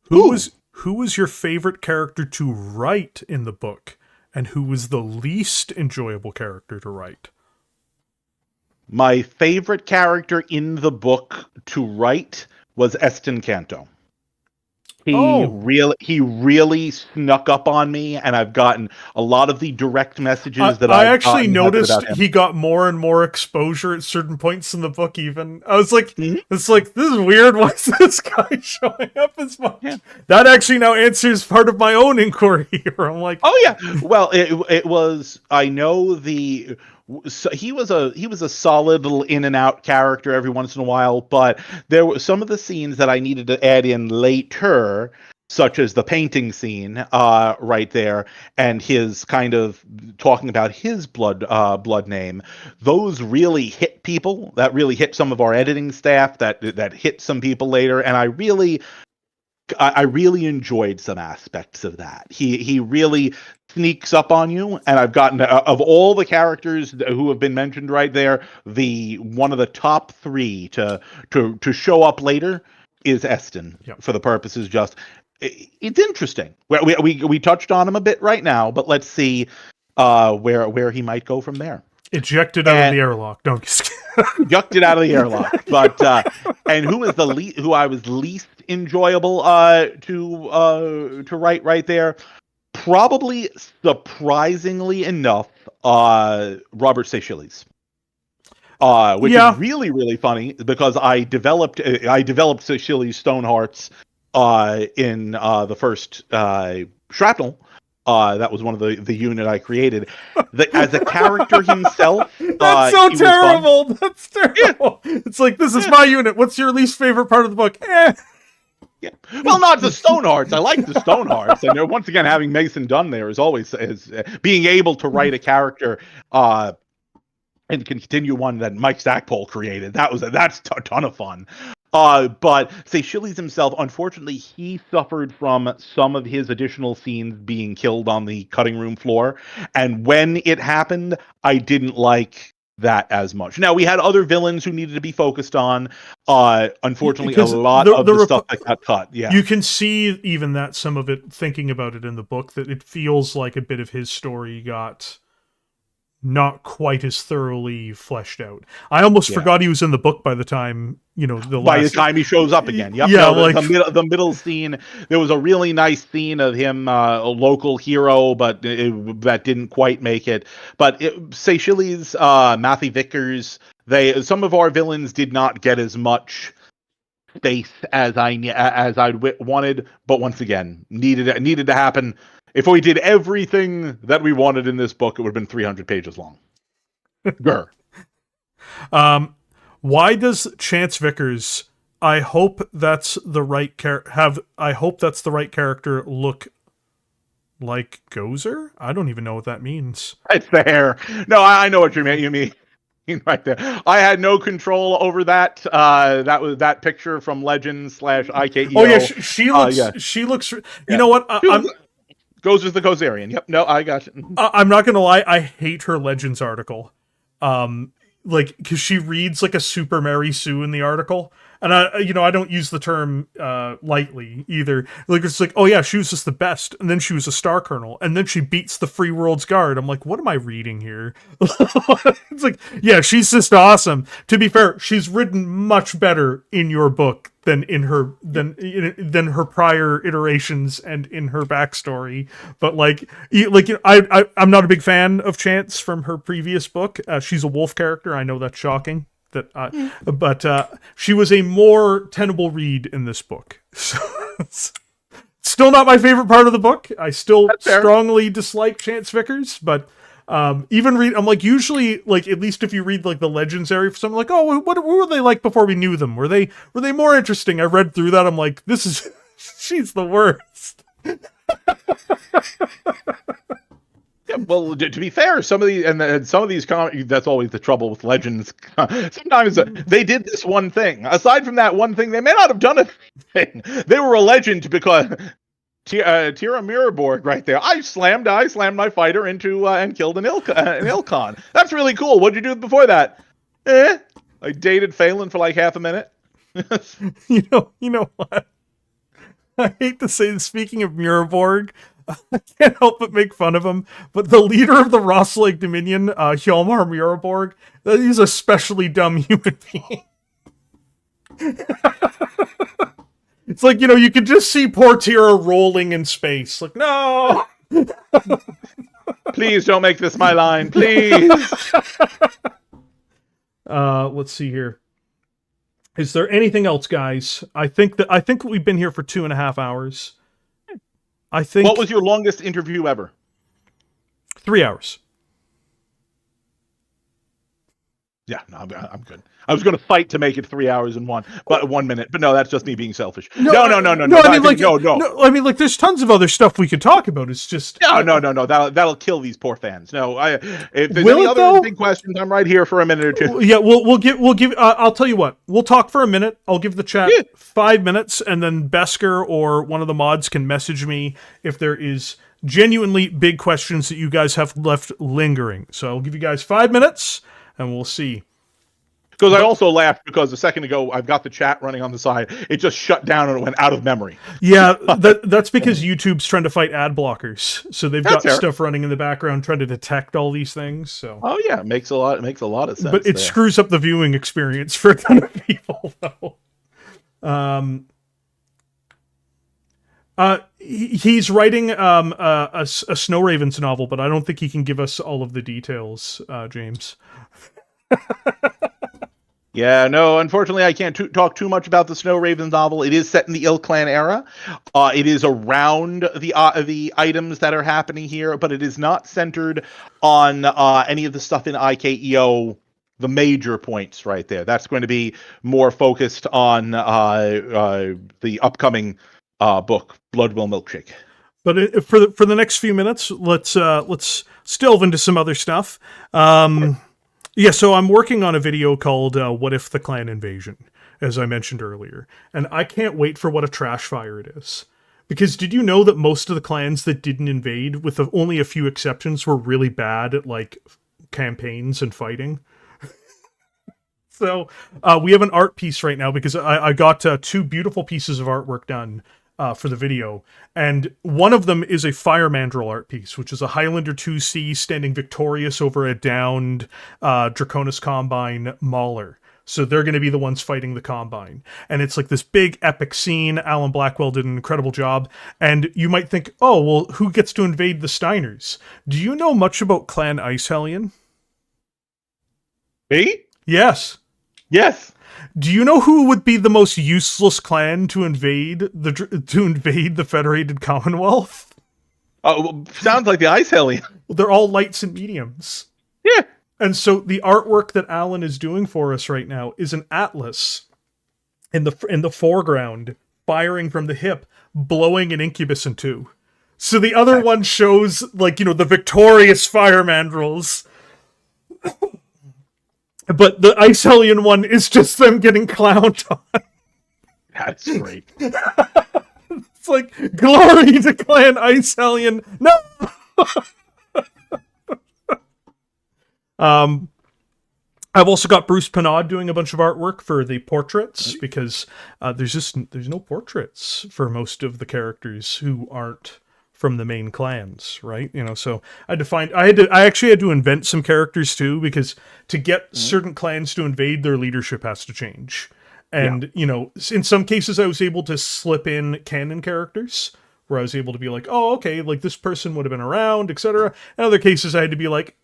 Who was your favorite character to write in the book, and who was the least enjoyable character to write? My favorite character in the book to write was Eston Canto. He really snuck up on me, and I've gotten a lot of the direct messages that I actually noticed he got more and more exposure at certain points in the book. Even I was like, it's like, this is weird. Why is this guy showing up as much? Yeah. That actually now answers part of my own inquiry here. I'm like, oh yeah. Well, it was. I know the. So he was a solid little in and out character every once in a while, but there were some of the scenes that I needed to add in later, such as the painting scene right there, and his kind of talking about his blood name. Those really hit people. That really hit some of our editing staff. That hit some people later, and I really enjoyed some aspects of that. He really sneaks up on you, and I've gotten of all the characters who have been mentioned right there, the one of the top 3 to show up later is Eston. Yep. For the purposes it's interesting. We touched on him a bit right now, but let's see where he might go from there. Ejected out of the airlock. No, ejected out of the airlock. But and who I was least enjoyable to write right there, probably surprisingly enough, Robert Seychelles. Which is really, really funny because I developed Seychelles Stonehearts in the first Shrapnel. That was one of the unit I created. As a character himself, that's so terrible. That's terrible. Yeah. It's like, this is my unit. What's your least favorite part of the book? Yeah. Well, not the Stonehearts. I like the Stonehearts, and once again, having Mason Dunn there is always being able to write a character and continue one that Mike Stackpole created. That's a ton of fun. But Seychelles himself, unfortunately, he suffered from some of his additional scenes being killed on the cutting room floor, and when it happened, I didn't like that as much. Now, we had other villains who needed to be focused on. Unfortunately, because a lot of the stuff that got cut. Yeah, you can see even that some of it, thinking about it in the book, that it feels like a bit of his story got not quite as thoroughly fleshed out. I almost forgot he was in the book by the time, by the time he shows up again. Yep. Yeah, no, the middle scene, there was a really nice scene of him, a local hero, but that didn't quite make it. But Seychelles, Matthew Vickers, some of our villains did not get as much space as I wanted, but once again, needed to happen. If we did everything that we wanted in this book, it would have been 300 pages long. Grr. Why does Chance Vickers? I hope that's the right character look like Gozer? I don't even know what that means. It's the hair. No, I know what you mean right there. I had no control over that. That was that picture from Legends / IKEO. Oh yeah, she looks. Yeah. She looks. You know what? Gozer's the Gozerian. Yep. No, I got it. I'm not gonna lie. I hate her Legends article. Because she reads like a super Mary Sue in the article, and I don't use the term lightly either. Like it's like, oh yeah, she was just the best, and then she was a star colonel, and then she beats the Free World's Guard. I'm like, what am I reading here? It's like, yeah, she's just awesome. To be fair, she's written much better in your book than in her than her prior iterations and in her backstory. But I'm not a big fan of Chance from her previous book. She's a wolf character. I know that's shocking. But she was a more tenable read in this book. So, still not my favorite part of the book. I still strongly dislike Chance Vickers, but I'm like, usually, like, at least if you read like the Legends area for something, like, oh, what were they like before we knew them? Were they more interesting? I read through that. I'm like, she's the worst. Yeah, well, to be fair, some of these that's always the trouble with Legends. Sometimes they did this one thing. Aside from that one thing, they may not have done a thing. They were a legend because Tira Mirrorborg right there. I slammed my fighter into and killed an IlClan. That's really cool. What'd you do before that? I dated Phelan for like half a minute. You know what? I hate to say this, speaking of Mirrorborg, I can't help but make fun of him, but the leader of the Rosslag Dominion, Hjalmar Mirrorborg, he's a especially dumb human being. It's like, you could just see poor Tira rolling in space. Like, no! Please don't make this my line, please! Let's see here. Is there anything else, guys? I think we've been here for 2.5 hours. What was your longest interview ever? 3 hours. Yeah, no, I'm good. I was going to fight to make it 3 hours and 1 minute, but no, that's just me being selfish. No. I mean, like, there's tons of other stuff we could talk about. It's just no. That'll kill these poor fans. No, if there's any other big questions, I'm right here for a minute or two. Yeah, we'll give. I'll tell you what. We'll talk for a minute. I'll give the chat 5 minutes, and then Besker or one of the mods can message me if there is genuinely big questions that you guys have left lingering. So I'll give you guys 5 minutes, and we'll see. Because I also laughed because a second ago I've got the chat running on the side. It just shut down and it went out of memory. Yeah, that's because YouTube's trying to fight ad blockers, so they've got stuff running in the background trying to detect all these things. So it makes a lot of sense. But it screws up the viewing experience for a ton of people, though. He's writing a Snow Ravens novel, but I don't think he can give us all of the details, James. Yeah, no, unfortunately I can't talk too much about the Snow Ravens novel. It is set in the IlClan era. It is around the items that are happening here, but it is not centered on any of the stuff in IKEO, the major points right there. That's going to be more focused on the upcoming book, Bloodwill Milkshake. But for the next few minutes, let's delve into some other stuff. Yeah, so I'm working on a video called What If the Clan Invasion, as I mentioned earlier. And I can't wait for what a trash fire it is. Because did you know that most of the clans that didn't invade, with only a few exceptions, were really bad at, like, campaigns and fighting? So we have an art piece right now because I got 2 beautiful pieces of artwork done for the video, and one of them is a Fire Mandrill art piece, which is a Highlander 2C standing victorious over a downed Draconis Combine Mauler. So they're going to be the ones fighting the Combine. And it's like this big epic scene. Alan Blackwell did an incredible job. And you might think, oh, well, who gets to invade the Steiners? Do you know much about Clan Ice Hellion? Me? Yes. Yes. Do you know who would be the most useless clan to invade the Federated Commonwealth? Oh, sounds like the Ice Hellion. Well, they're all lights and mediums. Yeah. And so the artwork that Alan is doing for us right now is an atlas in the foreground, firing from the hip, blowing an incubus in two. So the other one shows, like, you know, the victorious fire mandrels. But the Ice Hellion one is just them getting clowned on. That's great. It's like, glory to Clan Ice Hellion. No! I've also got Bruce Pinod doing a bunch of artwork for the portraits, because there's no portraits for most of the characters who aren't from the main clans, right? You know, so I actually had to invent some characters too, because to get certain clans to invade, their leadership has to change. And, you know, in some cases I was able to slip in canon characters, where I was able to be like, oh, okay, like this person would have been around, etc. In other cases I had to be like,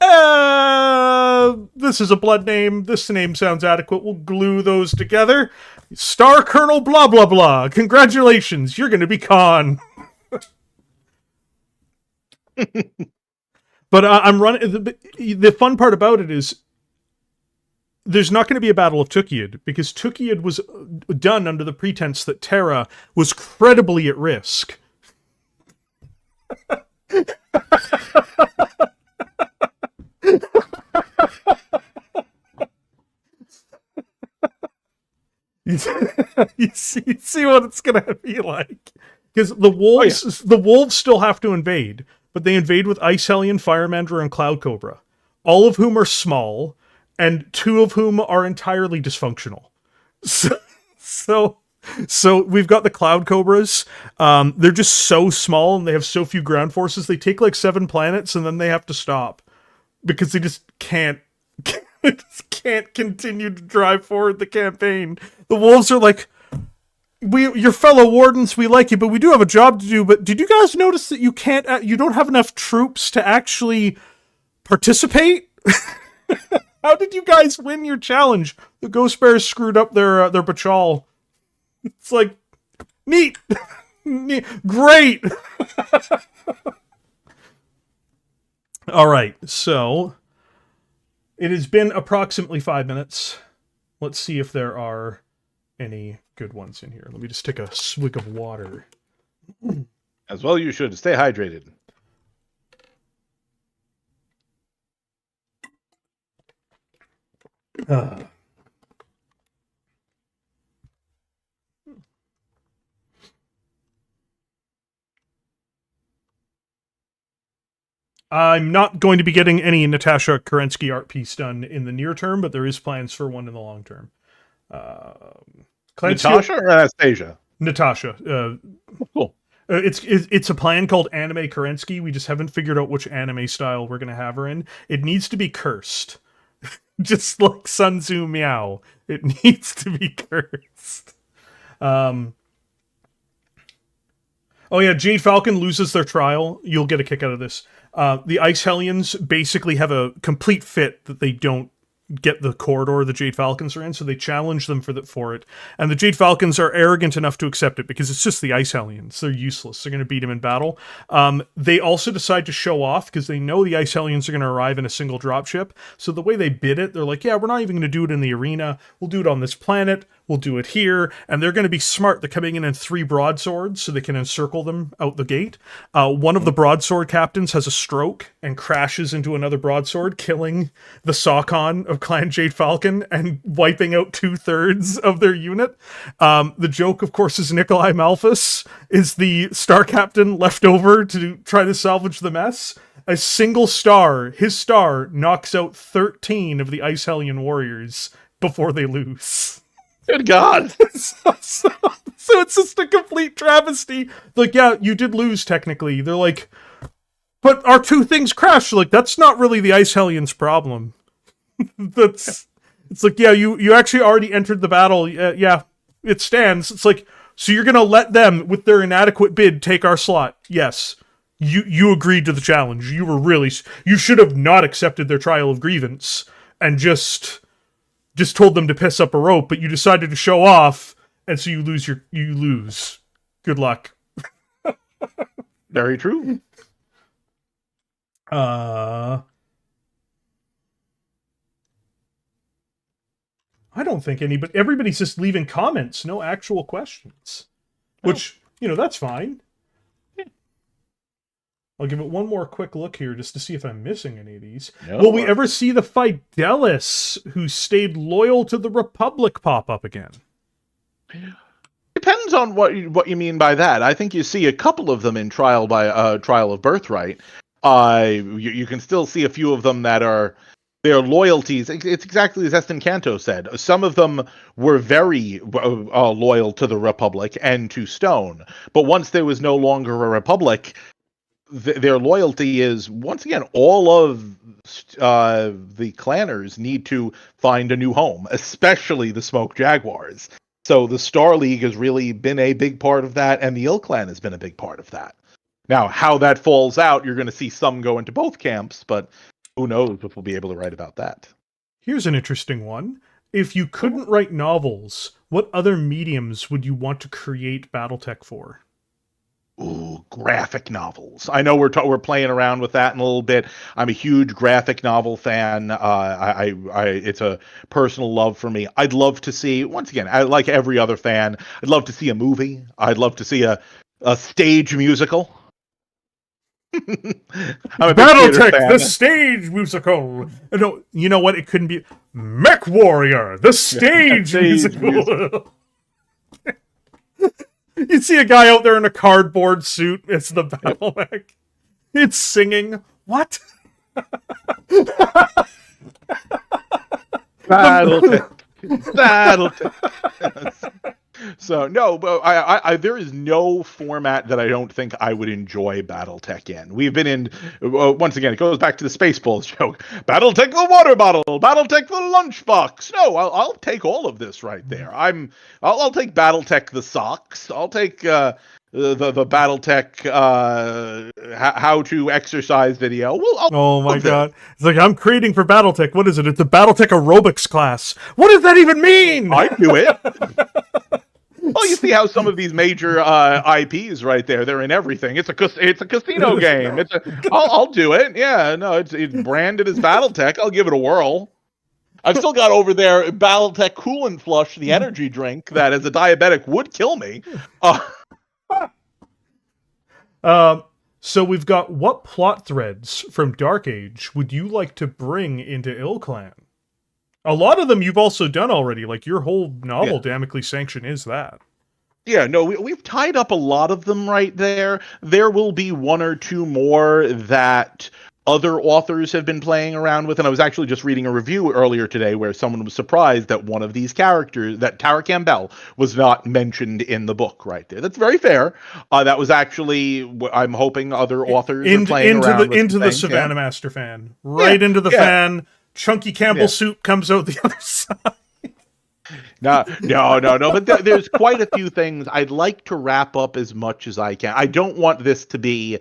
this is a blood name, this name sounds adequate, we'll glue those together. Star Colonel blah blah blah, congratulations, you're gonna be Khan. But I'm running. The fun part about it is there's not going to be a Battle of Tukiad, because Tukiad was done under the pretense that Terra was credibly at risk. you see what it's going to be like. Because the wolves still have to invade, but they invade with Ice Hellion, Fire Mandrill, and Cloud Cobra, all of whom are small, and two of whom are entirely dysfunctional. So we've got the Cloud Cobras. They're just so small, and they have so few ground forces. They take like 7 planets, and then they have to stop because they just can't continue to drive forward the campaign. The wolves are like, your fellow wardens, we like you, but we do have a job to do. But did you guys notice that you don't have enough troops to actually participate? How did you guys win your challenge? The Ghost Bears screwed up their patrol. It's like, neat. Great. All right, so it has been approximately 5 minutes. Let's see if there are any good ones in here. Let me just take a swig of water. As well you should. Stay hydrated. I'm not going to be getting any Natasha Kerensky art piece done in the near term, but there is plans for one in the long term. Natasha or Anastasia? Natasha. Cool. It's a plan called Anime Kerensky. We just haven't figured out which anime style we're going to have her in. It needs to be cursed. Just like Sun Tzu Meow. It needs to be cursed. Oh yeah, Jade Falcon loses their trial. You'll get a kick out of this. The Ice Hellions basically have a complete fit that they don't get the corridor the Jade Falcons are in, so they challenge them for it. And the Jade Falcons are arrogant enough to accept it because it's just the Ice Hellions. They're useless. They're going to beat them in battle. They also decide to show off because they know the Ice Hellions are going to arrive in a single dropship. So the way they bid it, they're like, yeah, we're not even going to do it in the arena. We'll do it on this planet. We'll do it here. And they're going to be smart. They're coming in 3 broadswords so they can encircle them out the gate. One of the broadsword captains has a stroke and crashes into another broadsword, killing the Saucon of Clan Jade Falcon and wiping out 2/3 of their unit. The joke, of course, is Nikolai Malphus is the star captain left over to try to salvage the mess. A single star, his star, knocks out 13 of the Ice Hellion warriors before they lose. Good God. so it's just a complete travesty. Like, yeah, you did lose technically. They're like, but our two things crashed. Like, that's not really the Ice Hellion's problem. It's like, yeah, you actually already entered the battle. Yeah, it stands. It's like, so you're gonna let them, with their inadequate bid, take our slot? Yes. You agreed to the challenge. You should have not accepted their trial of grievance and just told them to piss up a rope, but you decided to show off, and so you lose. Good luck. Very true. I don't think everybody's just leaving comments, no actual questions. Which, that's fine. I'll give it one more quick look here just to see if I'm missing any of these. No. Will we ever see the Fidelis who stayed loyal to the Republic pop up again? Depends on what you mean by that. I think you see a couple of them in Trial of Birthright. You can still see a few of them that are their loyalties. It's exactly as Eston Canto said. Some of them were very loyal to the Republic and to Stone. But once there was no longer a Republic, their loyalty is, once again, all of the clanners need to find a new home, especially the Smoke Jaguars. So the Star League has really been a big part of that, and the IlClan has been a big part of that. Now, how that falls out, you're going to see some go into both camps, but who knows if we'll be able to write about that. Here's an interesting one. If you couldn't write novels, what other mediums would you want to create Battletech for? Ooh, graphic novels. I know we're playing around with that in a little bit. I'm a huge graphic novel fan. It's a personal love for me. I'd love to see, once again, like every other fan, I'd love to see a movie. I'd love to see a stage musical. Battletech, the stage musical. No, you know what? It couldn't be Mechwarrior, the stage musical. You'd see a guy out there in a cardboard suit. It's the battle mech. It's singing. What? Battletech. Battletech. So, no, but I there is no format that I don't think I would enjoy Battletech in. We've been in, once again, it goes back to the Spaceballs joke. Battletech the water bottle, Battletech the lunchbox. No, I'll take all of this right there. I'll take Battletech the socks. I'll take the Battletech how to exercise video. Oh my god. It's like, I'm creating for Battletech. What is it? It's a Battletech aerobics class. What does that even mean? I do it. Well, you see how some of these major IPs right there, they're in everything. It's a casino game. I'll do it. Yeah, no, it's branded as Battletech. I'll give it a whirl. I've still got over there Battletech Coolant Flush, the energy drink that as a diabetic would kill me. So we've got, what plot threads from Dark Age would you like to bring into IlClan? A lot of them you've also done already, like your whole novel, Damocles Sanction, is that. Yeah, no, we've tied up a lot of them right there. There will be one or two more that other authors have been playing around with, and I was actually just reading a review earlier today where someone was surprised that one of these characters, that Tara Campbell, was not mentioned in the book right there. That's very fair. That was actually, I'm hoping other authors are playing around with into the Savannah Master fan. Right into the fan. Chunky Campbell soup comes out the other side. No. But there's quite a few things I'd like to wrap up as much as I can. I don't want this to be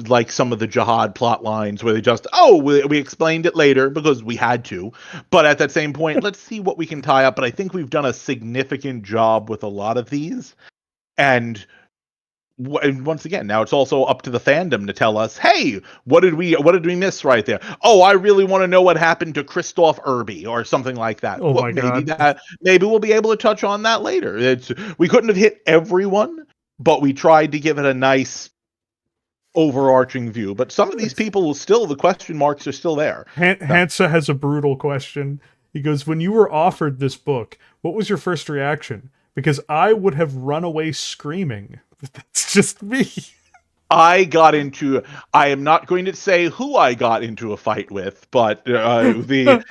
like some of the Jihad plot lines where they just, we explained it later because we had to. But at that same point, let's see what we can tie up. But I think we've done a significant job with a lot of these. And once again, now it's also up to the fandom to tell us, hey, what did we miss right there? Oh, I really want to know what happened to Christoph Irby or something like that. Oh my God. Maybe we'll be able to touch on that later. We couldn't have hit everyone, but we tried to give it a nice overarching view. But some of these people still, the question marks are still there. Hansa has a brutal question. He goes, when you were offered this book, what was your first reaction? Because I would have run away screaming. That's just me. I am not going to say who I got into a fight with, but no,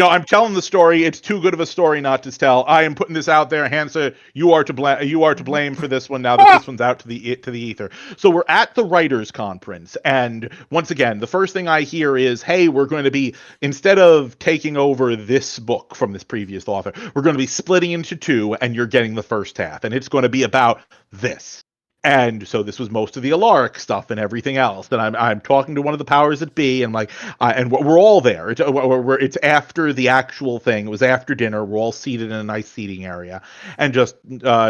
I'm telling the story. It's too good of a story not to tell. I am putting this out there. Hansa, you are to blame for this one now that this one's out to the ether. So we're at the writers conference, and once again, the first thing I hear is, hey, we're going to be, instead of taking over this book from this previous author, we're going to be splitting into two, and you're getting the first half, and it's going to be about this. And so this was most of the Alaric stuff and everything else. And I'm talking to one of the powers that be, and like, and we're all there. It's after the actual thing. It was after dinner. We're all seated in a nice seating area and just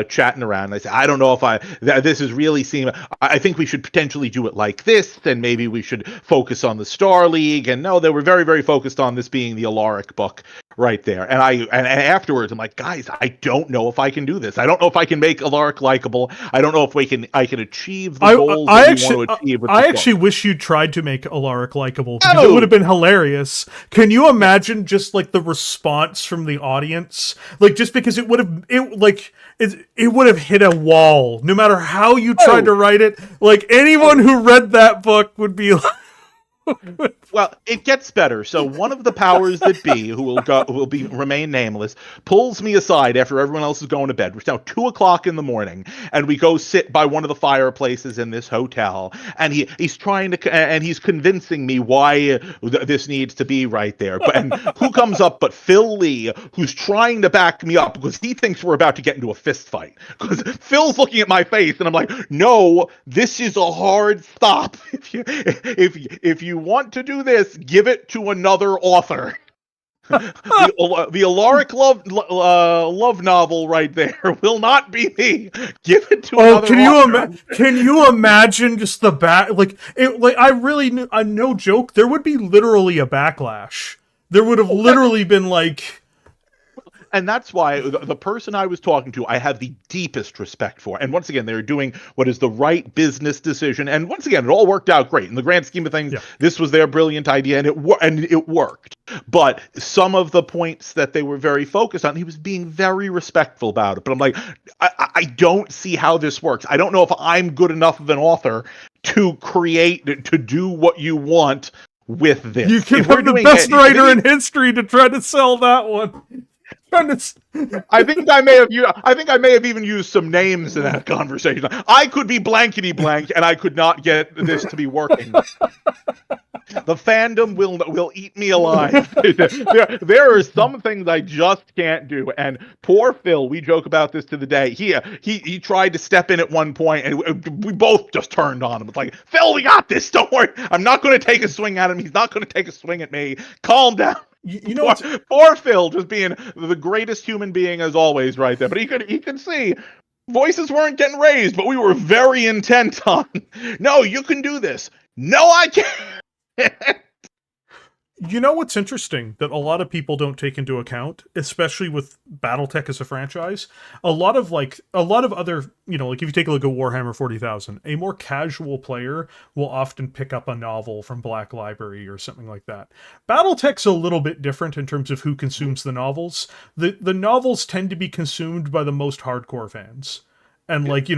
chatting around. And I say, I don't know if this is really I think we should potentially do it like this. Then maybe we should focus on the Star League. And no, they were very, very focused on this being the Alaric book right there. And afterwards, I'm like, guys, I don't know if I can do this. I don't know if I can make Alaric likable. I don't know if I can achieve the goals that we want to achieve with I actually wish you tried to make Alaric likable, because it would have been hilarious. Can you imagine just like the response from the audience? Like, just because it would have hit a wall no matter how you tried to write it. Like, anyone who read that book would be like, well, it gets better. So one of the powers that be, who will remain nameless, pulls me aside after everyone else is going to bed. It's now 2:00 in the morning, and we go sit by one of the fireplaces in this hotel. And he's trying to, and he's convincing me why this needs to be right there. And who comes up but Phil Lee, who's trying to back me up because he thinks we're about to get into a fist fight. Because Phil's looking at my face, and I'm like, no, this is a hard stop. If you want to do this, give it to another author. the Alaric love novel right there will not be me. Give it to another author. Can you imagine just the no joke, there would be literally a backlash. There would have literally been like... And that's why the person I was talking to, I have the deepest respect for. And once again, they're doing what is the right business decision. And once again, it all worked out great. In the grand scheme of things, This was their brilliant idea, and it worked. But some of the points that they were very focused on, he was being very respectful about it. But I'm like, I don't see how this works. I don't know if I'm good enough of an author to do what you want with this. You can have the best writer in history to try to sell that one. I think I may have even used some names in that conversation. I could be blankety blank, and I could not get this to be working. The fandom will eat me alive. There are some things I just can't do. And poor Phil, we joke about this to the day. He tried to step in at one point, and we both just turned on him. It's like, Phil, we got this. Don't worry. I'm not going to take a swing at him. He's not going to take a swing at me. Calm down. You know, poor Phil, just being the greatest human being as always, right there. But he could see voices weren't getting raised, but we were very intent on, no, you can do this. No, I can't. You know what's interesting that a lot of people don't take into account, especially with Battletech as a franchise? A lot of other, like if you take a look at Warhammer 40,000, a more casual player will often pick up a novel from Black Library or something like that. Battletech's a little bit different in terms of who consumes the novels. The novels tend to be consumed by the most hardcore fans. And this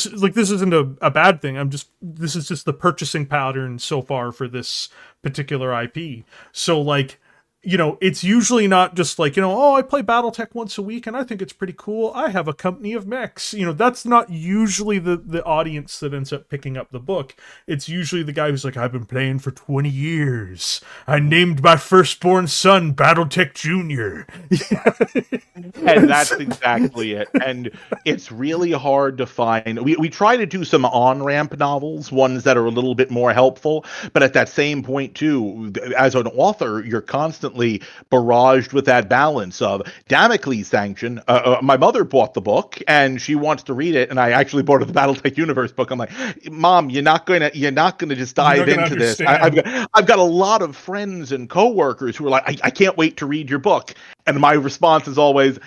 isn't a bad thing. This is just the purchasing pattern so far for this particular IP. So it's usually not just I play Battletech once a week and I think it's pretty cool. I have a company of mechs. That's not usually the audience that ends up picking up the book. It's usually the guy who's like, I've been playing for 20 years. I named my firstborn son Battletech Jr. And that's exactly it. And it's really hard to find. We try to do some on-ramp novels, ones that are a little bit more helpful. But at that same point, too, as an author, you're constantly barraged with that balance of Damocles Sanction. My mother bought the book and she wants to read it, and I actually bought her the Battletech Universe book. I'm like, Mom, you're not gonna just dive into this. I've got a lot of friends and coworkers who are like, I can't wait to read your book. And my response is always,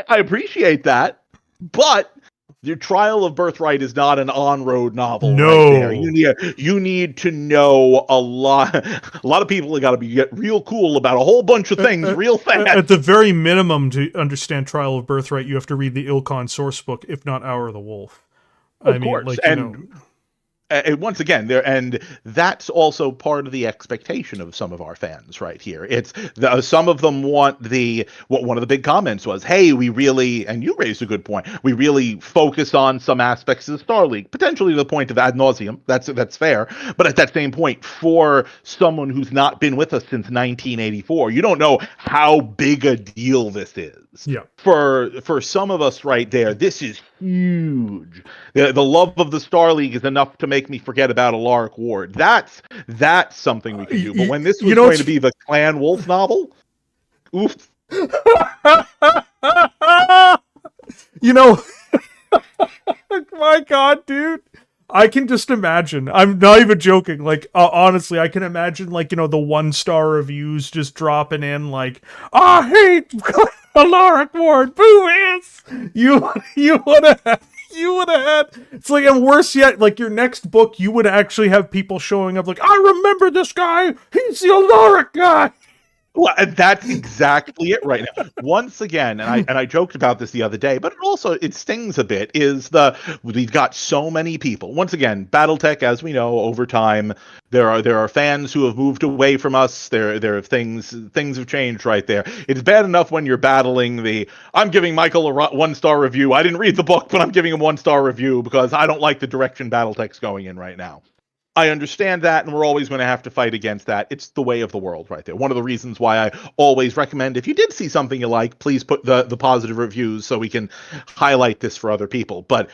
I appreciate that, but your Trial of Birthright is not an on-road novel. No, right there. You need to know a lot. A lot of people have got to get real cool about a whole bunch of things real fast. At the very minimum, to understand Trial of Birthright, you have to read the IlClan source book, if not Hour of the Wolf. Of course, and once again, and that's also part of the expectation of some of our fans right here. It's some of them want one of the big comments was, "Hey, we really," and you raised a good point. We really focus on some aspects of Star League, potentially to the point of ad nauseum. That's fair, but at that same point, for someone who's not been with us since 1984, you don't know how big a deal this is. Yeah. For some of us right there, this is huge. The love of the Star League is enough to make me forget about Alaric Ward. That's something we can do. But when this was going to be the Clan Wolf novel, oof. My God, dude. I can just imagine. I'm not even joking. Like, honestly, I can imagine, like, the 1-star reviews just dropping in, like, I hate Alaric Ward, boo ass. You would have had. It's like, and worse yet, like, your next book, you would actually have people showing up, like, I remember this guy. He's the Alaric guy. Well, that's exactly it right now. Once again, and I joked about this the other day, but it stings a bit, we've got so many people. Once again, Battletech, as we know, over time, there are fans who have moved away from us. There are things have changed right there. It's bad enough when you're battling I'm giving Michael a 1-star review. I didn't read the book, but I'm giving him 1-star review because I don't like the direction Battletech's going in right now. I understand that, and we're always going to have to fight against that. It's the way of the world right there. One of the reasons why I always recommend, if you did see something you like, please put the positive reviews so we can highlight this for other people. But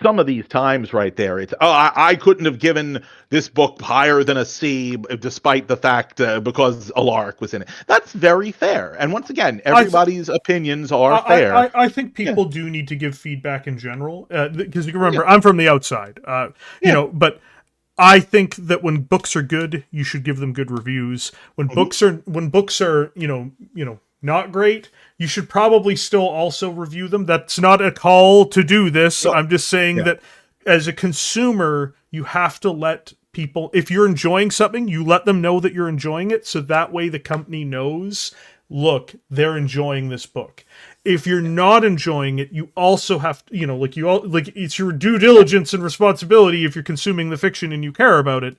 some of these times right there, it's, I couldn't have given this book higher than a C despite the fact because Alaric was in it. That's very fair. And once again, everybody's opinions are fair. I think people do need to give feedback in general, because you can remember, I'm from the outside, but I think that when books are good, you should give them good reviews. When books are not great, you should probably still also review them. That's not a call to do this. I'm just saying that as a consumer, you have to let people, if you're enjoying something, you let them know that you're enjoying it, so that way the company knows, look, they're enjoying this book. If you're not enjoying it, you also have to, it's your due diligence and responsibility if you're consuming the fiction and you care about it.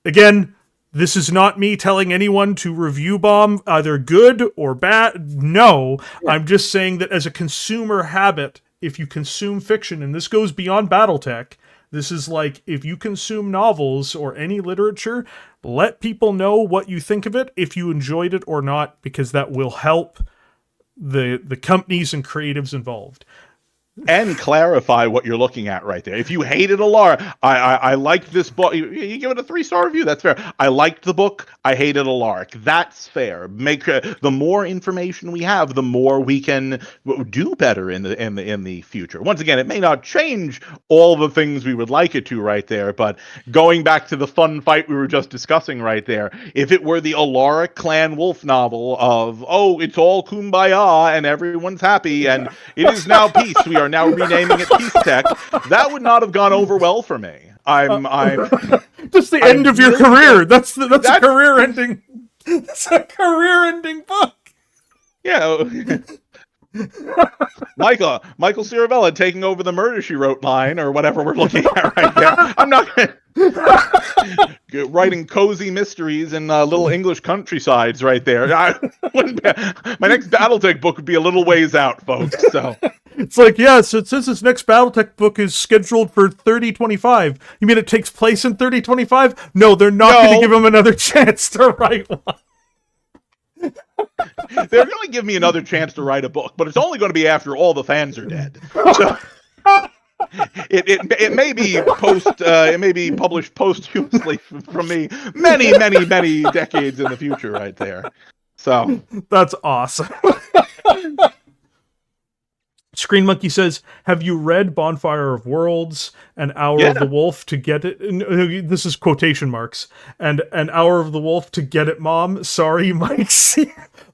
Again, this is not me telling anyone to review bomb either good or bad. No, I'm just saying that as a consumer habit, if you consume fiction, and this goes beyond Battletech, this is like, if you consume novels or any literature, let people know what you think of it, if you enjoyed it or not, because that will help the companies and creatives involved. And clarify what you're looking at right there. If you hated Alaric, I liked this book. You give it a 3-star review. That's fair. I liked the book. I hated Alaric. That's fair. The more information we have, the more we can do better in the future. Once again, it may not change all the things we would like it to right there, but going back to the fun fight we were just discussing right there, if it were the Alaric Clan Wolf novel of, it's all kumbaya and everyone's happy and it is now peace, we are now renaming it Peace Tech, that would not have gone over well for me. I'm just the end of your career. That's a career ending. That's a career ending book. Yeah. Michael Ciaravella taking over the Murder, She Wrote line, or whatever we're looking at right there. I'm not writing cozy mysteries in little English countrysides right there. My next Battletech book would be a little ways out, folks. So it's like, so it says this next Battletech book is scheduled for 3025. You mean it takes place in 3025? No, they're not going to give him another chance to write one. They're going to give me another chance to write a book, but it's only going to be after all the fans are dead. So it may be it may be published posthumously from me many decades in the future right there. So that's awesome. Screen Monkey says, have you read Bonfire of Worlds and Hour of the Wolf to get it? This is quotation marks. And an Hour of the Wolf to get it, Mom. Sorry, Mike.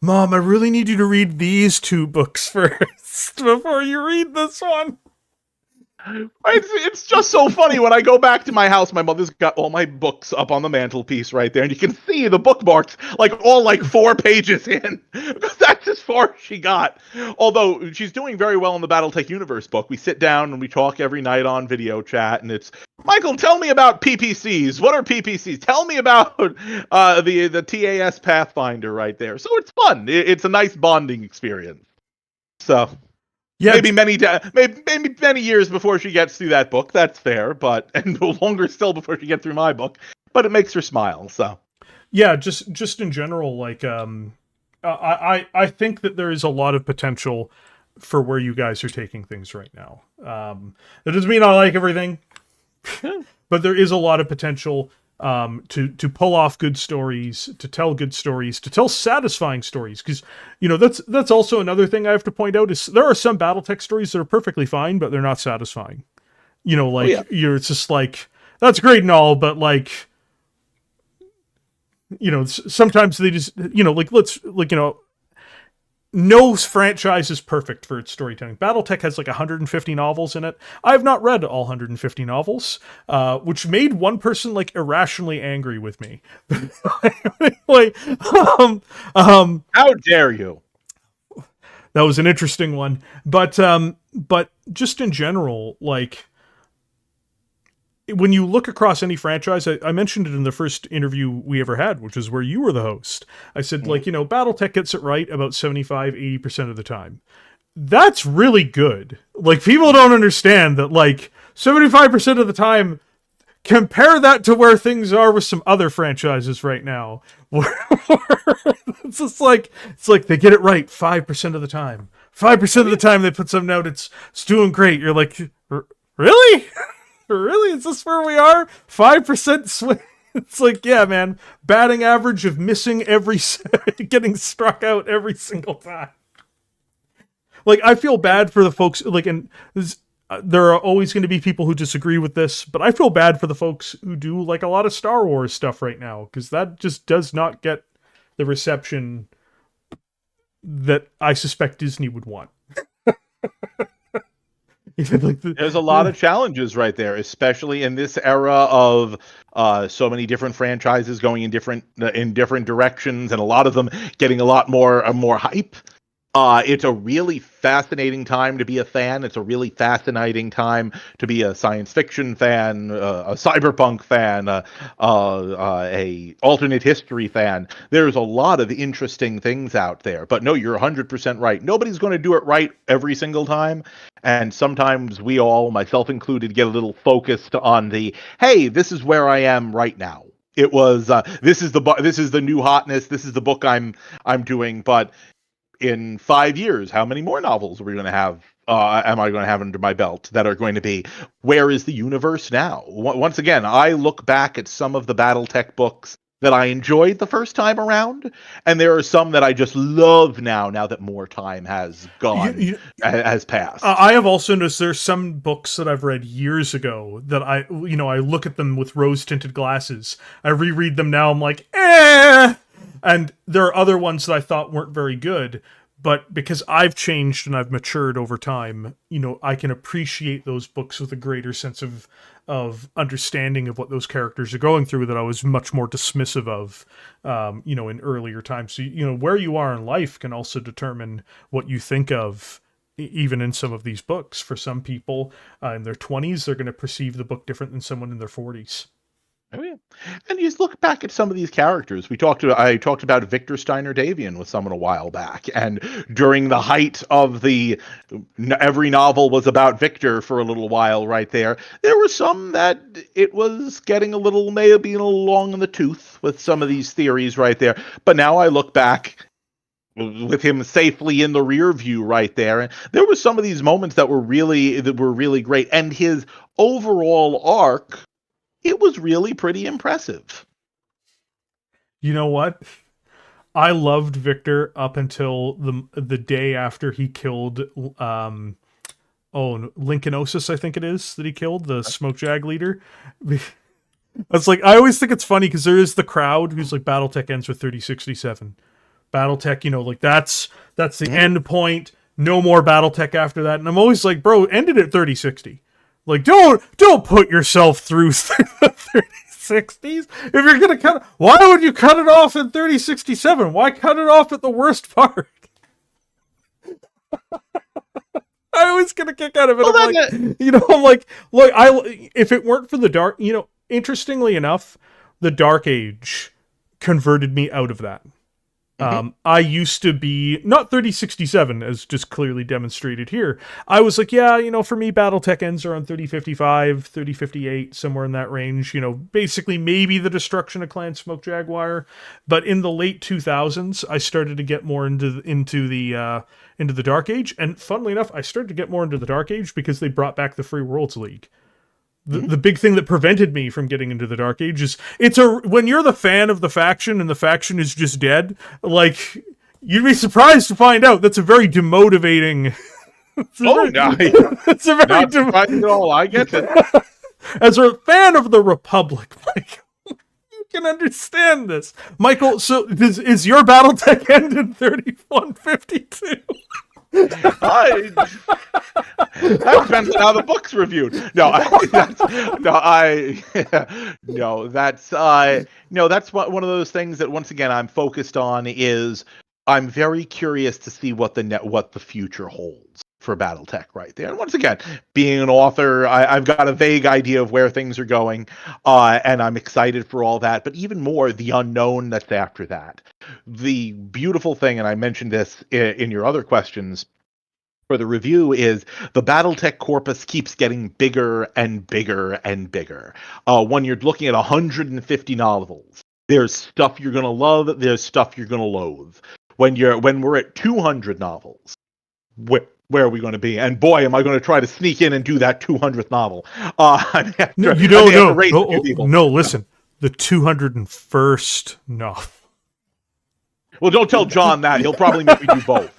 Mom, I really need you to read these 2 books first before you read this one. It's just so funny when I go back to my house. My mother's got all my books up on the mantelpiece right there, and you can see the bookmarks all 4 pages in because That's as far as she got. Although she's doing very well in the Battletech Universe book. We sit down and we talk every night on video chat, and it's, Michael, tell me about PPCs. What are PPCs? Tell me about the TAS Pathfinder right there. So it's fun. It's a nice bonding experience. So Yeah, maybe many years before she gets through that book. That's fair, and longer still before she gets through my book. But it makes her smile. So yeah, just in general, like I think that there is a lot of potential for where you guys are taking things right now. That doesn't mean I like everything, but there is a lot of potential to pull off good stories, to tell satisfying stories. Because that's also another thing I have to point out is there are some BattleTech stories that are perfectly fine, but they're not satisfying. It's just like, that's great and all, but like, sometimes they just, no franchise is perfect for its storytelling. Battletech has like 150 novels in it. I have not read all 150 novels, which made one person like irrationally angry with me. how dare you? That was an interesting one, but just in general, like, when you look across any franchise, I mentioned it in the first interview we ever had, which is where you were the host. I said, Battletech gets it right about 75-80% of the time. That's really good. Like, people don't understand that, like, 75% of the time, compare that to where things are with some other franchises right now. It's like they get it right 5% of the time. 5% of the time they put something out, it's doing great. You're like, really? Really? Is this where we are? 5% swing? It's like, yeah, man. Batting average of missing getting struck out every single time. Like, I feel bad for the folks, like, and there are always going to be people who disagree with this, but I feel bad for the folks who do, like, a lot of Star Wars stuff right now, because that just does not get the reception that I suspect Disney would want. There's a lot of challenges right there, especially in this era of so many different franchises going in different directions, and a lot of them getting a lot more hype. It's a really fascinating time to be a fan. It's a really fascinating time to be a science fiction fan, a cyberpunk fan, a alternate history fan. There's a lot of interesting things out there. But no, you're 100% right. Nobody's going to do it right every single time. And sometimes we all, myself included, get a little focused on the, hey, this is where I am right now. It was this is the new hotness. This is the book I'm doing, but in 5 years, how many more novels are we going to have? Am I going to have under my belt that are going to be, where is the universe now? Once again, I look back at some of the Battletech books that I enjoyed the first time around, and there are some that I just love now that more time has has passed. I have also noticed there's some books that I've read years ago that I look at them with rose-tinted glasses. I reread them now, I'm like, eh! And there are other ones that I thought weren't very good, but because I've changed and I've matured over time, I can appreciate those books with a greater sense of understanding of what those characters are going through that I was much more dismissive of, in earlier times. So, where you are in life can also determine what you think of, even in some of these books. For some people in their 20s, they're going to perceive the book different than someone in their 40s. Oh yeah, and you just look back at some of these characters. I talked about Victor Steiner Davion with someone a while back, and during the height of every novel was about Victor for a little while right there. There were some that it was getting may have been a little long in the tooth with some of these theories right there. But now I look back with him safely in the rear view right there, and there were some of these moments that were really great, and his overall arc, it was really pretty impressive. You know what? I loved Victor up until the day after he killed Lincolnosis, I think it is, that he killed, the Smoke Jag leader. It's like, I always think it's funny because there is the crowd who's like, Battletech ends with 3067. Battletech, that's the end point. No more Battletech after that. And I'm always like, bro, ended at 3060. Like, don't put yourself through the 3060s. If you're gonna why would you cut it off in 3067? Why cut it off at the worst part? I always get a kick out of it. Well, I'm like, I'm like, look, if it weren't for the dark, interestingly enough, the Dark Age converted me out of that. I used to be not 3067, as just clearly demonstrated here. I was like, for me, Battletech ends around 3055, 3058, somewhere in that range. Basically maybe the destruction of Clan Smoke Jaguar. But in the late 2000s, I started to get more into the Dark Age. And funnily enough, I started to get more into the Dark Age because they brought back the Free Worlds League. The big thing that prevented me from getting into the Dark Age is when you're the fan of the faction and the faction is just dead, like, you'd be surprised to find out that's a very demotivating. No, it's a very not surprised at all. I get it. As a fan of the Republic, Michael, you can understand this, Michael. So is your BattleTech end in 3152? That depends on how the book's reviewed. That's one of those things that, once again, I'm focused on. Is I'm very curious to see what the future holds for BattleTech right there. And once again, being an author, I've got a vague idea of where things are going, and I'm excited for all that. But even more, the unknown that's after that. The beautiful thing, and I mentioned this in your other questions for the review, is the BattleTech corpus keeps getting bigger and bigger and bigger. When you're looking at 150 novels, there's stuff you're going to love, there's stuff you're going to loathe. When we're at 200 novels, where are we going to be? And boy, am I going to try to sneak in and do that 200th novel. No, listen. The 201st novel. Well, don't tell John that. He'll probably make me do both.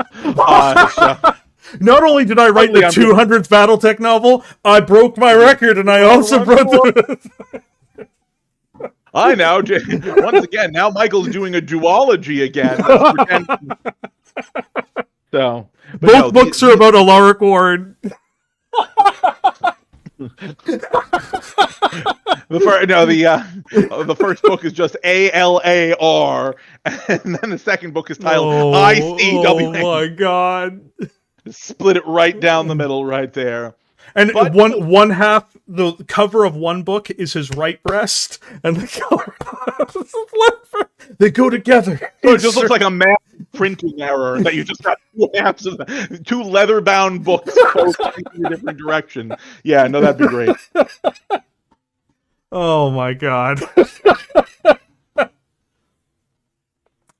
Not only did I write the 200th BattleTech novel, I broke my record, and I also broke the... I know. Once again, now Michael's doing a duology again. So, both books are about Alaric Ward. The first book is just ALAR, and then the second book is titled ICW. Oh my god! Split it right down the middle, right there. And one half, the cover of one book is his right breast, and the cover they go together. So it just looks like a math printing error that you just got two halves of two leather-bound books in a different direction. Yeah, no, that'd be great. Oh my god.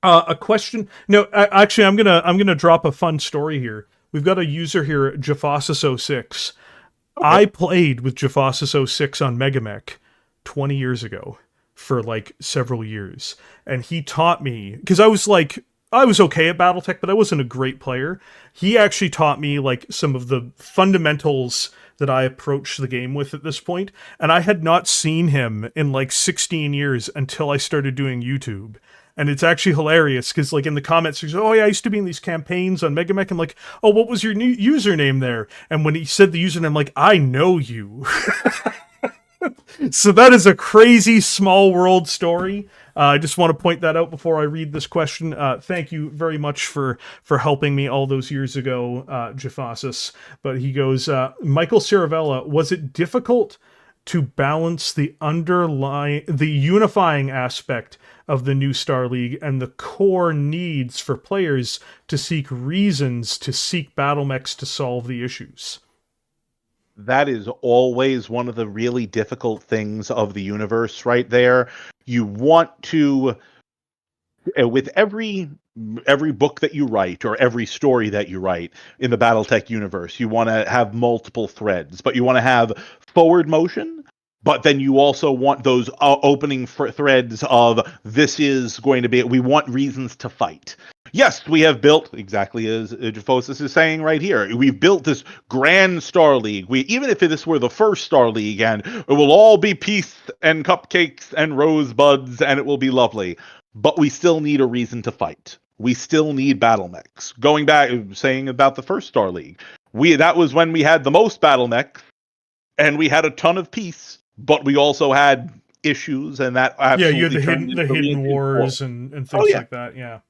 A question. No, actually, I'm gonna drop a fun story here. We've got a user here, Jaffasis06. Okay. I played with Jaffasis06 on Megamech 20 years ago for like several years, and he taught me, because I was okay at BattleTech, but I wasn't a great player. He actually taught me like some of the fundamentals that I approached the game with at this point, and I had not seen him in like 16 years until I started doing YouTube. And it's actually hilarious, because like in the comments, he says, oh yeah, I used to be in these campaigns on Megamech. I'm like, oh, what was your new username there? And when he said the username, I'm like, I know you. So that is a crazy small world story. I just want to point that out before I read this question. Thank you very much for helping me all those years ago, Jaffasis. But he goes, Michael Ciaravella, was it difficult to balance the unifying aspect of the new Star League and the core needs for players to seek reasons to seek battle mechs to solve the issues? That is always one of the really difficult things of the universe right there. You want to, with every book that you write or every story that you write in the BattleTech universe, you want to have multiple threads, but you want to have forward motion. But then you also want those opening threads of, this is going to be, we want reasons to fight. Yes, we have built, exactly as Jaffosis is saying right here, we've built this grand Star League. Even if this were the first Star League, and it will all be peace and cupcakes and rosebuds, and it will be lovely. But we still need a reason to fight. We still need battle mechs. Going back, saying about the first Star League, that was when we had the most battle mechs, and we had a ton of peace. But we also had issues, and that absolutely you had the hidden wars and things like that. Yeah.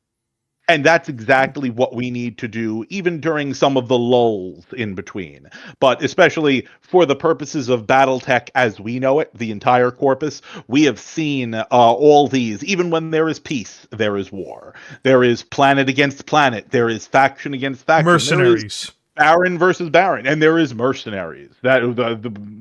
And that's exactly what we need to do, even during some of the lulls in between. But especially for the purposes of Battletech as we know it, the entire corpus, we have seen all these. Even when there is peace, there is war. There is planet against planet. There is faction against faction. Mercenaries. Baron versus Baron, and there is mercenaries. That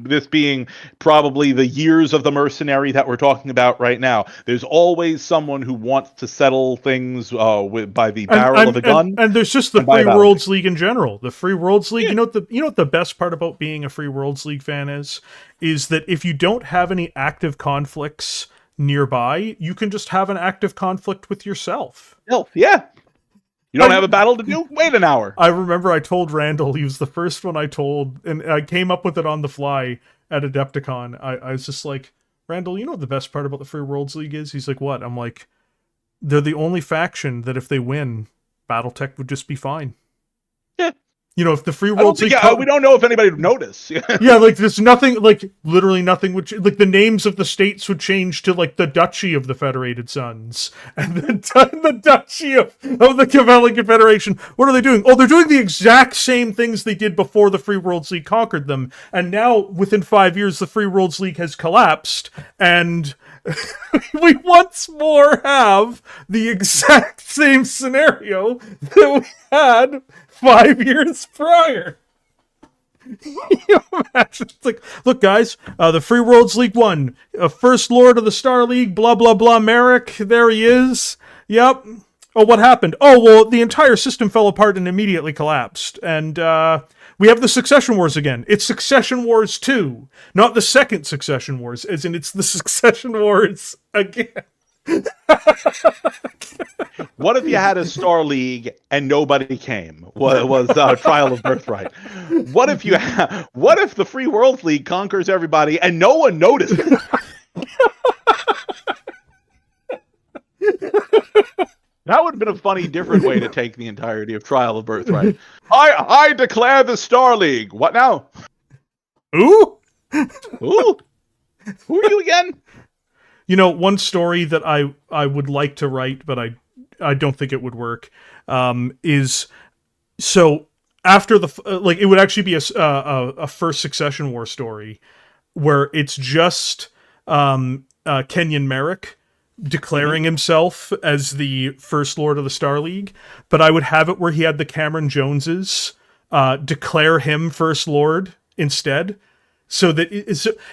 this being probably the years of the mercenary that we're talking about right now. There's always someone who wants to settle things by the barrel of a gun. And there's just the Free Worlds League in general. The Free Worlds League. Yeah. You know what the best part about being a Free Worlds League fan is that if you don't have any active conflicts nearby, you can just have an active conflict with yourself. Yeah. You don't have a battle to do? Wait an hour. I remember I told Randall, he was the first one I told, and I came up with it on the fly at Adepticon. I was just like, Randall, you know what the best part about the Free Worlds League is? He's like, what? I'm like, they're the only faction that if they win, Battletech would just be fine. Yeah. You know, if the Free Worlds League... we don't know if anybody would notice. Yeah, like, there's nothing, like, literally nothing would... Like, the names of the states would change to, like, the Duchy of the Federated Suns. And the Duchy of the Capellan Confederation. What are they doing? Oh, they're doing the exact same things they did before the Free Worlds League conquered them. And now, within 5 years, the Free Worlds League has collapsed. And... we once more have the exact same scenario that we had 5 years prior. You imagine? It's like, look, guys, the Free Worlds League won. First Lord of the Star League, blah, blah, blah, Marik, there he is. Yep. Oh, what happened? Oh, well, the entire system fell apart and immediately collapsed. And, we have the Succession Wars again. It's Succession Wars 2, not the second Succession Wars, as in it's the Succession Wars again. What if you had a Star League and nobody came? Was Trial of Birthright? What if the Free Worlds League conquers everybody and no one notices? That would have been a funny, different way to take the entirety of Trial of Birthright. I declare the Star League. What now? Ooh? Ooh? Who are you again? You know, one story that I would like to write, but I don't think it would work, is... So, after the... like, it would actually be a first Succession War story, where it's just Kenyon Marik declaring himself as the First Lord of the Star League, but I would have it where he had the Cameron Joneses declare him First Lord instead, so that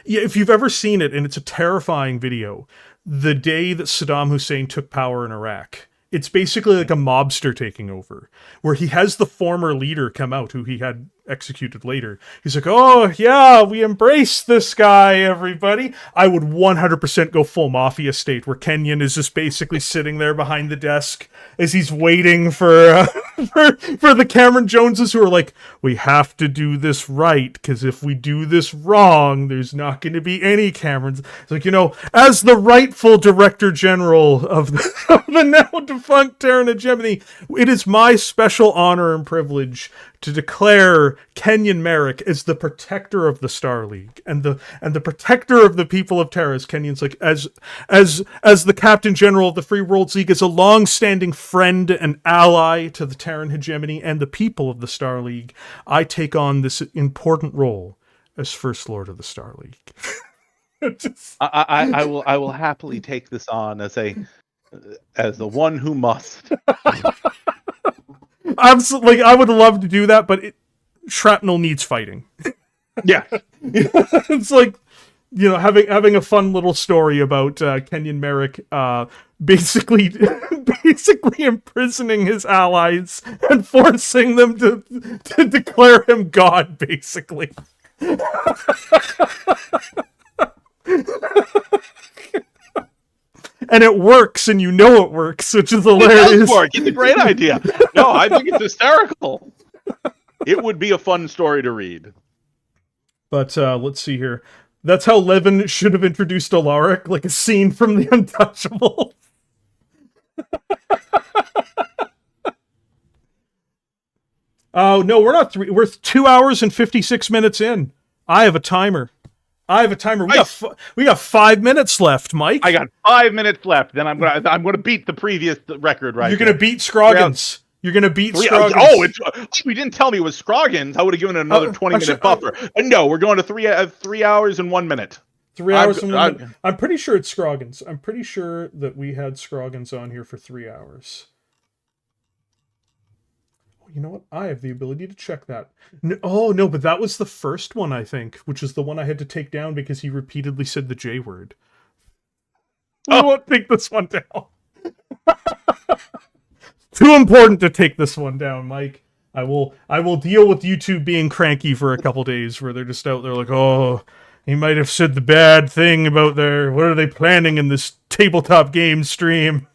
if you've ever seen it, and it's a terrifying video, the day that Saddam Hussein took power in Iraq, it's basically like a mobster taking over, where he has the former leader come out, who he had executed later. He's like, oh, yeah, we embrace this guy, everybody. I would 100% go full Mafia state, where Kenyon is just basically sitting there behind the desk as he's waiting for the Cameron Joneses, who are like, we have to do this right, because if we do this wrong, there's not going to be any Camerons. It's like, you know, as the rightful Director General of the now defunct Teran hegemony, it is my special honor and privilege to declare Kenyon Marik as the protector of the Star League and the protector of the people of Terra. Kenyon's like, as the Captain General of the Free Worlds League, as a long-standing friend and ally to the Terran hegemony and the people of the Star League, I take on this important role as First Lord of the Star League. I will happily take this on as the one who must. Absolutely, I would love to do that, but Shrapnel needs fighting. Yeah. It's like, you know, having a fun little story about Kenyon Marik basically imprisoning his allies and forcing them to declare him God, basically. And it works, and you know it works, which is hilarious. It does work. It's a great idea. No, I think it's hysterical. It would be a fun story to read. But let's see here. That's how Levin should have introduced Alaric, like a scene from The Untouchable. Oh, no, we're not we're 2 hours and 56 minutes in. I have a timer. I have a timer. We got 5 minutes left, Mike. I got 5 minutes left. Then I'm gonna beat the previous record. Right. You're gonna beat Scroggins. You're gonna beat Scroggins. Oh, we didn't tell me it was Scroggins. I would have given it another 20-minute buffer. No, we're going to 3 hours and 1 minute. 3 hours and 1 minute. I'm pretty sure it's Scroggins. I'm pretty sure that we had Scroggins on here for 3 hours. You know what? I have the ability to check that. No, but that was the first one, I think, which is the one I had to take down because he repeatedly said the J word. I won't take this one down. Too important to take this one down, Mike. I will deal with YouTube being cranky for a couple days where they're just out there like, oh, he might have said the bad thing about what are they planning in this tabletop game stream?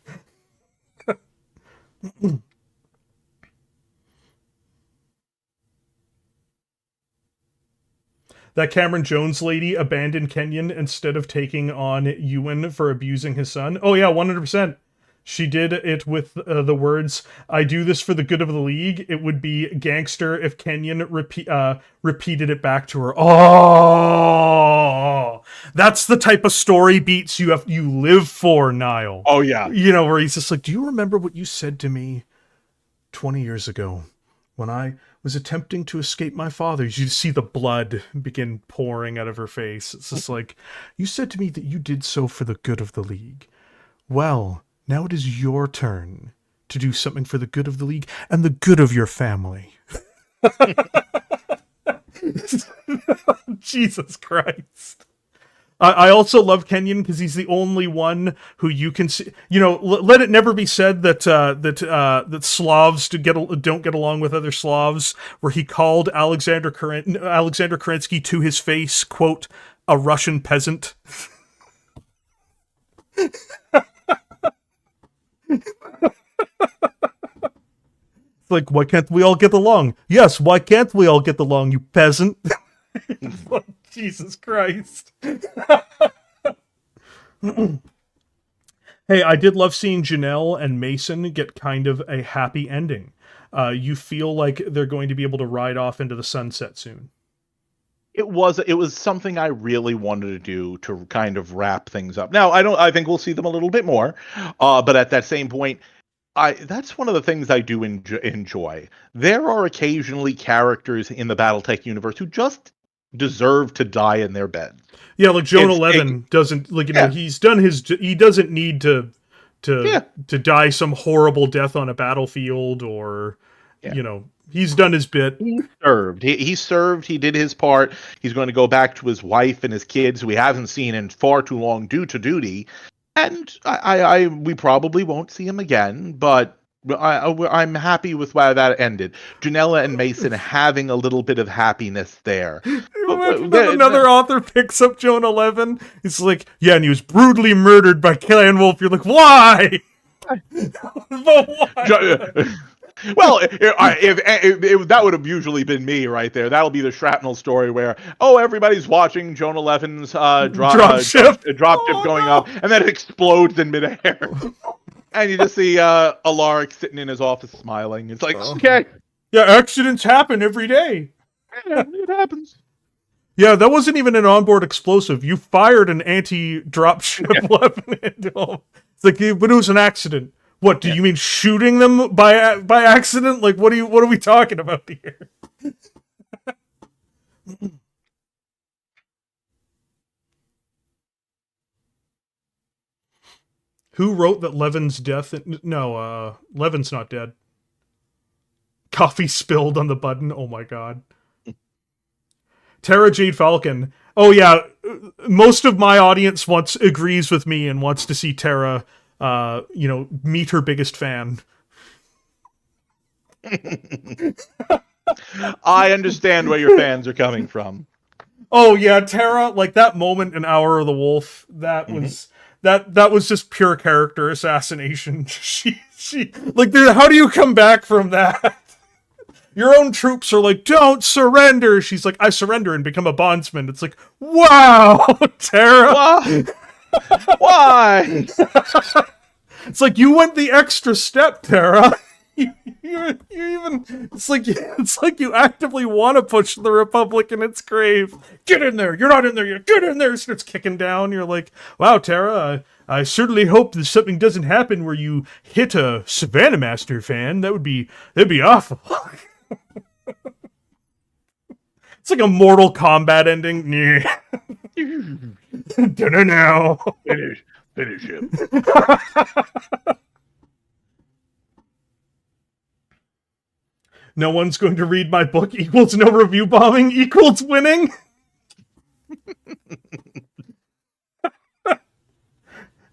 That Cameron Jones lady abandoned Kenyon instead of taking on Ewan for abusing his son. Oh yeah, 100%. She did it with the words, I do this for the good of the league. It would be gangster if Kenyon repeated it back to her. Oh, that's the type of story beats you live for, Niall. Oh yeah. You know, where he's just like, do you remember what you said to me 20 years ago when I was attempting to escape my father? You see the blood begin pouring out of her face. It's just like, you said to me that you did so for the good of the league. Well, now it is your turn to do something for the good of the league and the good of your family. Jesus Christ. I also love Kenyon because he's the only one who you can see. You know, let it never be said that Slavs don't get along with other Slavs. Where he called Alexander Kerensky to his face, quote, a Russian peasant. It's like, why can't we all get along? Yes, why can't we all get along, you peasant? Like, Jesus Christ. Hey, I did love seeing Janelle and Mason get kind of a happy ending. You feel like they're going to be able to ride off into the sunset soon. It was something I really wanted to do to kind of wrap things up. Now, I think we'll see them a little bit more. But at that same point, that's one of the things I do enjoy. There are occasionally characters in the Battletech universe who just deserve to die in their bed. Yeah, like Joan 11 doesn't, like, you know, he doesn't need to die some horrible death on a battlefield or, you know, he's done his bit. He served. He served. He did his part. He's going to go back to his wife and his kids, who we haven't seen in far too long due to duty. And we probably won't see him again, but I'm happy with how that ended. Janella and Mason having a little bit of happiness there. Another author picks up Joan 11. He's like, yeah, and he was brutally murdered by Clan Wolf. You're like, why? But why? Well, if that would have usually been me right there. That'll be the shrapnel story where, everybody's watching Joan 11's drop ship going up, and then it explodes in midair. And you just see Alaric sitting in his office smiling. It's like, okay. Yeah, accidents happen every day. Yeah, it happens. Yeah, that wasn't even an onboard explosive. You fired an anti-drop ship weapon into him. It's like, but it was an accident. What, do you mean shooting them by accident? Like, what are we talking about here? Who wrote that Levin's death? No, Levin's not dead. Coffee spilled on the button. Oh my god. Tara Jade Falcon. Oh yeah, most of my audience agrees with me and wants to see Tara, meet her biggest fan. I understand where your fans are coming from. Oh yeah, Tara, like that moment in Hour of the Wolf, that was that was just pure character assassination. She like, how do you come back from that? Your own troops are like, don't surrender. She's like, I surrender and become a bondsman. It's like, wow, Tara. Why? It's like, you went the extra step, Tara. you even it's like you actively want to push the Republic in its grave. Get in there! You're not in there yet. Get in there! It starts kicking down. You're like, wow, Tara. I certainly hope that something doesn't happen where you hit a Savannah Master fan. That'd be awful. It's like a Mortal Kombat ending. Dinner now. Finish him. No one's going to read my book equals no review bombing equals winning.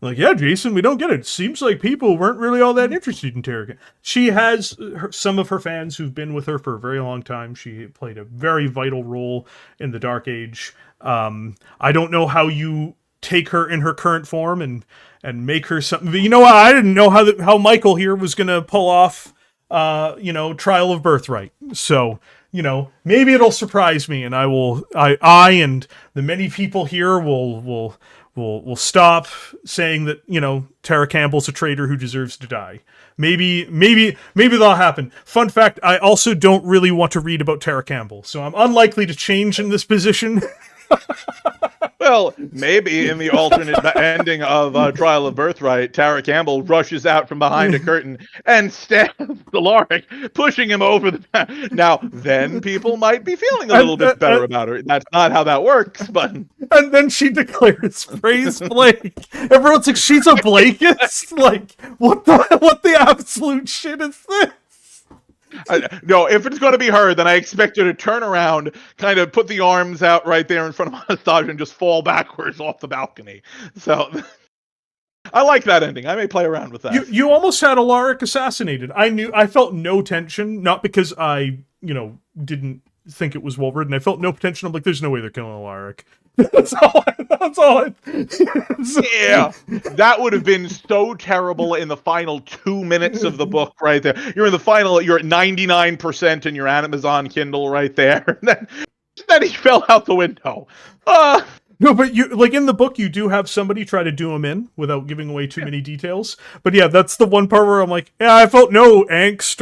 Like, yeah, Jason, we don't get it. Seems like people weren't really all that interested in Teran. She has some of her fans who've been with her for a very long time. She played a very vital role in the Dark Age. I don't know how you take her in her current form and make her something. But you know what? I didn't know how Michael here was going to pull off, Trial of Birthright. So, maybe it'll surprise me, and I and the many people here will stop saying that, Tara Campbell's a traitor who deserves to die. Maybe that'll happen. Fun fact, I also don't really want to read about Tara Campbell, so I'm unlikely to change in this position. Well, maybe in the alternate ending of Trial of Birthright, Tara Campbell rushes out from behind a curtain and stabs Alaric, pushing him over the... Now, then people might be feeling a little bit better about her. That's not how that works, but... And then she declares praise Blake. Everyone's like, she's a Blakeist? Like, what the absolute shit is this? No, if it's going to be her, then I expect her to turn around, kind of put the arms out right there in front of Anastasia and just fall backwards off the balcony. So, I like that ending. I may play around with that. You almost had Alaric assassinated. I felt no tension, not because I, didn't think it was well written. I felt no tension. I'm like, there's no way they're killing Alaric. That's all. Yeah, that would have been so terrible in the final 2 minutes of the book right there. You're at 99% in your Amazon Kindle right there. And then he fell out the window. No, but in the book, you do have somebody try to do him in without giving away too many details. But yeah, that's the one part where I'm like, yeah, I felt no angst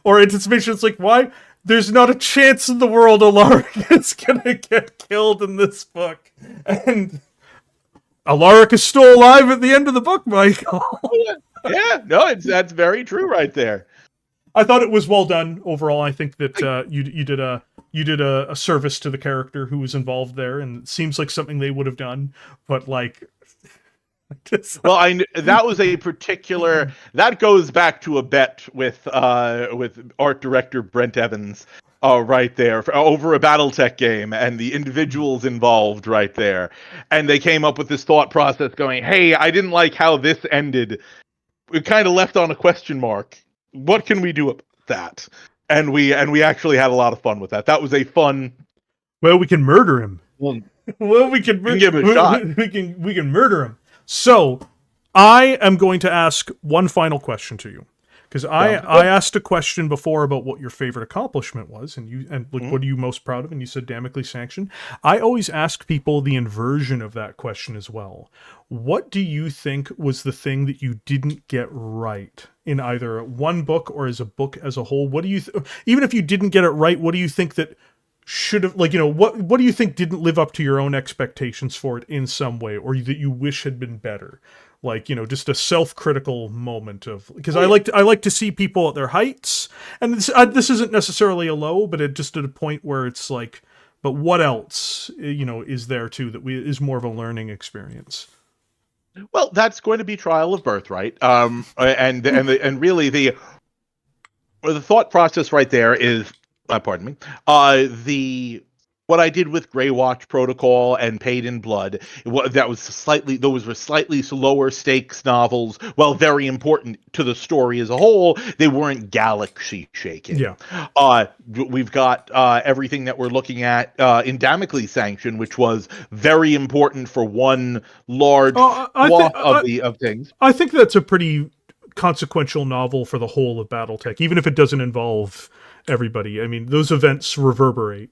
or anticipation. It's like, why? There's not a chance in the world Alaric is gonna get killed in this book. And Alaric is still alive at the end of the book, Michael. Yeah, no, that's very true right there. I thought it was well done overall. I think that you did a service to the character who was involved there, and it seems like something they would have done. But well, that was a particular that goes back to a bet with art director Brent Evans, right there over a BattleTech game, and the individuals involved right there, and they came up with this thought process, going, "Hey, I didn't like how this ended. We kind of left on a question mark. What can we do about that?" And we actually had a lot of fun with that. That was a fun. Well, we can murder him. Well, we can give him a shot. We can murder him. So, I am going to ask one final question to you, because I asked a question before about what your favorite accomplishment was, and what are you most proud of, and you said Damocles Sanction. I always ask people the inversion of that question as well. What do you think was the thing that you didn't get right in either one book or as a book as a whole? What do you even if you didn't get it right, what do you think that should have, what do you think didn't live up to your own expectations for it in some way, or that you wish had been better? Just a self-critical moment of, because I like to see people at their heights, and this isn't necessarily a low, but it just at a point where it's like, but what else, is there too that is more of a learning experience? Well, that's going to be Trial of Birthright, and really the thought process right there is. Pardon me. What I did with Grey Watch Protocol and Paid in Blood, those were slightly lower stakes novels. While very important to the story as a whole, they weren't galaxy shaking. Yeah. We've got everything that we're looking at in Damocles Sanction, which was very important for one large swath of things. I think that's a pretty consequential novel for the whole of Battletech, even if it doesn't involve everybody. I mean, those events reverberate.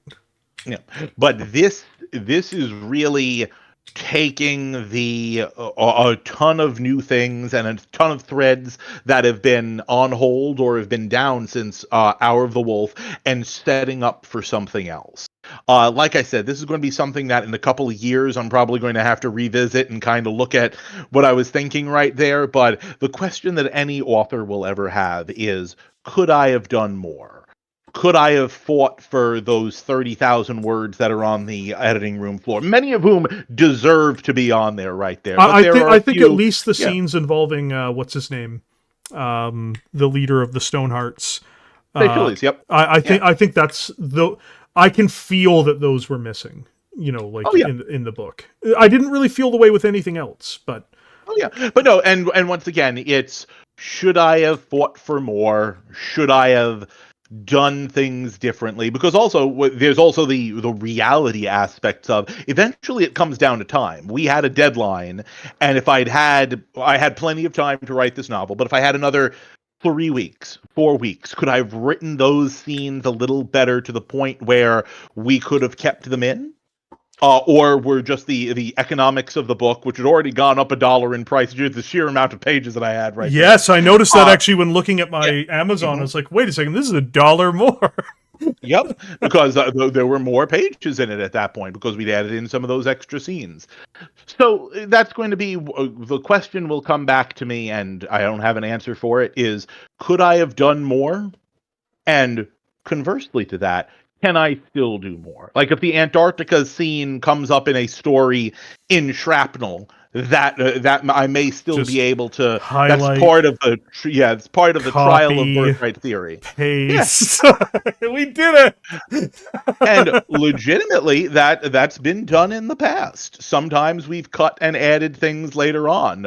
Yeah, but this is really taking a ton of new things and a ton of threads that have been on hold or have been down since Hour of the Wolf and setting up for something else. Like I said, this is going to be something that in a couple of years I'm probably going to have to revisit and kind of look at what I was thinking right there. But the question that any author will ever have is, could I have done more? Could I have fought for those 30,000 words that are on the editing room floor? Many of whom deserve to be on there right there. But I think at least the scenes involving, what's his name? The leader of the Stonehearts. Yep. I think that's I can feel that those were missing, in the book. I didn't really feel the way with anything else, but... Oh, yeah. But no, and once again, it's, should I have fought for more? Should I have done things differently? Because also there's also the reality aspects of, eventually it comes down to time. We had a deadline, and if I had plenty of time to write this novel, but if I had another 3 weeks, 4 weeks, could I have written those scenes a little better to the point where we could have kept them in? Or were just the economics of the book, which had already gone up $1 in price due to the sheer amount of pages that I had right there. Yes, I noticed that actually when looking at my Amazon. I was like, wait a second, this is $1 more. Yep, because there were more pages in it at that point because we'd added in some of those extra scenes. So that's going to be, the question will come back to me, and I don't have an answer for it, is, could I have done more? And conversely to that, can I still do more? Like if the Antarctica scene comes up in a story in Shrapnel, that I may still Just be able to. highlight, that's part of the it's part of the trial of Birthright theory. Paste. Yeah. We did it. And legitimately, that's been done in the past. Sometimes we've cut and added things later on.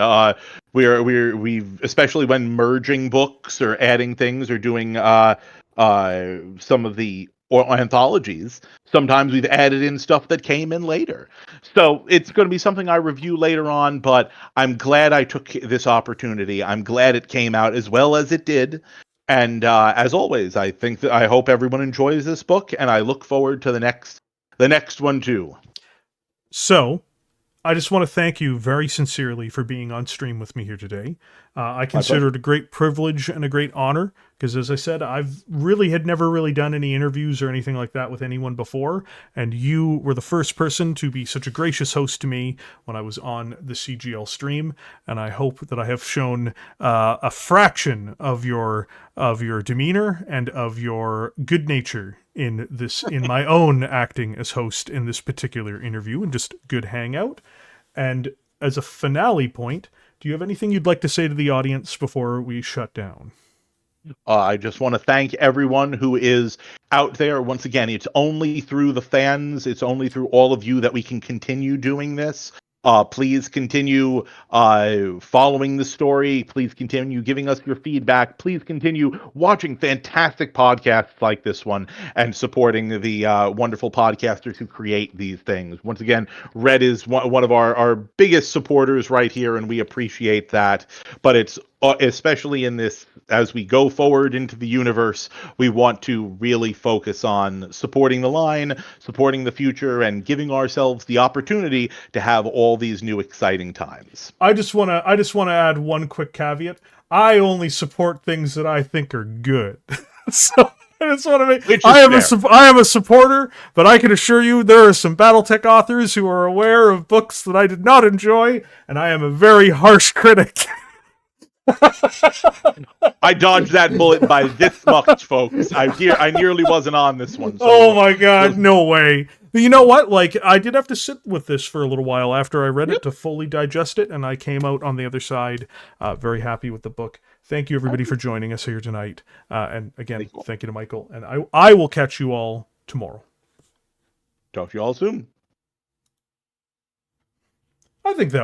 We've especially when merging books or adding things or doing some of the anthologies, sometimes we've added in stuff that came in later. So it's going to be something I review later on, but I'm glad I took this opportunity. I'm glad it came out as well as it did. And as always, I hope everyone enjoys this book, and I look forward to the next one too. So, I just want to thank you very sincerely for being on stream with me here today. I consider it a great privilege and a great honor, because as I said, I've had never really done any interviews or anything like that with anyone before, and you were the first person to be such a gracious host to me when I was on the CGL stream, and I hope that I have shown a fraction of your demeanor and of your good nature in my own acting as host in this particular interview, and just good hangout. And as a finale point, do you have anything you'd like to say to the audience before we shut down? I just want to thank everyone who is out there. Once again, it's only through the fans, it's only through all of you that we can continue doing this. Please continue following the story. Please continue giving us your feedback. Please continue watching fantastic podcasts like this one and supporting the wonderful podcasters who create these things. Once again, Red is one of our biggest supporters right here, and we appreciate that. But it's especially in this, as we go forward into the universe, we want to really focus on supporting the line, supporting the future, and giving ourselves the opportunity to have all these new exciting times. I just want to add one quick caveat. I only support things that I think are good. So I just want to make. I am a supporter, but I can assure you there are some BattleTech authors who are aware of books that I did not enjoy, and I am a very harsh critic. I dodged that bullet by this much, folks. I nearly wasn't on this one. So. Oh my god, no way. But you know what? Like, I did have to sit with this for a little while after I read it to fully digest it, and I came out on the other side very happy with the book. Thank you, everybody, for joining us here tonight. And again, thank you to Michael. And I will catch you all tomorrow. Talk to you all soon. I think that